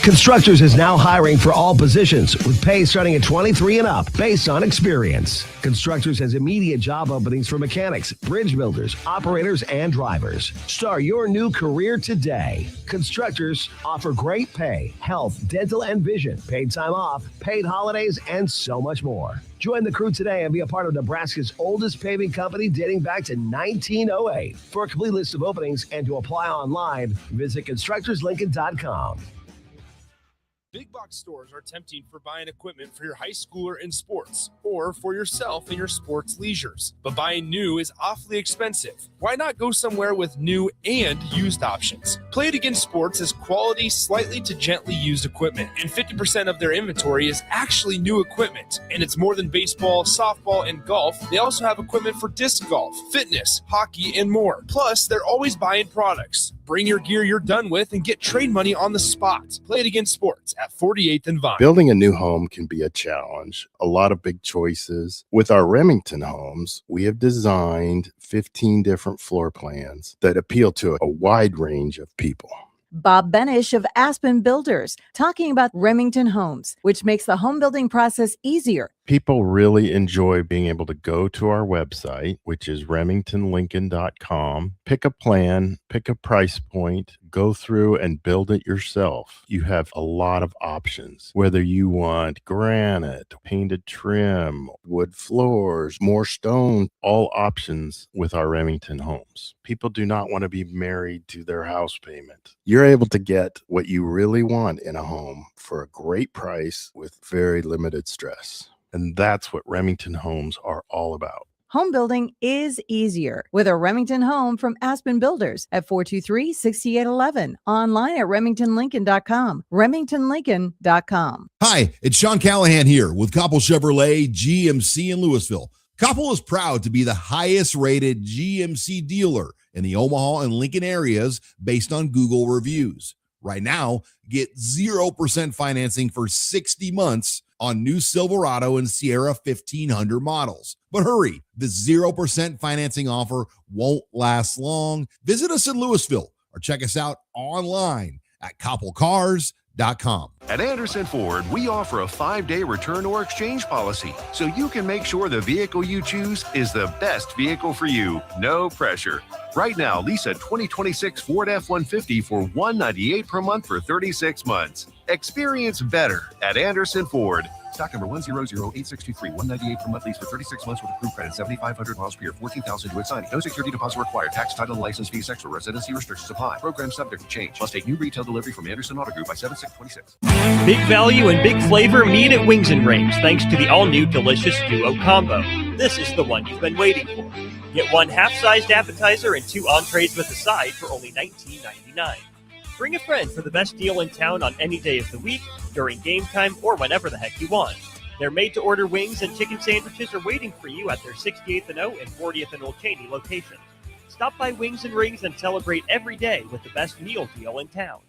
Constructors is now hiring for all positions with pay starting at 23 and up based on experience. Constructors has immediate job openings for mechanics, bridge builders, operators, and drivers. Start your new career today. Constructors offer great pay, health, dental, and vision, paid time off, paid holidays, and so much more. Join the crew today and be a part of Nebraska's oldest paving company dating back to 1908. For a complete list of openings and to apply online, visit constructorslincoln.com. Big box stores are tempting for buying equipment for your high schooler in sports or for yourself in your sports leisures. But buying new is awfully expensive. Why not go somewhere with new and used options? Play It Again Sports has quality, slightly to gently used equipment, and 50% of their inventory is actually new equipment. And it's more than baseball, softball, and golf. They also have equipment for disc golf, fitness, hockey, and more. Plus, they're always buying products. Bring your gear you're done with and get trade money on the spot. Play It Again Sports at 48th and Vine. Building a new home can be a challenge, a lot of big choices. With our Remington homes, we have designed 15 different floor plans that appeal to a wide range of people. Bob Benish of Aspen Builders, talking about Remington Homes, which makes the home building process easier. People really enjoy being able to go to our website, which is remingtonlincoln.com, pick a plan, pick a price point, go through and build it yourself. You have a lot of options, whether you want granite, painted trim, wood floors, more stone, all options with our Remington Homes. People do not want to be married to their house payment. You're able to get what you really want in a home for a great price with very limited stress. And that's what Remington Homes are all about. Home building is easier with a Remington home from Aspen Builders at 423-6811. Online at remingtonlincoln.com. remingtonlincoln.com. Hi, it's Sean Callahan here with Koppel Chevrolet GMC in Louisville. Koppel is proud to be the highest rated GMC dealer in the Omaha and Lincoln areas based on Google reviews. Right now, get 0% financing for 60 months on new Silverado and Sierra 1500 models. But hurry, the 0% financing offer won't last long. Visit us in Louisville or check us out online at koppelcars.com. At Anderson Ford, we offer a 5-day return or exchange policy, so you can make sure the vehicle you choose is the best vehicle for you. No pressure. Right now, lease a 2026 Ford F-150 for $198 per month for 36 months. Experience better at Anderson Ford. Stock number 1008623, $198 per month lease for 36 months with approved credit, 7,500 miles per year, 14,000 due at signing. No security deposit required. Tax, title, and license fees extra. Residency restrictions apply. Program subject to change. Must take new retail delivery from Anderson Auto Group by 7/6/26. Big value and big flavor meet at Wings and Rings thanks to the all-new delicious Duo Combo. This is the one you've been waiting for. Get one half-sized appetizer and 2 entrees with a side for only $19.99. Bring a friend for the best deal in town on any day of the week, during game time, or whenever the heck you want. Their made-to-order wings and chicken sandwiches are waiting for you at their 68th and O and 40th and Old Cheney locations. Stop by Wings and Rings and celebrate every day with the best meal deal in town.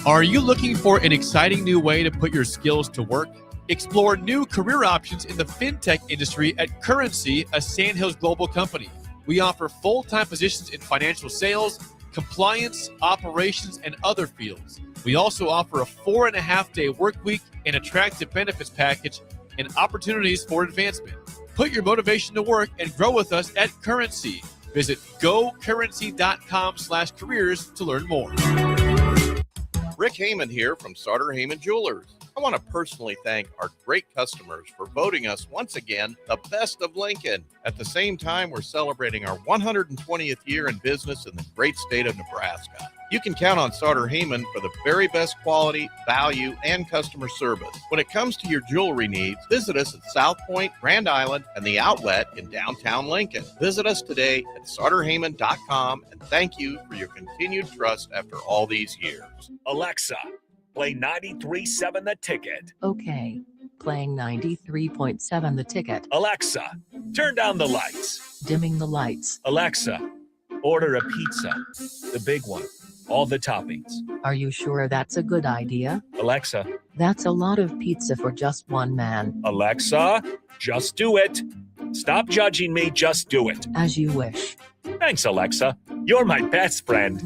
Are you looking for an exciting new way to put your skills to work? Explore new career options in the fintech industry at Currency, a Sandhills global company. We offer full-time positions in financial sales, compliance, operations, and other fields. We also offer a 4.5-day work week, an attractive benefits package, and opportunities for advancement. Put your motivation to work and grow with us at Currency. Visit gocurrency.com/careers to learn more. Rick Heyman here from Sauter Heyman Jewelers. I want to personally thank our great customers for voting us once again the best of Lincoln. At the same time, we're celebrating our 120th year in business in the great state of Nebraska. You can count on Sauter Heyman for the very best quality, value, and customer service. When it comes to your jewelry needs, visit us at South Point, Grand Island, and the Outlet in downtown Lincoln. Visit us today at sauterheyman.com, and thank you for your continued trust after all these years. Alexa, play 93.7 The Ticket. Okay, playing 93.7 The Ticket. Alexa, turn down the lights. Dimming the lights. Alexa, order a pizza. The big one. All the toppings. Are you sure that's a good idea? Alexa. That's a lot of pizza for just one man. Alexa, just do it. Stop judging me, just do it. As you wish. Thanks, Alexa. You're my best friend.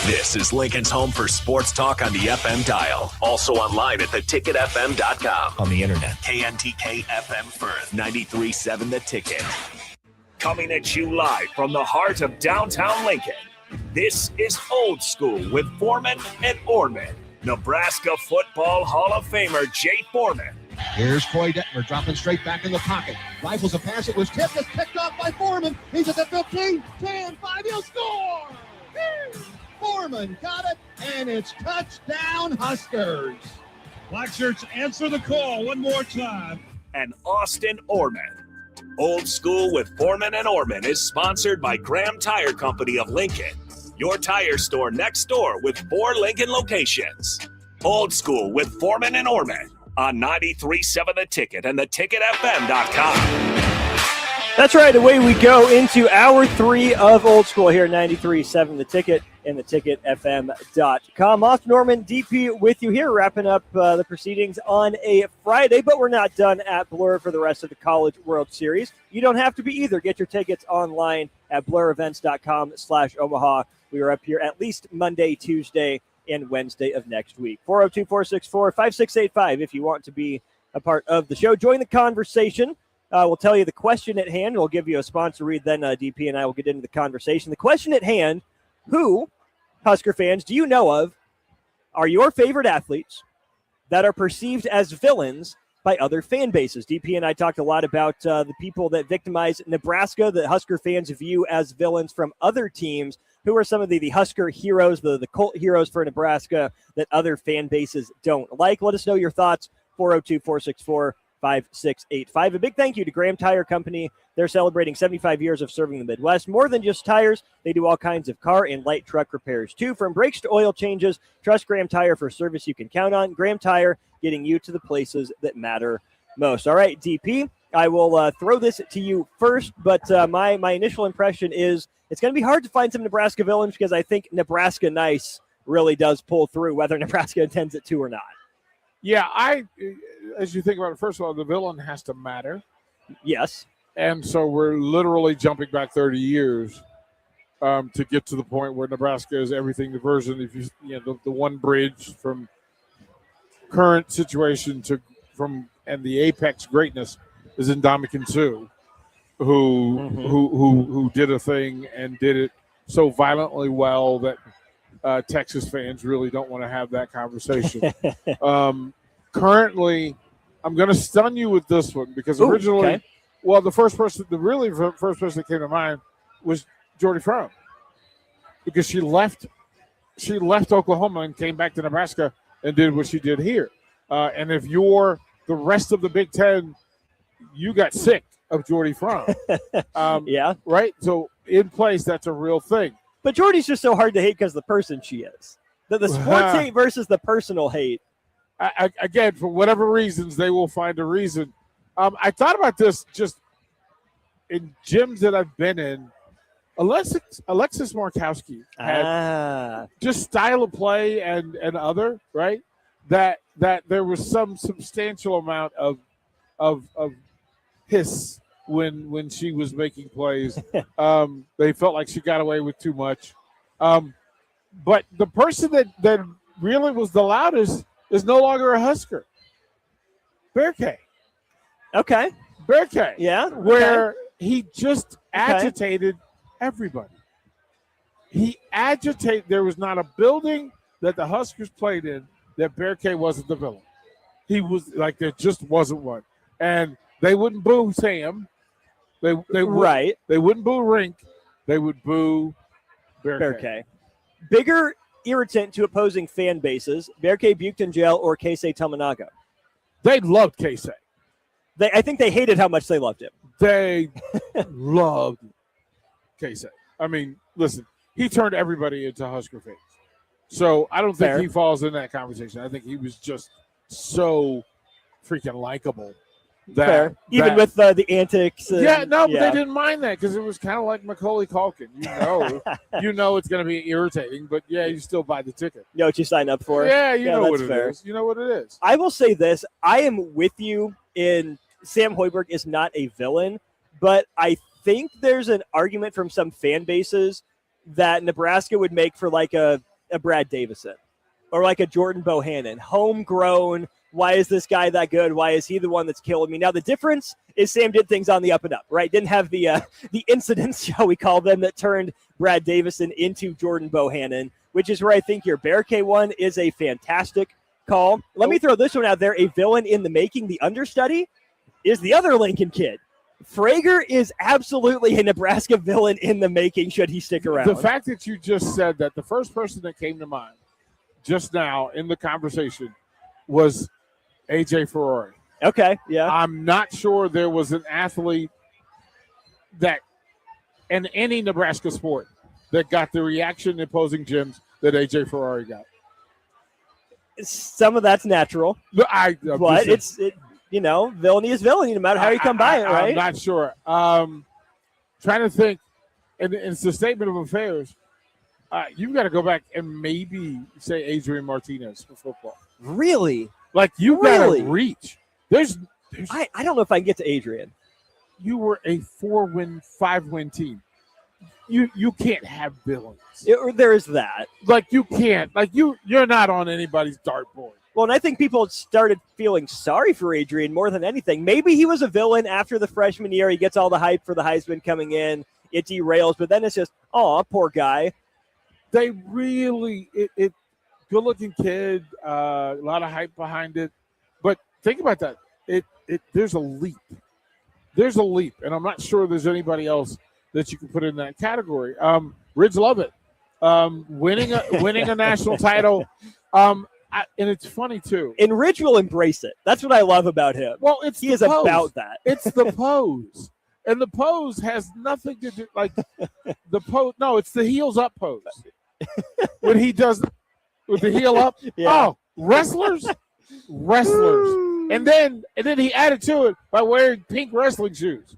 This is Lincoln's home for sports talk on the FM dial. Also online at theticketfm.com. On the internet. KNTK FM Firth, 93.7 The Ticket. Coming at you live from the heart of downtown Lincoln. This is Old School with Foreman and Orman. Nebraska Football Hall of Famer Jay Foreman. Here's Troy Detmer dropping straight back in the pocket. Rifles a pass. It was tipped. It's picked off by Foreman. He's at the 15, 10, 5. He'll score. Foreman got it, and it's touchdown Huskers. Black shirts answer the call one more time. And Austin Orman. Old School with Foreman and Orman is sponsored by Graham Tire Company of Lincoln, your tire store next door with 4 Lincoln locations. Old School with Foreman and Orman on 93.7 The Ticket and theticketfm.com. That's right. Away we go into hour 3 of Old School here at 93.7 The Ticket and theticketfm.com. Austin Norman, DP with you here, wrapping up the proceedings on a Friday, but we're not done at Blur for the rest of the College World Series. You don't have to be either. Get your tickets online at blurevents.com/Omaha. We are up here at least Monday, Tuesday, and Wednesday of next week. 402-464-5685 if you want to be a part of the show. Join the conversation. We'll tell you the question at hand. We'll give you a sponsor read, then DP and I will get into the conversation. The question at hand, who, Husker fans, do you know of are your favorite athletes that are perceived as villains by other fan bases? DP and I talked a lot about the people that victimize Nebraska that Husker fans view as villains from other teams. Who are some of the Husker heroes, the cult heroes for Nebraska that other fan bases don't like? Let us know your thoughts. 402-464-5685. A big thank you to Graham Tire Company. They're celebrating 75 years of serving the Midwest. More than just tires, they do all kinds of car and light truck repairs too. From brakes to oil changes, trust Graham Tire for service you can count on. Graham Tire, getting you to the places that matter most. All right, DP, I will throw this to you first, but my initial impression is it's going to be hard to find some Nebraska villains because I think Nebraska nice really does pull through, whether Nebraska intends it to or not. Yeah, as you think about it, first of all, the villain has to matter. Yes. And so we're literally jumping back 30 years to get to the point where Nebraska is everything diversion. If the one bridge from current situation and the apex greatness is in Ndamukong Suh, who did a thing and did it so violently well that Texas fans really don't want to have that conversation. Currently, I'm going to stun you with this one because originally, the first person that came to mind was Jordy Fromm, because she left Oklahoma and came back to Nebraska and did what she did here. And if you're the rest of the Big Ten, you got sick of Jordy Fromm. Yeah. Right? So in place, that's a real thing. But Jordy's just so hard to hate because the person she is. The sports hate versus the personal hate. Again, for whatever reasons, they will find a reason. I thought about this just in gyms that I've been in. Alexis Markowski had just style of play and other, right? That there was some substantial amount of hiss when she was making plays. They felt like she got away with too much. But the person that really was the loudest is no longer a Husker. Bear K. Okay. Bear K. Yeah. Where he just agitated everybody. He agitated. There was not a building that the Huskers played in that Bear K wasn't the villain. He was like, there just wasn't one. And they wouldn't boo Sam. They wouldn't boo Rink. They would boo Bear K. Bigger irritant to opposing fan bases, Bear K Buked in jail or Keisei Tominaga? They loved Keisei. I think they hated how much they loved him. They loved Keisei. I mean, listen, he turned everybody into Husker fans. So I don't think he falls in that conversation. I think he was just so freaking likable. Even with the antics. But they didn't mind that because it was kind of like Macaulay Culkin. You know it's going to be irritating, but you still buy the ticket. You know what you sign up for. Yeah, you know what it is. You know what it is. I will say this. I am with you in Sam Hoiberg is not a villain, but I think there's an argument from some fan bases that Nebraska would make for like a Brad Davison or like a Jordan Bohannon, homegrown. Why is this guy that good? Why is he the one that's killing me? Now, the difference is Sam did things on the up and up, right? Didn't have the incidents, shall we call them, that turned Brad Davison into Jordan Bohannon, which is where I think your Bear K one is a fantastic call. Let me throw this one out there. A villain in the making, the understudy, is the other Lincoln kid. Frager is absolutely a Nebraska villain in the making should he stick around. The fact that you just said that, the first person that came to mind just now in the conversation was A.J. Ferrari. Okay, yeah. I'm not sure there was an athlete that in any Nebraska sport that got the reaction in opposing gyms that A.J. Ferrari got. Some of that's natural. But villainy is villainy no matter how you come by it, right? I'm not sure. Trying to think, and it's the statement of affairs. You've got to go back and maybe say Adrian Martinez for football. Really? Like you got to reach. I don't know if I can get to Adrian. You were a 4-win, 5-win team. you can't have villains. There is that. Like you can't. Like you're not on anybody's dartboard. Well, and I think people started feeling sorry for Adrian more than anything. Maybe he was a villain after the freshman year. He gets all the hype for the Heisman coming in. It derails, but then it's just, oh, poor guy. They really, good-looking kid, a lot of hype behind it. But think about that. There's a leap. There's a leap, and I'm not sure there's anybody else that you can put in that category. Ridge Lovett, winning a national title. And it's funny too. And Ridge will embrace it. That's what I love about him. Well, he is pose. about that. It's the pose, and the pose has nothing to do like the pose. No, it's the heels up pose. When he does with the heel up. Yeah. Oh, wrestlers, and then he added to it by wearing pink wrestling shoes.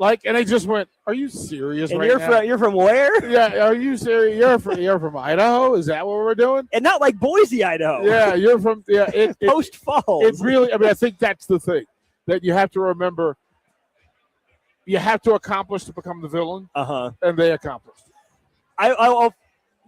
Like, and they just went, "Are you serious?" And right you're from where? Yeah, are you serious? You're from Idaho? Is that what we're doing? And not like Boise, Idaho. Yeah, you're from Post Falls. It really. I mean, I think that's the thing that you have to remember. You have to accomplish to become the villain, and they accomplished. I'll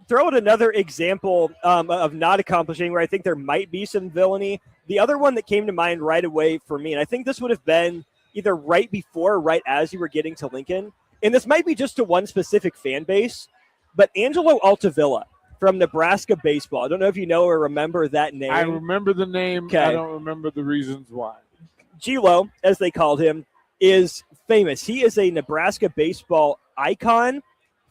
throw out another example of not accomplishing where I think there might be some villainy. The other one that came to mind right away for me, and I think this would have been either right before or right as you were getting to Lincoln, and this might be just to one specific fan base, but Angelo Altavilla from Nebraska baseball. I don't know if you know or remember that name. I remember the name. Okay. I don't remember the reasons why. Gilo, as they called him, is famous. He is a Nebraska baseball icon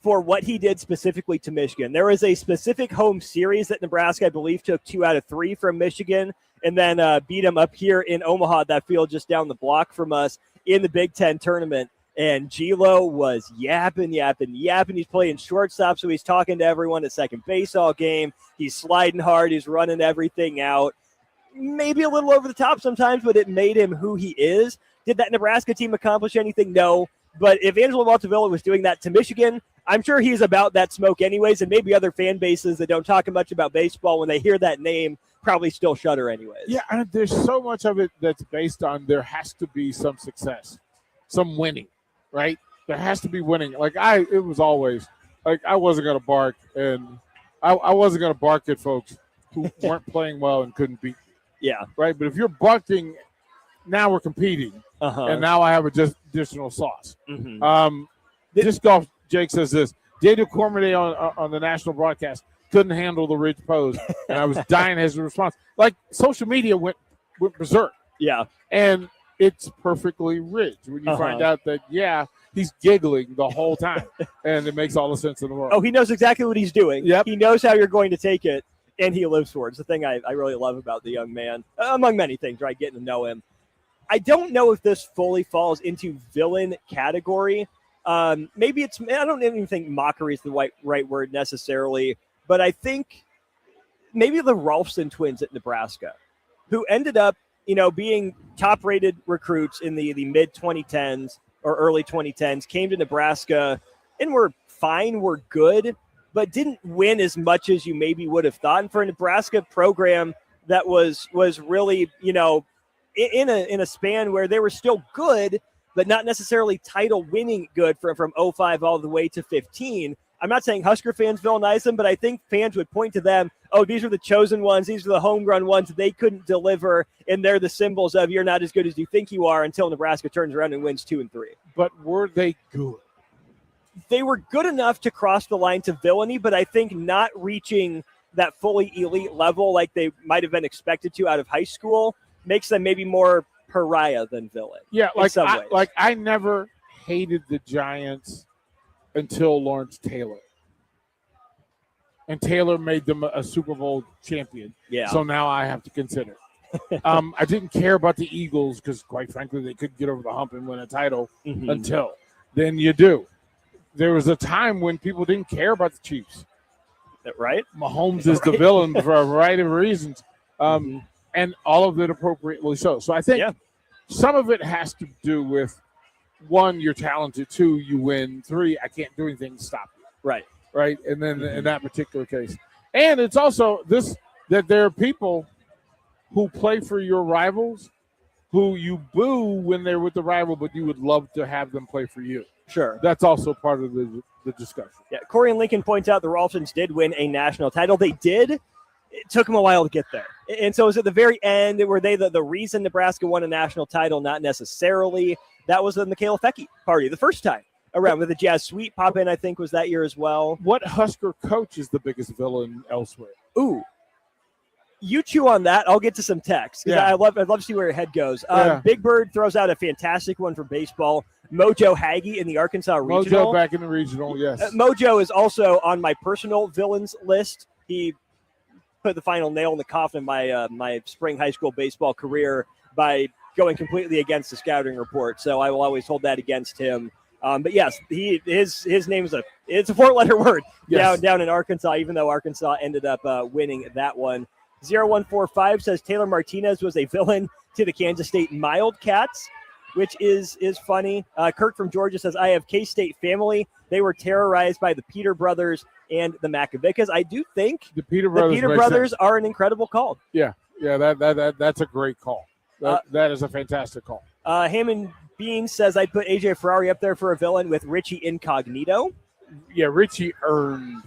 for what he did specifically to Michigan. There was a specific home series that Nebraska, I believe, took 2 out of 3 from Michigan, and then beat them up here in Omaha, that field just down the block from us, in the Big Ten tournament. And Gilo was yapping. He's playing shortstop, so he's talking to everyone at second base all game. He's sliding hard. He's running everything out. Maybe a little over the top sometimes, but it made him who he is. Did that Nebraska team accomplish anything? No. But if Angelo Altavilla was doing that to Michigan, I'm sure he's about that smoke anyways, and maybe other fan bases that don't talk much about baseball, when they hear that name, probably still shudder anyways. Yeah, and there's so much of it that's based on there has to be some success, some winning, right? There has to be winning. Like it was always like I wasn't gonna bark, and I wasn't gonna bark at folks who weren't playing well and couldn't beat me. Yeah, right. But if you're barking, now we're competing, and now I have additional sauce. Disc golf. Jake says this. Daniel Cormier on the national broadcast couldn't handle the Ridge pose, and I was dying as a response. Like social media went berserk. Yeah, and it's perfectly Ridge when you find out that he's giggling the whole time, and it makes all the sense in the world. Oh, he knows exactly what he's doing. Yep. He knows how you're going to take it, and he lives for it. It's the thing I really love about the young man, among many things, right? Getting to know him. I don't know if this fully falls into villain category. Maybe it's, I don't even think mockery is the right word necessarily, but I think maybe the Rolfson twins at Nebraska, who ended up, being top-rated recruits in the mid-2010s or early 2010s, came to Nebraska and were fine, were good, but didn't win as much as you maybe would have thought. And for a Nebraska program that was really, in a span where they were still good, but not necessarily title-winning good from 05 all the way to 15. I'm not saying Husker fans villainize them, but I think fans would point to them, oh, these are the chosen ones, these are the homegrown ones, they couldn't deliver, and they're the symbols of you're not as good as you think you are until Nebraska turns around and wins 2 and 3. But were they good? They were good enough to cross the line to villainy, but I think not reaching that fully elite level like they might have been expected to out of high school makes them maybe more pariah than villain. Yeah, I never hated the Giants until Lawrence Taylor. And Taylor made them a Super Bowl champion. Yeah. So now I have to consider. I didn't care about the Eagles because, quite frankly, they couldn't get over the hump and win a title until then you do. There was a time when people didn't care about the Chiefs. Right? Mahomes is the villain for a variety of reasons. And all of it appropriately so. So I think some of it has to do with, 1, you're talented, 2, you win, 3, I can't do anything to stop you. Right. And then in that particular case. And it's also that there are people who play for your rivals who you boo when they're with the rival, but you would love to have them play for you. Sure. That's also part of the discussion. Yeah, Corey and Lincoln points out the Rolfsons did win a national title. They did. It took them a while to get there. And so it was at the very end, were they the reason Nebraska won a national title? Not necessarily. That was the Michaela Fecky party the first time around with the Jazz Sweet pop in, I think, was that year as well. What Husker coach is the biggest villain elsewhere? Ooh. You chew on that. I'll get to some text. Yeah. I'd love to see where your head goes. Big Bird throws out a fantastic one for baseball. Mojo Hagee in the Arkansas Regional. Mojo back in the regional, yes. Mojo is also on my personal villains list. He put the final nail in the coffin of my spring high school baseball career by going completely against the scouting report. So I will always hold that against him. But yes, his name is it's a 4-letter word down in Arkansas, even though Arkansas ended up winning that one. 0145 says Taylor Martinez was a villain to the Kansas State Wildcats, which is funny. Kirk from Georgia says, I have K-State family. They were terrorized by the Peter brothers and the Macavickas. I do think the Peter brothers are an incredible call. Yeah, that's a great call. That is a fantastic call. Hammond Bean says, I'd put AJ Ferrari up there for a villain with Richie Incognito. Yeah, Richie earned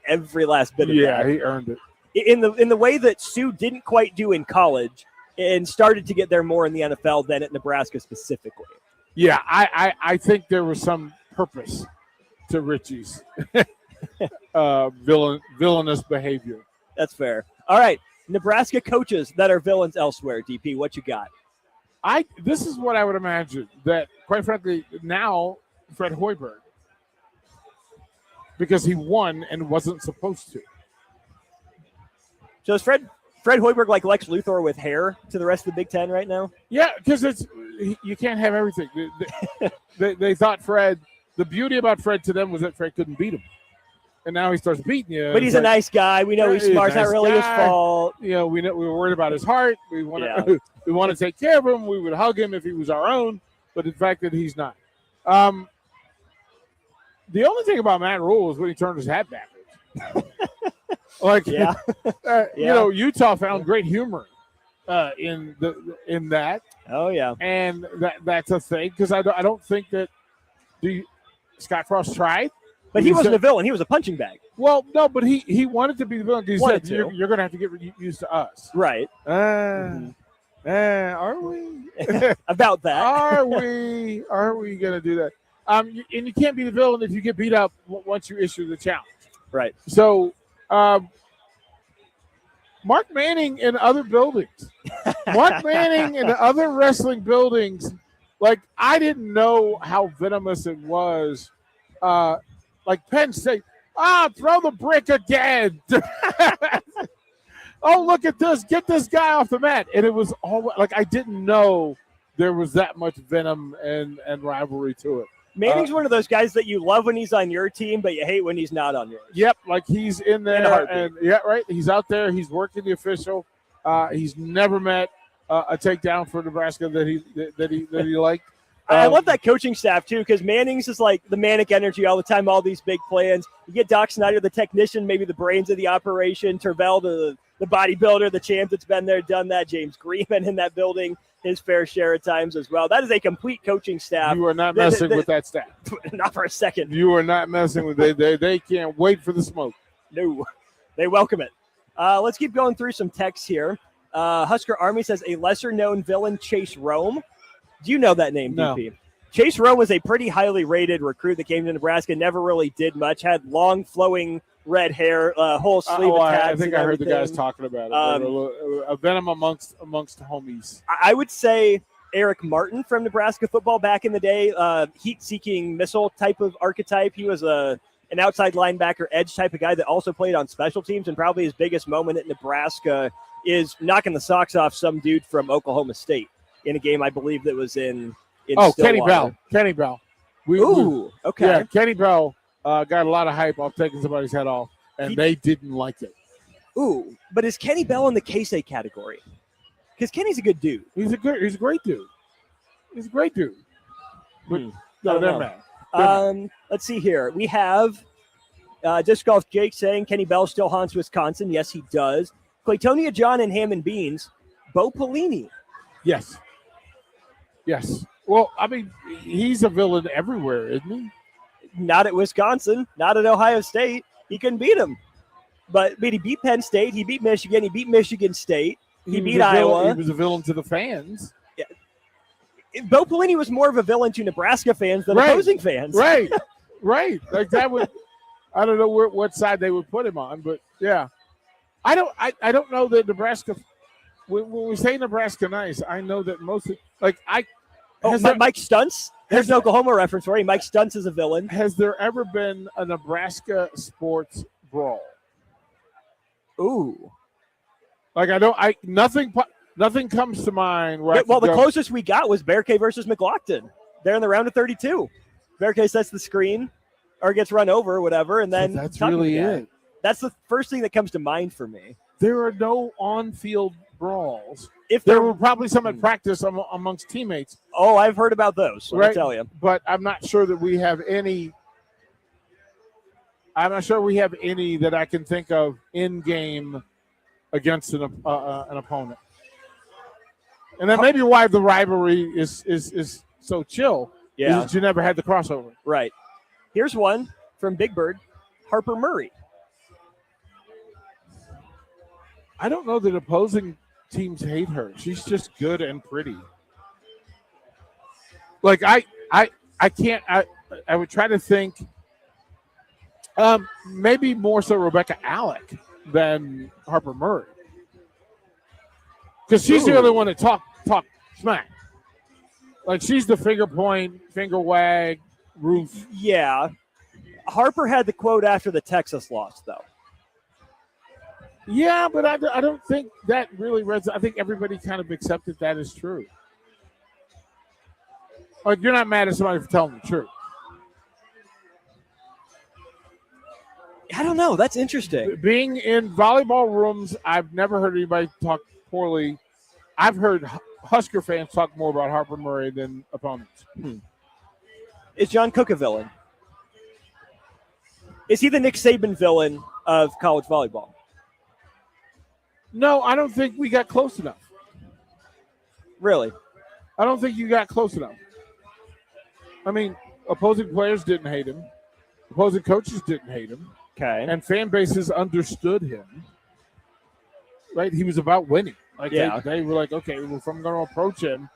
every last bit of that. Yeah, he earned it. In the way that Sue didn't quite do in college and started to get there more in the NFL than at Nebraska specifically. Yeah, I think there was some purpose to Richie's villainous behavior. That's fair. All right, Nebraska coaches that are villains elsewhere. DP, what you got? This is what I would imagine, that quite frankly now Fred Hoiberg, because he won and wasn't supposed to. So is Fred Hoiberg like Lex Luthor with hair to the rest of the Big Ten right now? Yeah, because you can't have everything. They thought Fred. The beauty about Fred to them was that Fred couldn't beat him, and now he starts beating you. But he's a nice guy. We know he's smart. It's not really his fault. You know, we were worried about his heart. We want to take care of him. We would hug him if he was our own. But the fact that he's not. The only thing about Matt Rule is when he turned his hat backwards. You know, Utah found great humor in that. Oh yeah, and that's a thing because I don't think that Scott Frost tried, but he wasn't a villain. He was a punching bag. Well, no, but he wanted to be the villain. He said you're going to have to get used to us, right? Are we about that? Are we going to do that? And you can't be the villain if you get beat up once you issue the challenge, right? So. Mark Manning in other buildings. Mark Manning in other wrestling buildings. Like, I didn't know how venomous it was. Like Penn State. Throw the brick again. Oh, look at this. Get this guy off the mat. And it was all like, I didn't know there was that much venom and rivalry to it. Manning's one of those guys that you love when he's on your team, but you hate when he's not on yours. Yep, like he's in there, and right. He's out there. He's working the official. He's never met a takedown for Nebraska that he liked. I love that coaching staff too, because Manning's is like the manic energy all the time. All these big plans. You get Doc Snyder, the technician, maybe the brains of the operation. Tervel, the bodybuilder, the champ that's been there, done that. James Greenman in that building. His fair share of times as well. That is a complete coaching staff. You are not messing with that staff. Not for a second. You are not messing with it. They can't wait for the smoke. No, they welcome it. Let's keep going through some texts here. Husker Army says a lesser-known villain, Chase Rome. Do you know that name, No. DP? Chase Rome was a pretty highly rated recruit that came to Nebraska, never really did much, had long flowing red hair, whole sleeve attached. I think I heard the guys talking about it. A venom amongst homies. I would say Eric Martin from Nebraska football back in the day, heat-seeking missile type of archetype. He was an outside linebacker, edge type of guy that also played on special teams, and probably his biggest moment at Nebraska is knocking the socks off some dude from Oklahoma State in a game I believe that was in Kenny Bell. Kenny Bell. Okay. Yeah, Kenny Bell got a lot of hype off taking somebody's head off, and they didn't like it. Ooh, but is Kenny Bell in the K-State category? Because Kenny's a good dude. He's a great dude. He's a great dude. But, No, never mind. Let's see here. We have Disc Golf Jake saying Kenny Bell still haunts Wisconsin. Yes, he does. Claytonia John and Hammond Beans. Bo Pelini. Yes. Well, I mean, he's a villain everywhere, isn't he? Not at Wisconsin, not at Ohio State. He couldn't beat him. But he beat Penn State. He beat Michigan. He beat Michigan State. He beat Iowa. He was a villain to the fans. Yeah. Bo Pelini was more of a villain to Nebraska fans than opposing fans. Right. Like that would, I don't know what side they would put him on, but yeah. I don't know that Nebraska, when we say Nebraska nice, I know that most, Mike Stunts? There's an Oklahoma reference for you. Mike Stunts is a villain. Has there ever been a Nebraska sports brawl? Ooh. Like nothing comes to mind. The closest we got was Bear K versus McLaughlin. They're in the round of 32. Bear K sets the screen or gets run over or whatever, and then that's really it. That's the first thing that comes to mind for me. There are no on-field brawls. If there were probably some at practice amongst teammates. Oh, I've heard about those. Let me tell you. But I'm not sure that we have any. I'm not sure we have any that I can think of in game against an opponent. And that may be why the rivalry is so chill. Yeah, is that you never had the crossover. Right. Here's one from Big Bird, Harper Murray. I don't know that opposing teams hate her. She's just good and pretty. Like I can't. I would try to think. Maybe more so Rebecca Alec than Harper Murray, because she's the other one that talk smack. Like she's the finger point, finger wag, roof. Yeah, Harper had the quote after the Texas loss, though. Yeah, but I don't think that really resonates. I think everybody kind of accepted that as true. Like you're not mad at somebody for telling the truth. I don't know. That's interesting. Being in volleyball rooms, I've never heard anybody talk poorly. I've heard Husker fans talk more about Harper Murray than opponents. Is John Cook a villain? Is he the Nick Saban villain of college volleyball? No, I don't think we got close enough. Really? I don't think you got close enough. I mean, opposing players didn't hate him. Opposing coaches didn't hate him. Okay. And fan bases understood him. Right? He was about winning. Like they were like, okay, well, if I'm going to approach him,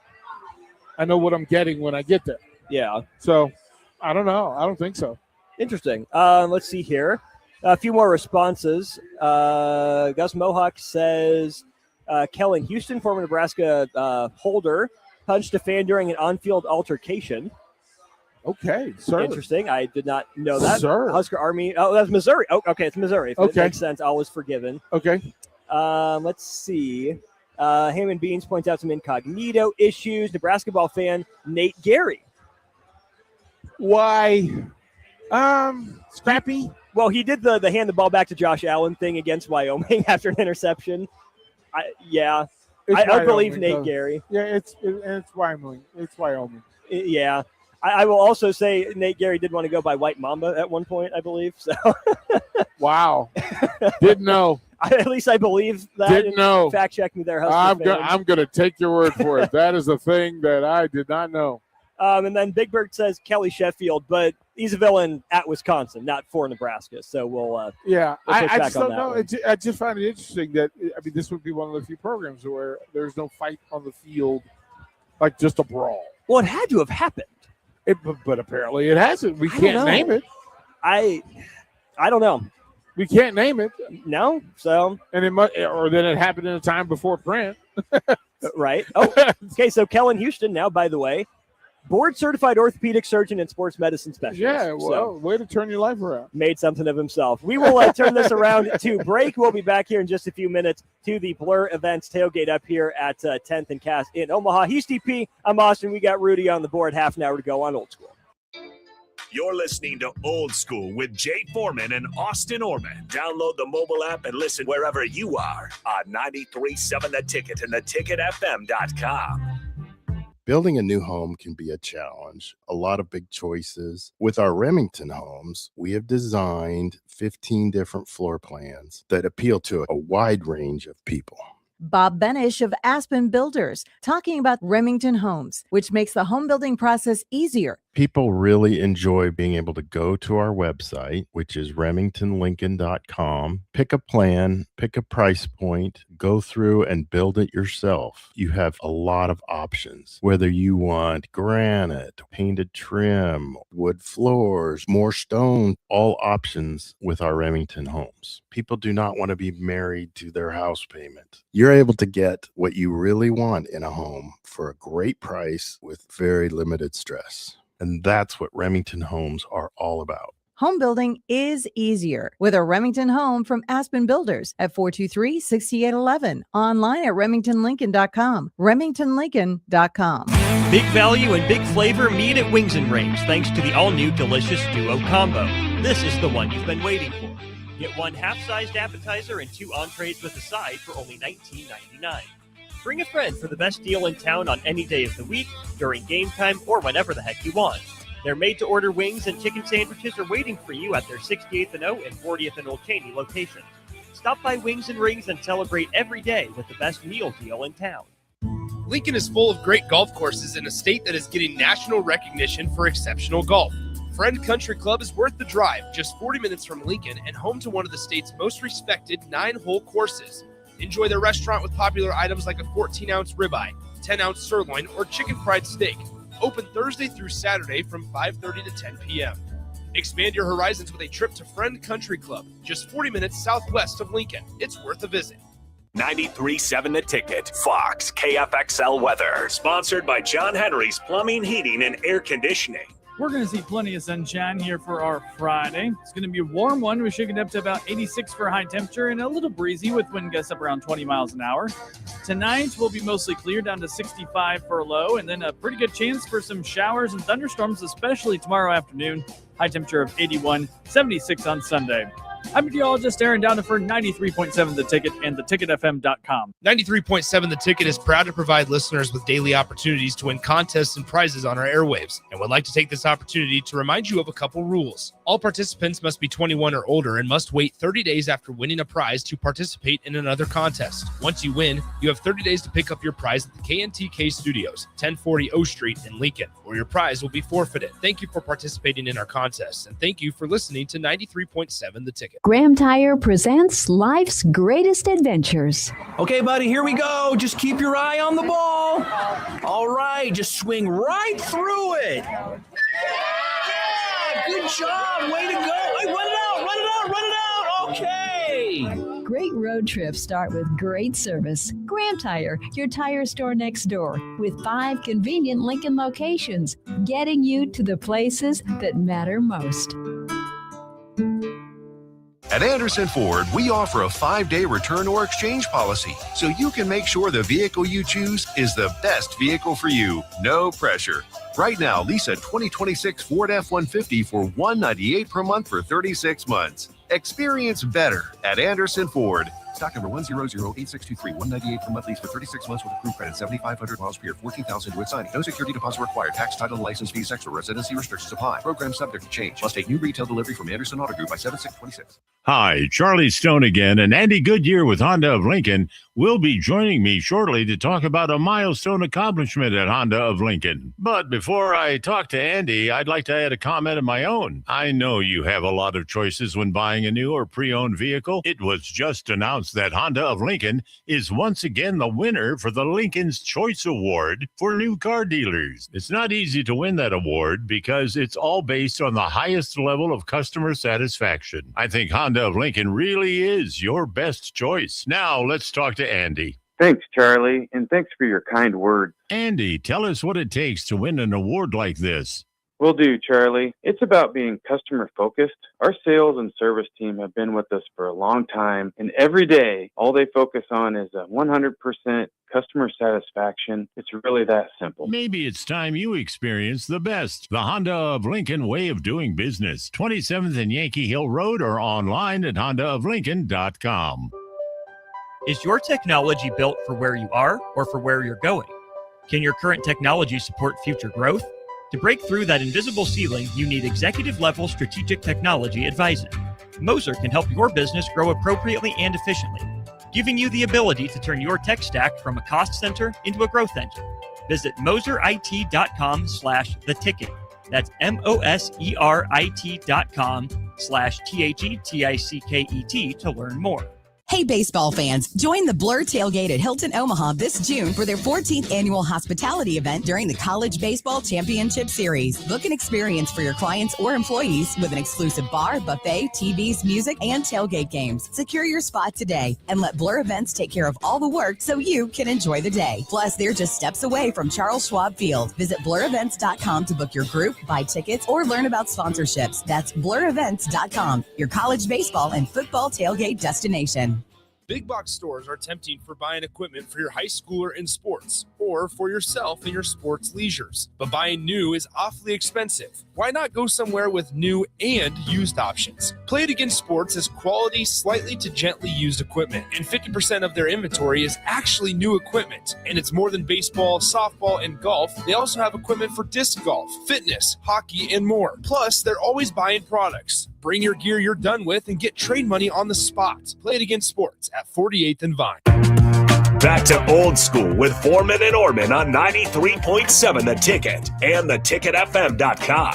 I know what I'm getting when I get there. Yeah. So, I don't know. I don't think so. Interesting. Let's see here. A few more responses. Gus Mohawk says Kellen Houston, former Nebraska holder, punched a fan during an on-field altercation. Okay, sir. Interesting. I did not know that. Sir. Husker Army. Oh, that's Missouri. Oh, okay, it's Missouri. If it makes sense, all is forgiven. Okay. Let's see. Hammond Beans points out some incognito issues. Nebraska ball fan Nate Gary. Why? Scrappy. Well, he did the hand the ball back to Josh Allen thing against Wyoming after an interception. I believe Nate Gary. Yeah, it's Wyoming. It's Wyoming. Yeah. I will also say Nate Gary did want to go by White Mamba at one point, I believe. So, wow, didn't know. At least I believe that. Didn't know. Fact check me there, I'm Husker going to take your word for it. That is a thing that I did not know. And then Big Bird says Kelly Sheffield, but he's a villain at Wisconsin, not for Nebraska. So we'll yeah. we'll I just don't know. I just find it interesting that this would be one of the few programs where there's no fight on the field, like just a brawl. Well, it had to have happened. But apparently it hasn't. We can't name it. I don't know. We can't name it. No. So and it must, or then it happened in a time before print. Right. Oh, okay. So Kellen Houston now, by the way, board certified orthopedic surgeon and sports medicine specialist. Yeah. Well, way to turn your life around. Made something of himself. We will turn this around to break. We'll be back here in just a few minutes to the Blur Events tailgate up here at 10th and Cass in Omaha. He's DP. I'm Austin. We got Rudy on the board. Half an hour to go on Old School. You're listening to Old School with Jay Foreman and Austin Orman. Download the mobile app and listen wherever you are on 93.7 The Ticket and theticketfm.com. Building a new home can be a challenge, a lot of big choices. With our Remington homes, we have designed 15 different floor plans that appeal to a wide range of people. Bob Benish of Aspen Builders, talking about Remington Homes, which makes the home building process easier. People really enjoy being able to go to our website, which is remingtonlincoln.com, pick a plan, pick a price point, go through and build it yourself. You have a lot of options, whether you want granite, painted trim, wood floors, more stone, all options with our Remington Homes. People do not want to be married to their house payment. You're able to get what you really want in a home for a great price with very limited stress. And that's what Remington Homes are all about. Home building is easier with a Remington home from Aspen Builders at 423-6811. Online at remingtonlincoln.com. remingtonlincoln.com. Big value and big flavor meet at Wings and Rings thanks to the all-new delicious Duo Combo. This is the one you've been waiting for. Get one half-sized appetizer and 2 entrees with a side for only $19.99. Bring a friend for the best deal in town on any day of the week, during game time, or whenever the heck you want. Their made-to-order wings and chicken sandwiches are waiting for you at their 68th and O and 40th and Old Cheney locations. Stop by Wings and Rings and celebrate every day with the best meal deal in town. Lincoln is full of great golf courses in a state that is getting national recognition for exceptional golf. Friend Country Club is worth the drive, just 40 minutes from Lincoln and home to one of the state's most respected 9-hole courses. Enjoy their restaurant with popular items like a 14-ounce ribeye, 10-ounce sirloin, or chicken fried steak. Open Thursday through Saturday from 5:30 to 10 p.m. Expand your horizons with a trip to Friend Country Club, just 40 minutes southwest of Lincoln. It's worth a visit. 93.7 The Ticket, Fox, KFXL weather. Sponsored by John Henry's Plumbing, Heating, and Air Conditioning. We're going to see plenty of sunshine here for our Friday. It's going to be a warm one. We're shaking up to about 86 for high temperature and a little breezy with wind gusts up around 20 miles an hour. Tonight will be mostly clear down to 65 for a low, and then a pretty good chance for some showers and thunderstorms, especially tomorrow afternoon. High temperature of 81, 76 on Sunday. I'm meteorologist Aaron Downiford, 93.7 The Ticket and theticketfm.com. 93.7 The Ticket is proud to provide listeners with daily opportunities to win contests and prizes on our airwaves, and would like to take this opportunity to remind you of a couple rules. All participants must be 21 or older and must wait 30 days after winning a prize to participate in another contest. Once you win, you have 30 days to pick up your prize at the KNTK Studios, 1040 O Street in Lincoln, or your prize will be forfeited. Thank you for participating in our contests, and thank you for listening to 93.7 The Ticket. Graham Tire presents life's greatest adventures. Okay, buddy, here we go. Just keep your eye on the ball. All right, just swing right through it. Yeah, good job. Way to go. Hey, run it out. Okay. Great road trips start with great service. Graham Tire, your tire store next door, with 5 convenient Lincoln locations, getting you to the places that matter most. At Anderson Ford, we offer a 5-day return or exchange policy, so you can make sure the vehicle you choose is the best vehicle for you. No pressure. Right now, lease a 2026 Ford F-150 for $198 per month for 36 months. Experience better at Anderson Ford. Stock number 1008623, $198 per month lease for 36 months with approved credit, 7,500 miles per year, 14,000 with signing. No security deposit required. Tax, title, license fees, extra residency restrictions apply. Program subject to change. Must take new retail delivery from Anderson Auto Group by 7/6/26. Hi, Charlie Stone again, and Andy Goodyear with Honda of Lincoln will be joining me shortly to talk about a milestone accomplishment at Honda of Lincoln. But before I talk to Andy, I'd like to add a comment of my own. I know you have a lot of choices when buying a new or pre-owned vehicle. It was just announced that Honda of Lincoln is once again the winner for the Lincoln's Choice Award for new car dealers. It's not easy to win that award because it's all based on the highest level of customer satisfaction. I think Honda of Lincoln really is your best choice. Now let's talk to Andy. Thanks, Charlie, and thanks for your kind words. Andy, tell us what it takes to win an award like this. Will do, Charlie. It's about being customer focused. Our sales and service team have been with us for a long time, and every day, all they focus on is a 100% customer satisfaction. It's really that simple. Maybe it's time you experience the best. The Honda of Lincoln way of doing business. 27th and Yankee Hill Road or online at hondaoflincoln.com. Is your technology built for where you are or for where you're going? Can your current technology support future growth? To break through that invisible ceiling, you need executive-level strategic technology advising. Moser can help your business grow appropriately and efficiently. giving you the ability to turn your tech stack from a cost center into a growth engine. Visit moserit.com/theticket. That's moserit.com/THETICKET to learn more. Hey, baseball fans, join the Blur Tailgate at Hilton Omaha this June for their 14th annual hospitality event during the College Baseball Championship Series. Book an experience for your clients or employees with an exclusive bar, buffet, TVs, music, and tailgate games. Secure your spot today and let Blur Events take care of all the work so you can enjoy the day. Plus, they're just steps away from Charles Schwab Field. Visit blurevents.com to book your group, buy tickets, or learn about sponsorships. That's blurevents.com, your college baseball and football tailgate destination. Big box stores are tempting for buying equipment for your high schooler in sports or for yourself in your sports leisures. But buying new is awfully expensive. Why not go somewhere with new and used options? Play It Again Sports has quality, slightly to gently used equipment, and 50% of their inventory is actually new equipment. And it's more than baseball, softball, and golf. They also have equipment for disc golf, fitness, hockey, and more. Plus, they're always buying products. Bring your gear you're done with and get trade money on the spot. Play It Again Sports at 48th and Vine. Back to Old School with Foreman and Orman on 93.7 The Ticket and theticketfm.com.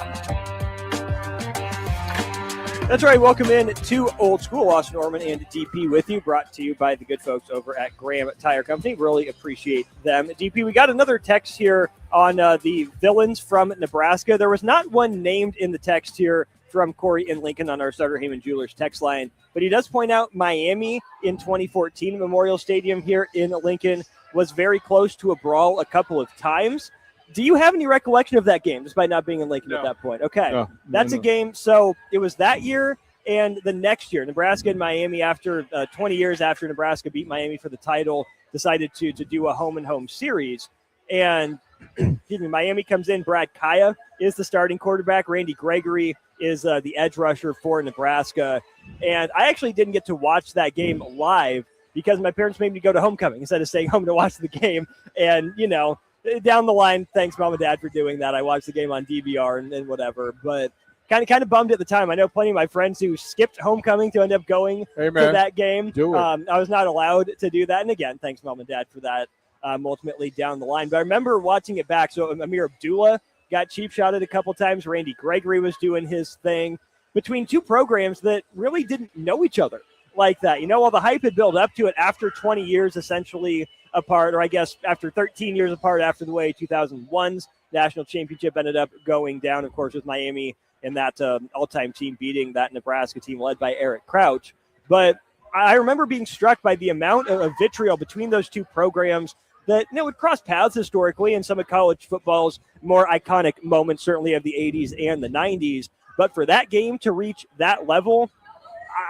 That's right. Welcome in to Old School. Austin Orman and DP with you, brought to you by the good folks over at Graham Tire Company. Really appreciate them. DP, we got another text here on the villains from Nebraska. There was not one named in the text here from Corey in Lincoln on our Sutter Heyman Jewelers text line, but he does point out Miami in 2014 Memorial Stadium here in Lincoln was very close to a brawl a couple of times. Do you have any recollection of that game, despite not being in Lincoln at that point? Okay, that's a game. So it was that year and the next year, Nebraska and Miami, after 20 years after Nebraska beat Miami for the title, decided to do a home-and-home series. And excuse me, Miami comes in. Brad Kaya is the starting quarterback. Randy Gregory is the edge rusher for Nebraska. And I actually didn't get to watch that game live because my parents made me go to homecoming instead of staying home to watch the game. And, you know, down the line, thanks, Mom and Dad, for doing that. I watched the game on DVR and whatever. But kind of bummed at the time. I know plenty of my friends who skipped homecoming to end up going to that game. I was not allowed to do that. And again, thanks, Mom and Dad, for that ultimately down the line. But I remember watching it back. So Amir Abdullah got cheap shotted a couple times. Randy Gregory was doing his thing between two programs that really didn't know each other like that. You know, all the hype had built up to it after 20 years essentially apart, or I guess after 13 years apart after the way 2001's national championship ended up going down, of course, with Miami and that all-time team beating that Nebraska team led by Eric Crouch. But I remember being struck by the amount of vitriol between those two programs that would cross paths historically in some of college football's more iconic moments, certainly of the 80s and the 90s. But for that game to reach that level,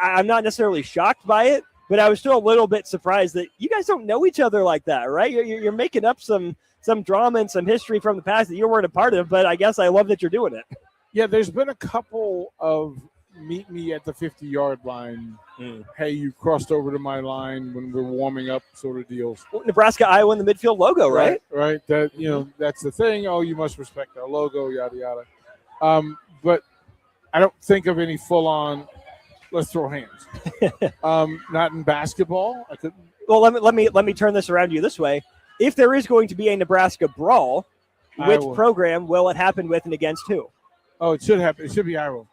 I'm not necessarily shocked by it, but I was still a little bit surprised that you guys don't know each other like that, right? You're making up some drama and some history from the past that you weren't a part of, but I guess I love that you're doing it. Yeah, there's been a couple of meet me at the 50-yard line. Hey, you crossed over to my line when we're warming up sort of deals. Well, Nebraska, Iowa in the midfield logo, right? Right. That, that's the thing. Oh, you must respect our logo, yada, yada. But I don't think of any full-on, let's throw hands. Not in basketball. I couldn't. Well, let me turn this around to you this way. If there is going to be a Nebraska brawl, which program will it happen with and against who? Oh, it should happen. It should be Iowa.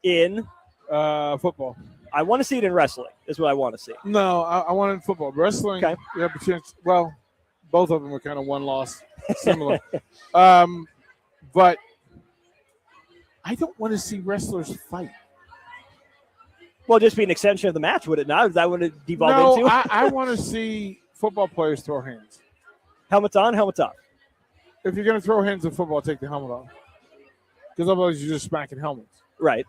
In? Football. I want to see it in wrestling, is what I want to see. No, I want it in football. Wrestling, okay. You have a chance. Well, both of them are kind of one loss, similar. But I don't want to see wrestlers fight. Well, just be an extension of the match, would it not? Is that what it devolved into? I want to see football players throw hands. Helmets on, helmets off. If you're going to throw hands in football, take the helmet off. Because otherwise you're just smacking helmets. Right.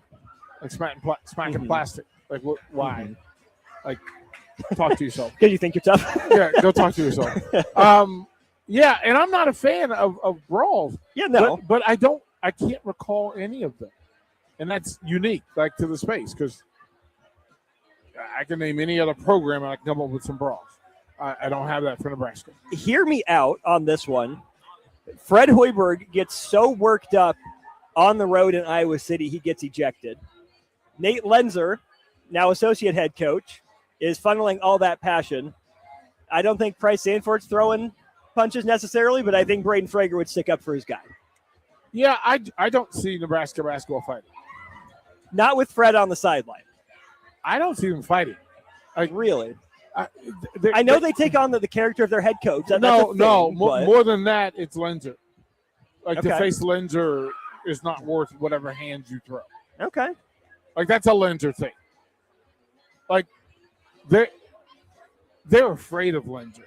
Like smacking plastic. Like, why? Like, talk to yourself. Because you think you're tough? Yeah, go talk to yourself. Yeah, and I'm not a fan of brawls. Yeah, no. But I can't recall any of them. And that's unique, like, to the space, because I can name any other program and I can come up with some brawls. I don't have that for Nebraska. Hear me out on this one. Fred Hoiberg gets so worked up on the road in Iowa City, he gets ejected. Nate Lenzer, now associate head coach, is funneling all that passion. I don't think Price Sanford's throwing punches necessarily, but I think Braden Frager would stick up for his guy. Yeah, I don't see Nebraska basketball fighting. Not with Fred on the sideline. I don't see them fighting. Really? I know they take on the character of their head coach. More than that, it's Lenzer. Like, Okay. to face Lenzer is not worth whatever hands you throw. Okay. Like, that's a Lenzer thing. Like, they're afraid of Lenzer.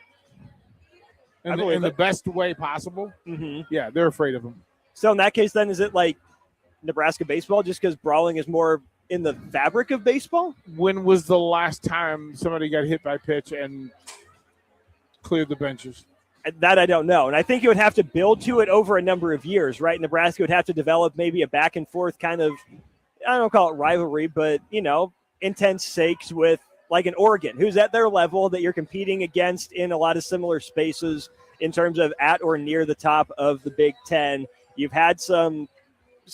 In the best way possible. Mm-hmm. Yeah, they're afraid of him. So in that case, then, is it like Nebraska baseball just because brawling is more in the fabric of baseball? When was the last time somebody got hit by pitch and cleared the benches? That I don't know. And I think you would have to build to it over a number of years, right? Nebraska would have to develop maybe a back and forth kind of, I don't call it rivalry, but, intense stakes with like an Oregon, who's at their level that you're competing against in a lot of similar spaces in terms of at or near the top of the Big Ten. You've had some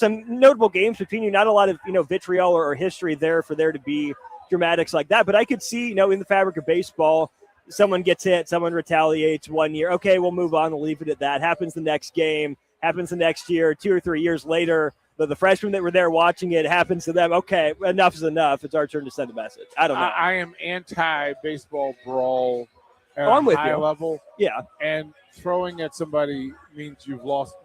notable games between you, not a lot of, vitriol or history there for there to be dramatics like that. But I could see, in the fabric of baseball, someone gets hit, someone retaliates 1 year. Okay, we'll move on. We'll leave it at that. Happens the next game, happens the next year, 2 or 3 years later. The freshmen that were there watching it happens to them. Okay, enough is enough. It's our turn to send a message. I don't know. I am anti-baseball brawl at I'm a with high you. level. Yeah. And throwing at somebody means you've lost.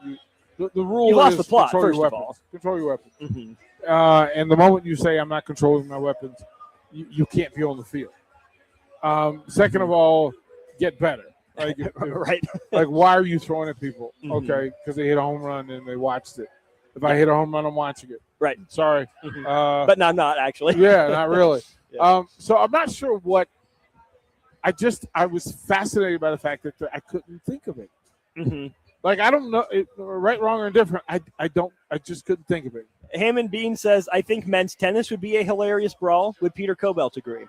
The rule You lost is the plot, control first your of weapons. all. Control your weapons. Mm-hmm. And the moment you say, I'm not controlling my weapons, you can't be on the field. Second of all, get better. Like, right. Like, why are you throwing at people? Mhm. Okay, because they hit a home run and they watched it. If I hit a home run, I'm watching it. Right. Sorry. Mhm. But no, I'm not actually. Yeah, not really. Yeah. So I'm not sure what. I was fascinated by the fact that I couldn't think of it. Mm-hmm. Like, I don't know, right, wrong, or indifferent. I just couldn't think of it. Hammond Bean says, I think men's tennis would be a hilarious brawl. Would Peter Cobelt agree?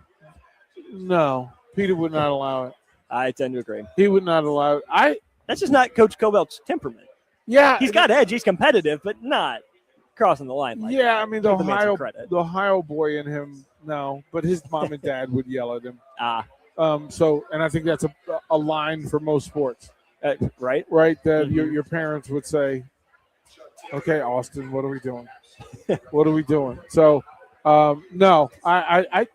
No, Peter would not allow it. I tend to agree. He would not allow it. That's just not Coach Cobelt's temperament. Yeah, He's got edge. He's competitive, but not crossing the line like yeah, that. I mean, the Give the man some Ohio, credit. the Ohio boy in him, no, but his mom and dad would yell at him. Ah. And I think that's a line for most sports. Right? Right, that Mhm. your parents would say, okay, Austin, what are we doing? What are we doing? So, no, I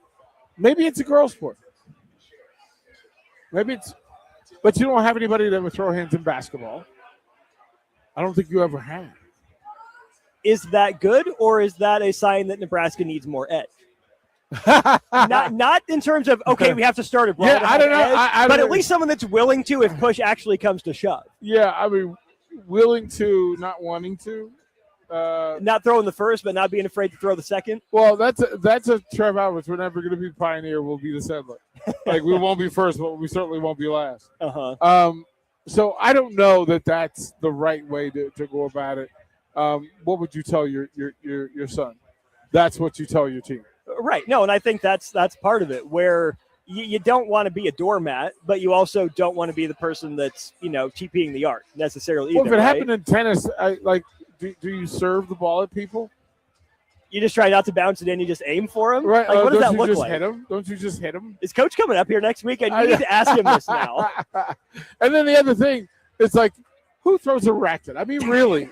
maybe it's a girl sport. Maybe it's, but you don't have anybody that would throw hands in basketball. I don't think you ever have. Is that good, or is that a sign that Nebraska needs more edge? not in terms of, okay, we have to start a brawl. Yeah, to I have don't know. edge, I but don't- at least someone that's willing to if push actually comes to shove. Yeah, I mean, willing to, not wanting to. Not throwing the first, but not being afraid to throw the second. Well, that's a Trev Alberts. We're never going to be pioneer. We'll be the settler. Like, we won't be first, but we certainly won't be last. Uh-huh. So I don't know that that's the right way to go about it. What would you tell your son? That's what you tell your team. Right. No, and I think that's part of it, where you don't want to be a doormat, but you also don't want to be the person that's, TPing the arc necessarily Well, either, if it right? happened in tennis, do you serve the ball at people? You just try not to bounce it in, you just aim for them? Right. Like, what does don't that you look just like? hit him? Don't you just hit him? Is Coach coming up here next week? And you need to ask him this now. And then the other thing, it's like, who throws a racket? I mean, really?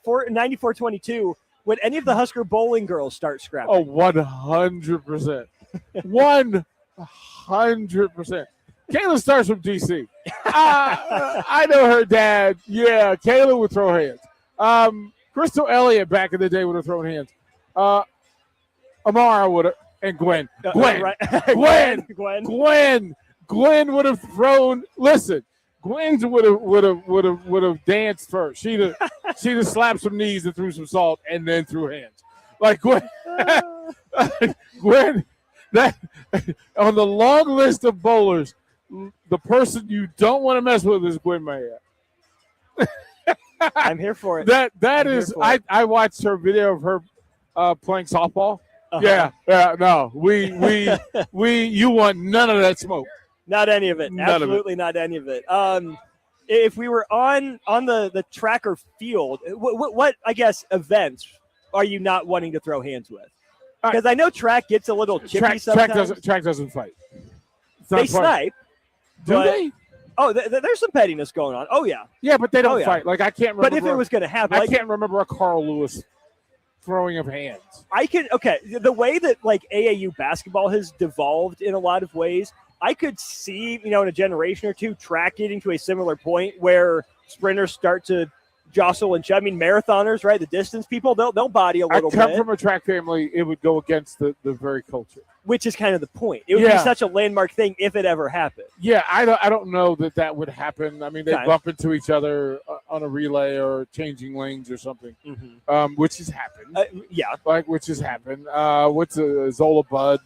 For 94-22, would any of the Husker bowling girls start scrapping? Oh, 100%. 100%. Kayla starts from D.C. I know her dad. Yeah, Kayla would throw hands. Crystal Elliott back in the day would have thrown hands. Amara would have, and Gwen. Right. Gwen would have thrown. Listen, Gwen would have danced first. She'd have slapped some knees and threw some salt and then threw hands. Like Gwen, that on the long list of bowlers, the person you don't want to mess with is Gwen Mayer. I'm here for it. That is. I watched her video of her playing softball. Uh-huh. Yeah. No, you want none of that smoke. Not any of it. None of it. Absolutely not any of it. If we were on the track or field, what I guess events are you not wanting to throw hands with? Because I know track gets a little chippy sometimes. Track doesn't fight. They snipe. Do they? Oh, there's some pettiness going on. Oh, yeah. Yeah, but they don't yeah. fight. Like, I can't remember. But if it was going to happen. I can't remember a Carl Lewis throwing of hands. The way that, like, AAU basketball has devolved in a lot of ways, I could see, in a generation or two, track getting to a similar point where sprinters start to jostle and shove. I mean, marathoners, right? The distance people, they'll body a little bit. I come from a track family. It would go against the very culture. Which is kind of the point. It would be such a landmark thing if it ever happened. Yeah, I don't know that would happen. I mean, they bump into each other on a relay or changing lanes or something, which has happened. Which has happened. Zola Budd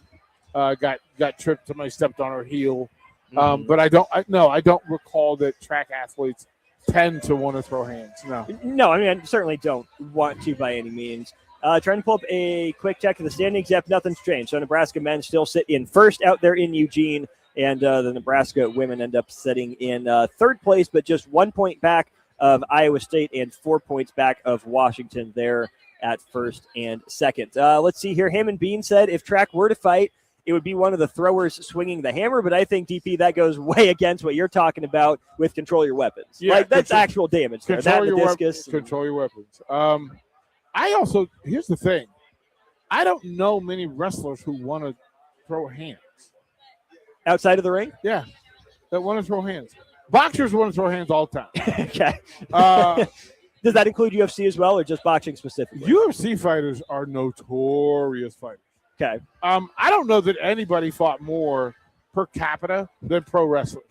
got tripped. Somebody stepped on her heel. But I don't recall that track athletes tend to want to throw hands. No, I mean, I certainly don't want to by any means. Trying to pull up a quick check of the standings. Yep, nothing's changed. So Nebraska men still sit in first out there in Eugene, and the Nebraska women end up sitting in third place, but just 1 point back of Iowa State and 4 points back of Washington there at first and second. Let's see here. Hammond Bean said if track were to fight, it would be one of the throwers swinging the hammer, but I think, DP, that goes way against what you're talking about with control your weapons. Yeah, that's actual damage there. Control your discus. Control your weapons. Here's the thing. I don't know many wrestlers who want to throw hands. Outside of the ring? Yeah, that want to throw hands. Boxers want to throw hands all the time. Okay. Does that include UFC as well, or just boxing specifically? UFC fighters are notorious fighters. Okay. I don't know that anybody fought more per capita than pro wrestlers.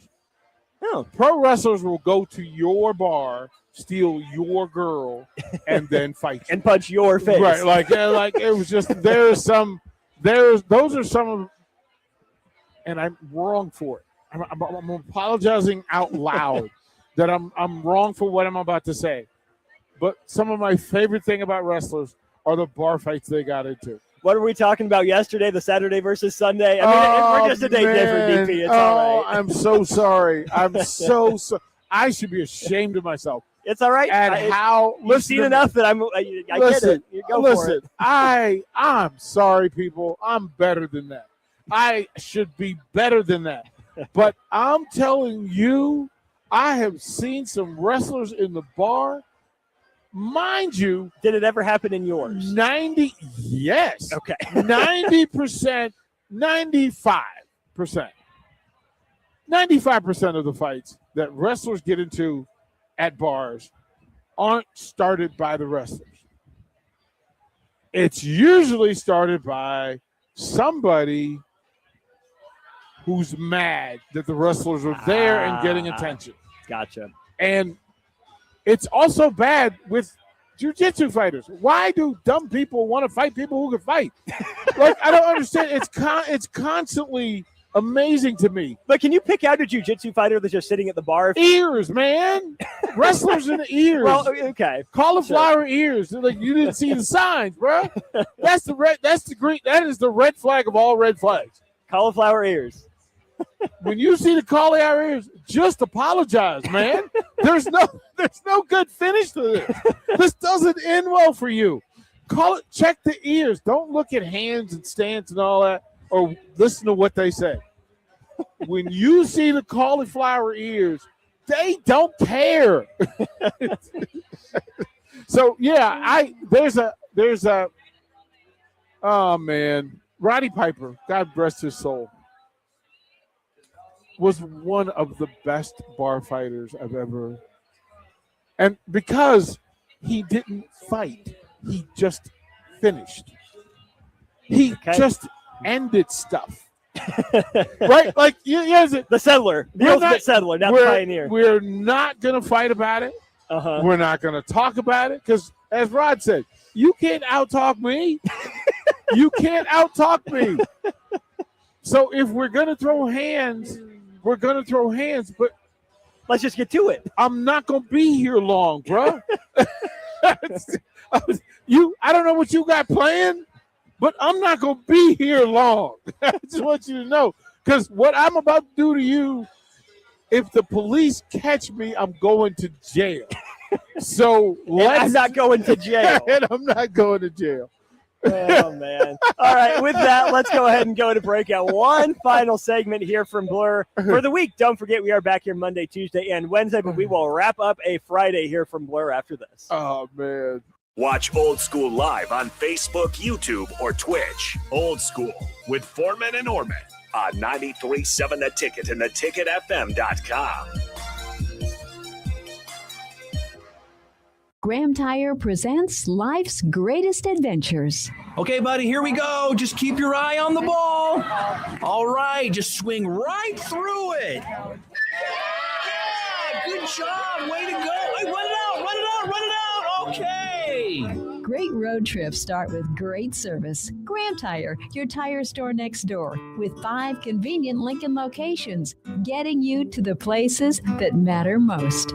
No. Pro wrestlers will go to your bar, steal your girl, and then fight you. And punch your face. Right. Like it was just, those are some of, and I'm wrong for it. I'm apologizing out loud that I'm wrong for what I'm about to say. But some of my favorite thing about wrestlers are the bar fights they got into. What were we talking about yesterday, the Saturday versus Sunday? I mean, we're just a day different, DP. It's all right. I'm so sorry. I should be ashamed of myself. It's all right. And you've seen enough that I get it. You go for it. I'm sorry, people. I'm better than that. I should be better than that. But I'm telling you, I have seen some wrestlers in the bar. Mind you, did it ever happen in yours? 90, yes. Okay. 90%, 95%. 95% of the fights that wrestlers get into at bars aren't started by the wrestlers. It's usually started by somebody who's mad that the wrestlers are there and getting attention. Gotcha. And it's also bad with jiu-jitsu fighters. Why do dumb people want to fight people who can fight? Like, I don't understand. It's constantly amazing to me. But can you pick out a jiu-jitsu fighter that's just sitting at the bar? Ears, man. Wrestlers in the ears. Well, okay. Cauliflower ears. Like, you didn't see the signs, bro. That is the red flag of all red flags. Cauliflower ears. When you see the cauliflower ears, just apologize, man. There's no good finish to this. This doesn't end well for you. Check the ears. Don't look at hands and stance and all that, or listen to what they say. When you see the cauliflower ears, they don't care. So yeah, there's a oh man, Roddy Piper, God rest his soul, was one of the best bar fighters I've ever. And because he didn't fight, he just finished. He just ended stuff. Right? Like, the settler. The ultimate settler, not the pioneer. We're not going to fight about it. Uh-huh. We're not going to talk about it because, as Rod said, you can't out-talk me. You can't out-talk me. So if we're going to throw hands, we're going to throw hands, but let's just get to it. I'm not going to be here long, bro. I don't know what you got planned, but I'm not going to be here long. I just want you to know, because what I'm about to do to you, if the police catch me, I'm going to jail. So I'm not going to jail. And I'm not going to jail. Oh, man. All right, with that, let's go ahead and go to breakout. One final segment here from Blur for the week. Don't forget, we are back here Monday, Tuesday, and Wednesday, but we will wrap up a Friday here from Blur after this. Oh, man. Watch Old School live on Facebook, YouTube, or Twitch. Old School with Foreman and Orman on 93.7 The Ticket and theticketfm.com. Graham Tire presents Life's Greatest Adventures. Okay, buddy, here we go. Just keep your eye on the ball. All right, just swing right through it. Yeah, good job. Way to go. Hey, run it out. Okay. Great road trips start with great service. Graham Tire, your tire store next door, with 5 convenient Lincoln locations, getting you to the places that matter most.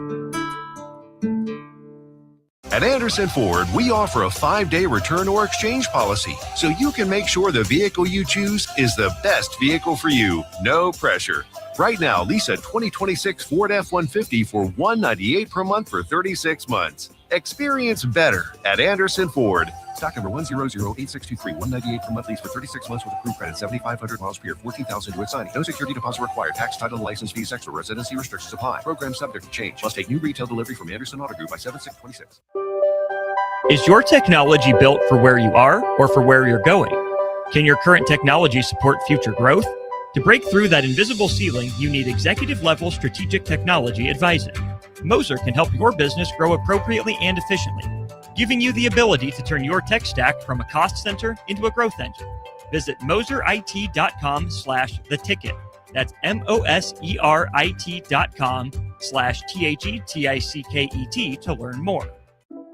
At Anderson Ford, we offer a 5-day return or exchange policy, so you can make sure the vehicle you choose is the best vehicle for you. No pressure. Right now, lease a 2026 Ford F-150 for $198 per month for 36 months. Experience better at Anderson Ford. Stock number 1008623, $198 per month lease for 36 months with approved credit, 7,500 miles per year, 14,000 due at signing. No security deposit required. Tax, title, and license fees extra. Residency restrictions apply. Program subject to change. Must take new retail delivery from Anderson Auto Group by 7/6/26. Is your technology built for where you are or for where you're going? Can your current technology support future growth? To break through that invisible ceiling, you need executive-level strategic technology advising. Moser can help your business grow appropriately and efficiently, giving you the ability to turn your tech stack from a cost center into a growth engine. Visit moserit.com/theticket. That's moserit.com/THETICKET to learn more.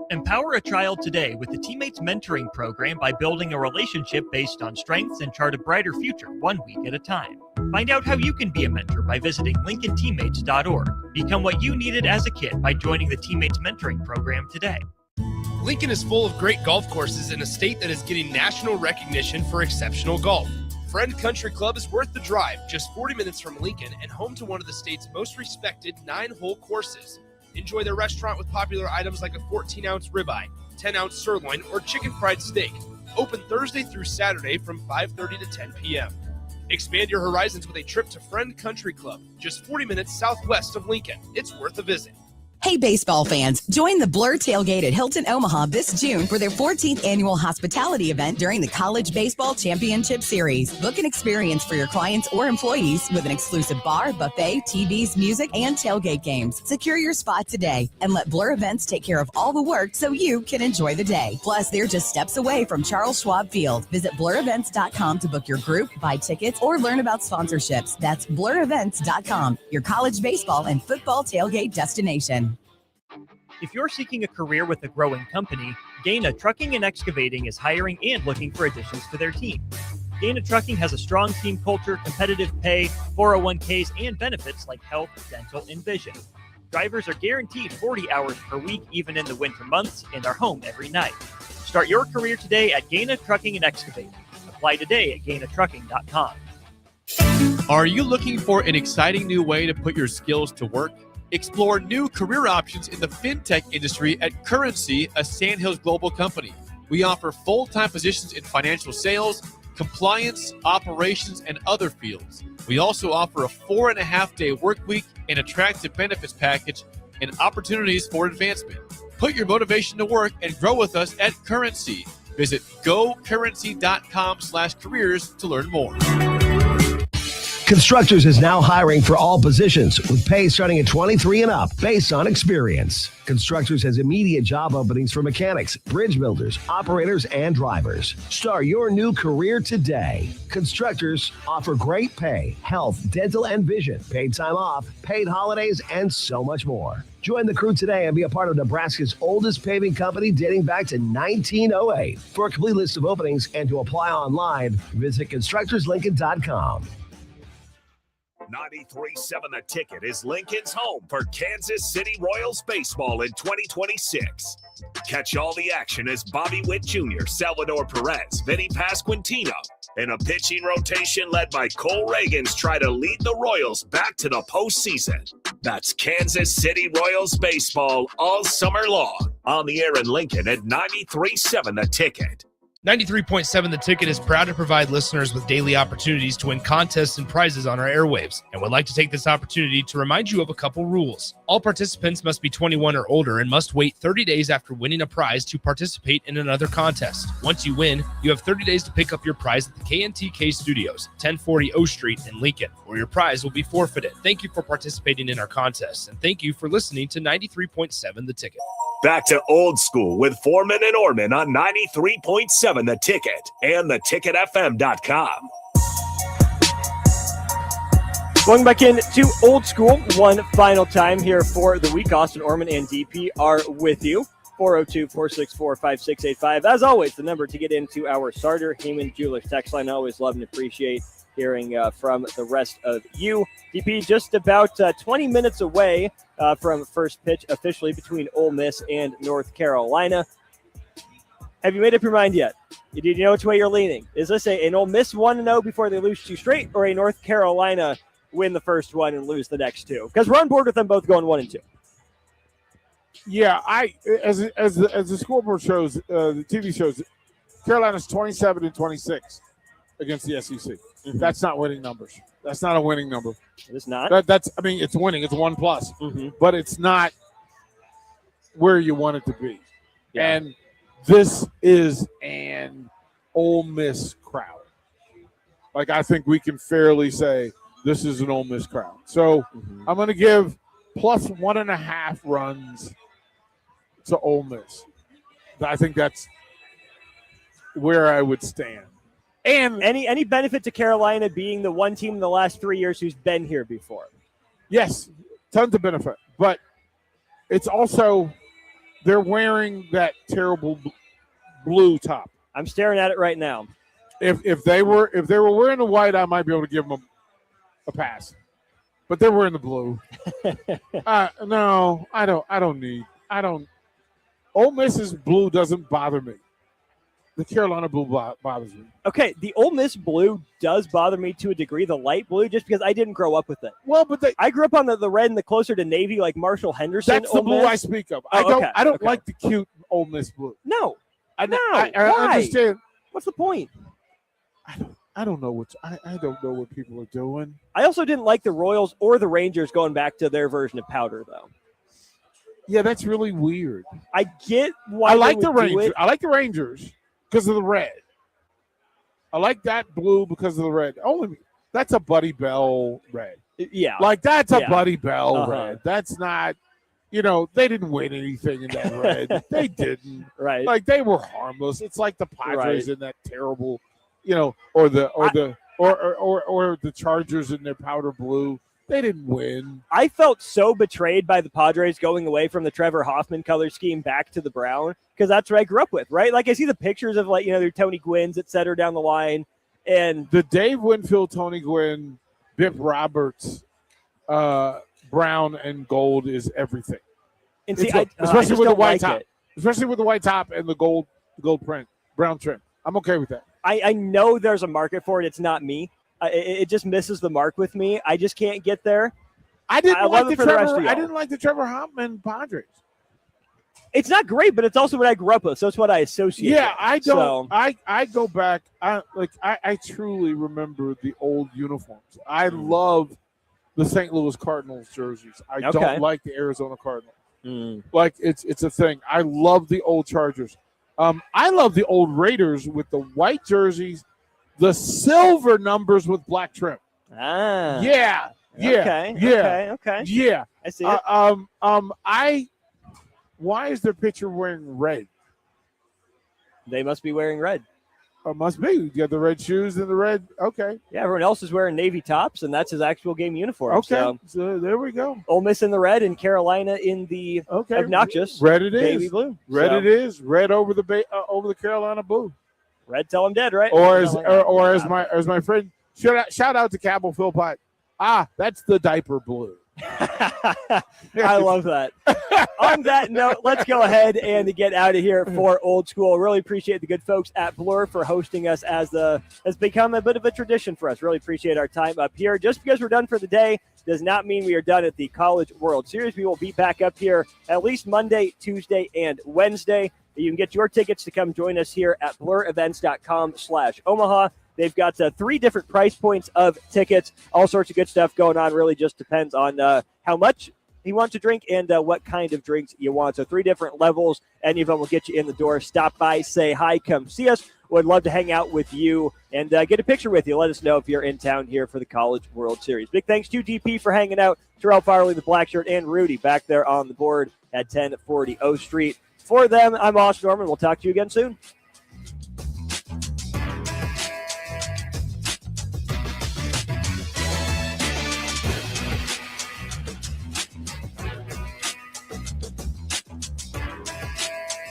Empower a child today with the Teammates Mentoring Program by building a relationship based on strengths and chart a brighter future 1 week at a time. Find out how you can be a mentor by visiting LincolnTeammates.org. Become what you needed as a kid by joining the Teammates Mentoring Program today. Lincoln is full of great golf courses in a state that is getting national recognition for exceptional golf. Friend Country Club is worth the drive, just 40 minutes from Lincoln and home to one of the state's most respected 9-hole courses. Enjoy their restaurant with popular items like a 14-ounce ribeye, 10-ounce sirloin, or chicken fried steak. Open Thursday through Saturday from 5:30 to 10 p.m. Expand your horizons with a trip to Friend Country Club, just 40 minutes southwest of Lincoln. It's worth a visit. Hey, baseball fans, join the Blur Tailgate at Hilton Omaha this June for their 14th annual hospitality event during the College Baseball Championship Series. Book an experience for your clients or employees with an exclusive bar, buffet, TVs, music, and tailgate games. Secure your spot today and let Blur Events take care of all the work so you can enjoy the day. Plus, they're just steps away from Charles Schwab Field. Visit blurevents.com to book your group, buy tickets, or learn about sponsorships. That's blurevents.com, your college baseball and football tailgate destination. If you're seeking a career with a growing company, Gaina Trucking and Excavating is hiring and looking for additions to their team. Gaina Trucking has a strong team culture, competitive pay, 401ks, and benefits like health, dental, and vision. Drivers are guaranteed 40 hours per week, even in the winter months, and are home every night. Start your career today at Gaina Trucking and Excavating. Apply today at GainaTrucking.com. Are you looking for an exciting new way to put your skills to work? Explore new career options in the fintech industry at Currency, a Sandhills global company. We offer full-time positions in financial sales, compliance, operations, and other fields. We also offer a 4.5-day work week, an attractive benefits package, and opportunities for advancement. Put your motivation to work and grow with us at Currency. Visit gocurrency.com/careers to learn more. Constructors is now hiring for all positions with pay starting at 23 and up based on experience. Constructors has immediate job openings for mechanics, bridge builders, operators, and drivers. Start your new career today. Constructors offer great pay, health, dental, and vision, paid time off, paid holidays, and so much more. Join the crew today and be a part of Nebraska's oldest paving company dating back to 1908. For a complete list of openings and to apply online, visit constructorslincoln.com. 93.7 The Ticket is Lincoln's home for Kansas City Royals baseball in 2026. Catch all the action as Bobby Witt Jr., Salvador Perez, Vinny Pasquantino, and a pitching rotation led by Cole Reagans try to lead the Royals back to the postseason. That's Kansas City Royals baseball all summer long. On the air in Lincoln at 93.7 The Ticket. 93.7 The Ticket is proud to provide listeners with daily opportunities to win contests and prizes on our airwaves, and would like to take this opportunity to remind you of a couple rules. All participants must be 21 or older and must wait 30 days after winning a prize to participate in another contest. Once you win, you have 30 days to pick up your prize at the KNTK Studios, 1040 O Street in Lincoln, or your prize will be forfeited. Thank you for participating in our contests, and thank you for listening to 93.7 The Ticket. Back to old school with Foreman and Orman on 93.7 The Ticket and theticketfm.com. Going back into old school one final time here for the week. Austin Orman and DP are with you. 402-464-5685. As always, the number to get into our Sartor Heyman Jewelers text line. I always love and appreciate hearing from the rest of you. DP, just about 20 minutes away from first pitch officially between Ole Miss and North Carolina. Have you made up your mind yet? Do you know which way you're leaning? Is this an Ole Miss 1-0 before they lose 2 straight, or a North Carolina win the first one and lose the next 2? Because we're on board with them both going 1-2. Yeah, as the scoreboard shows, the TV shows, Carolina's 27-26 against the SEC. Mm-hmm. That's not winning numbers. That's not a winning number. It's not. It's winning. It's 1+, but it's not where you want it to be. Yeah. And this is an Ole Miss crowd. Like, I think we can fairly say this is an Ole Miss crowd. So I'm going to give plus 1.5 runs to Ole Miss. I think that's where I would stand. And any benefit to Carolina being the one team in the last 3 years who's been here before? Yes, tons of benefit. But it's also they're wearing that terrible blue top. I'm staring at it right now. If they were wearing the white, I might be able to give them a pass. But they're wearing the blue. No, I don't. Ole Miss's blue doesn't bother me. The Carolina blue bothers me. Okay, the Ole Miss blue does bother me to a degree, the light blue, just because I didn't grow up with it. Well, but I grew up on the red and the closer to navy, like Marshall Henderson. That's the blue I speak of. I don't like the cute Ole Miss blue. No. I Why? understand. What's the point? I don't know what people are doing. I also didn't like the Royals or the Rangers going back to their version of powder, though. Yeah, that's really weird. I get why I like the Rangers. Rangers. I like the Rangers because of the red. I like that blue because of the red. That's a Buddy Bell red. Yeah. Like that's a Buddy Bell red. That's not, they didn't win anything in that red. They didn't. Right. Like they were harmless. It's like the Padres in that terrible, or the Chargers in their powder blue. They didn't win. I felt so betrayed by the Padres going away from the Trevor Hoffman color scheme back to the brown because that's what I grew up with, right? Like I see the pictures of their Tony Gwynn's, et cetera, down the line. And the Dave Winfield, Tony Gwynn, Bip Roberts, brown and gold is everything. And see, especially with the white top. It. Especially with the white top and the gold print, brown trim. I'm okay with that. I know there's a market for it. It's not me. It just misses the mark with me. I just can't get there. I didn't like the Trevor Hoffman Padres. It's not great, but it's also what I grew up with, so it's what I associate. Yeah, with. I don't. So. I go back. I truly remember the old uniforms. I love the St. Louis Cardinals jerseys. I don't like the Arizona Cardinals. Like it's a thing. I love the old Chargers. I love the old Raiders with the white jerseys, the silver numbers with black trim. Yeah. Okay. I see it. Why is their pitcher wearing red? They must be wearing red. Must be. You got the red shoes and the red. Okay. Yeah, everyone else is wearing navy tops, and that's his actual game uniform. Okay. So there we go. Ole Miss in the red and Carolina in the obnoxious red. It is baby blue. Red. It is red over the Carolina blue. Red till I'm dead, right? Or as my friend shout out to Cabell Philpott. That's the diaper blue. I love that. On that note, let's go ahead and get out of here for Old School. Really appreciate the good folks at Blur for hosting us has become a bit of a tradition for us. Really appreciate our time up here. Just because we're done for the day does not mean we are done at the College World Series. We will be back up here at least Monday, Tuesday, and Wednesday. You can get your tickets to come join us here at blurevents.com/Omaha. They've got 3 different price points of tickets. All sorts of good stuff going on. Really just depends on how much you want to drink and what kind of drinks you want. So 3 different levels. Any of them will get you in the door. Stop by, say hi, come see us. Would love to hang out with you and get a picture with you. Let us know if you're in town here for the College World Series. Big thanks to DP for hanging out. Terrell Farley, the black shirt, and Rudy back there on the board at 1040 O Street. For them, I'm Austin Norman. We'll talk to you again soon.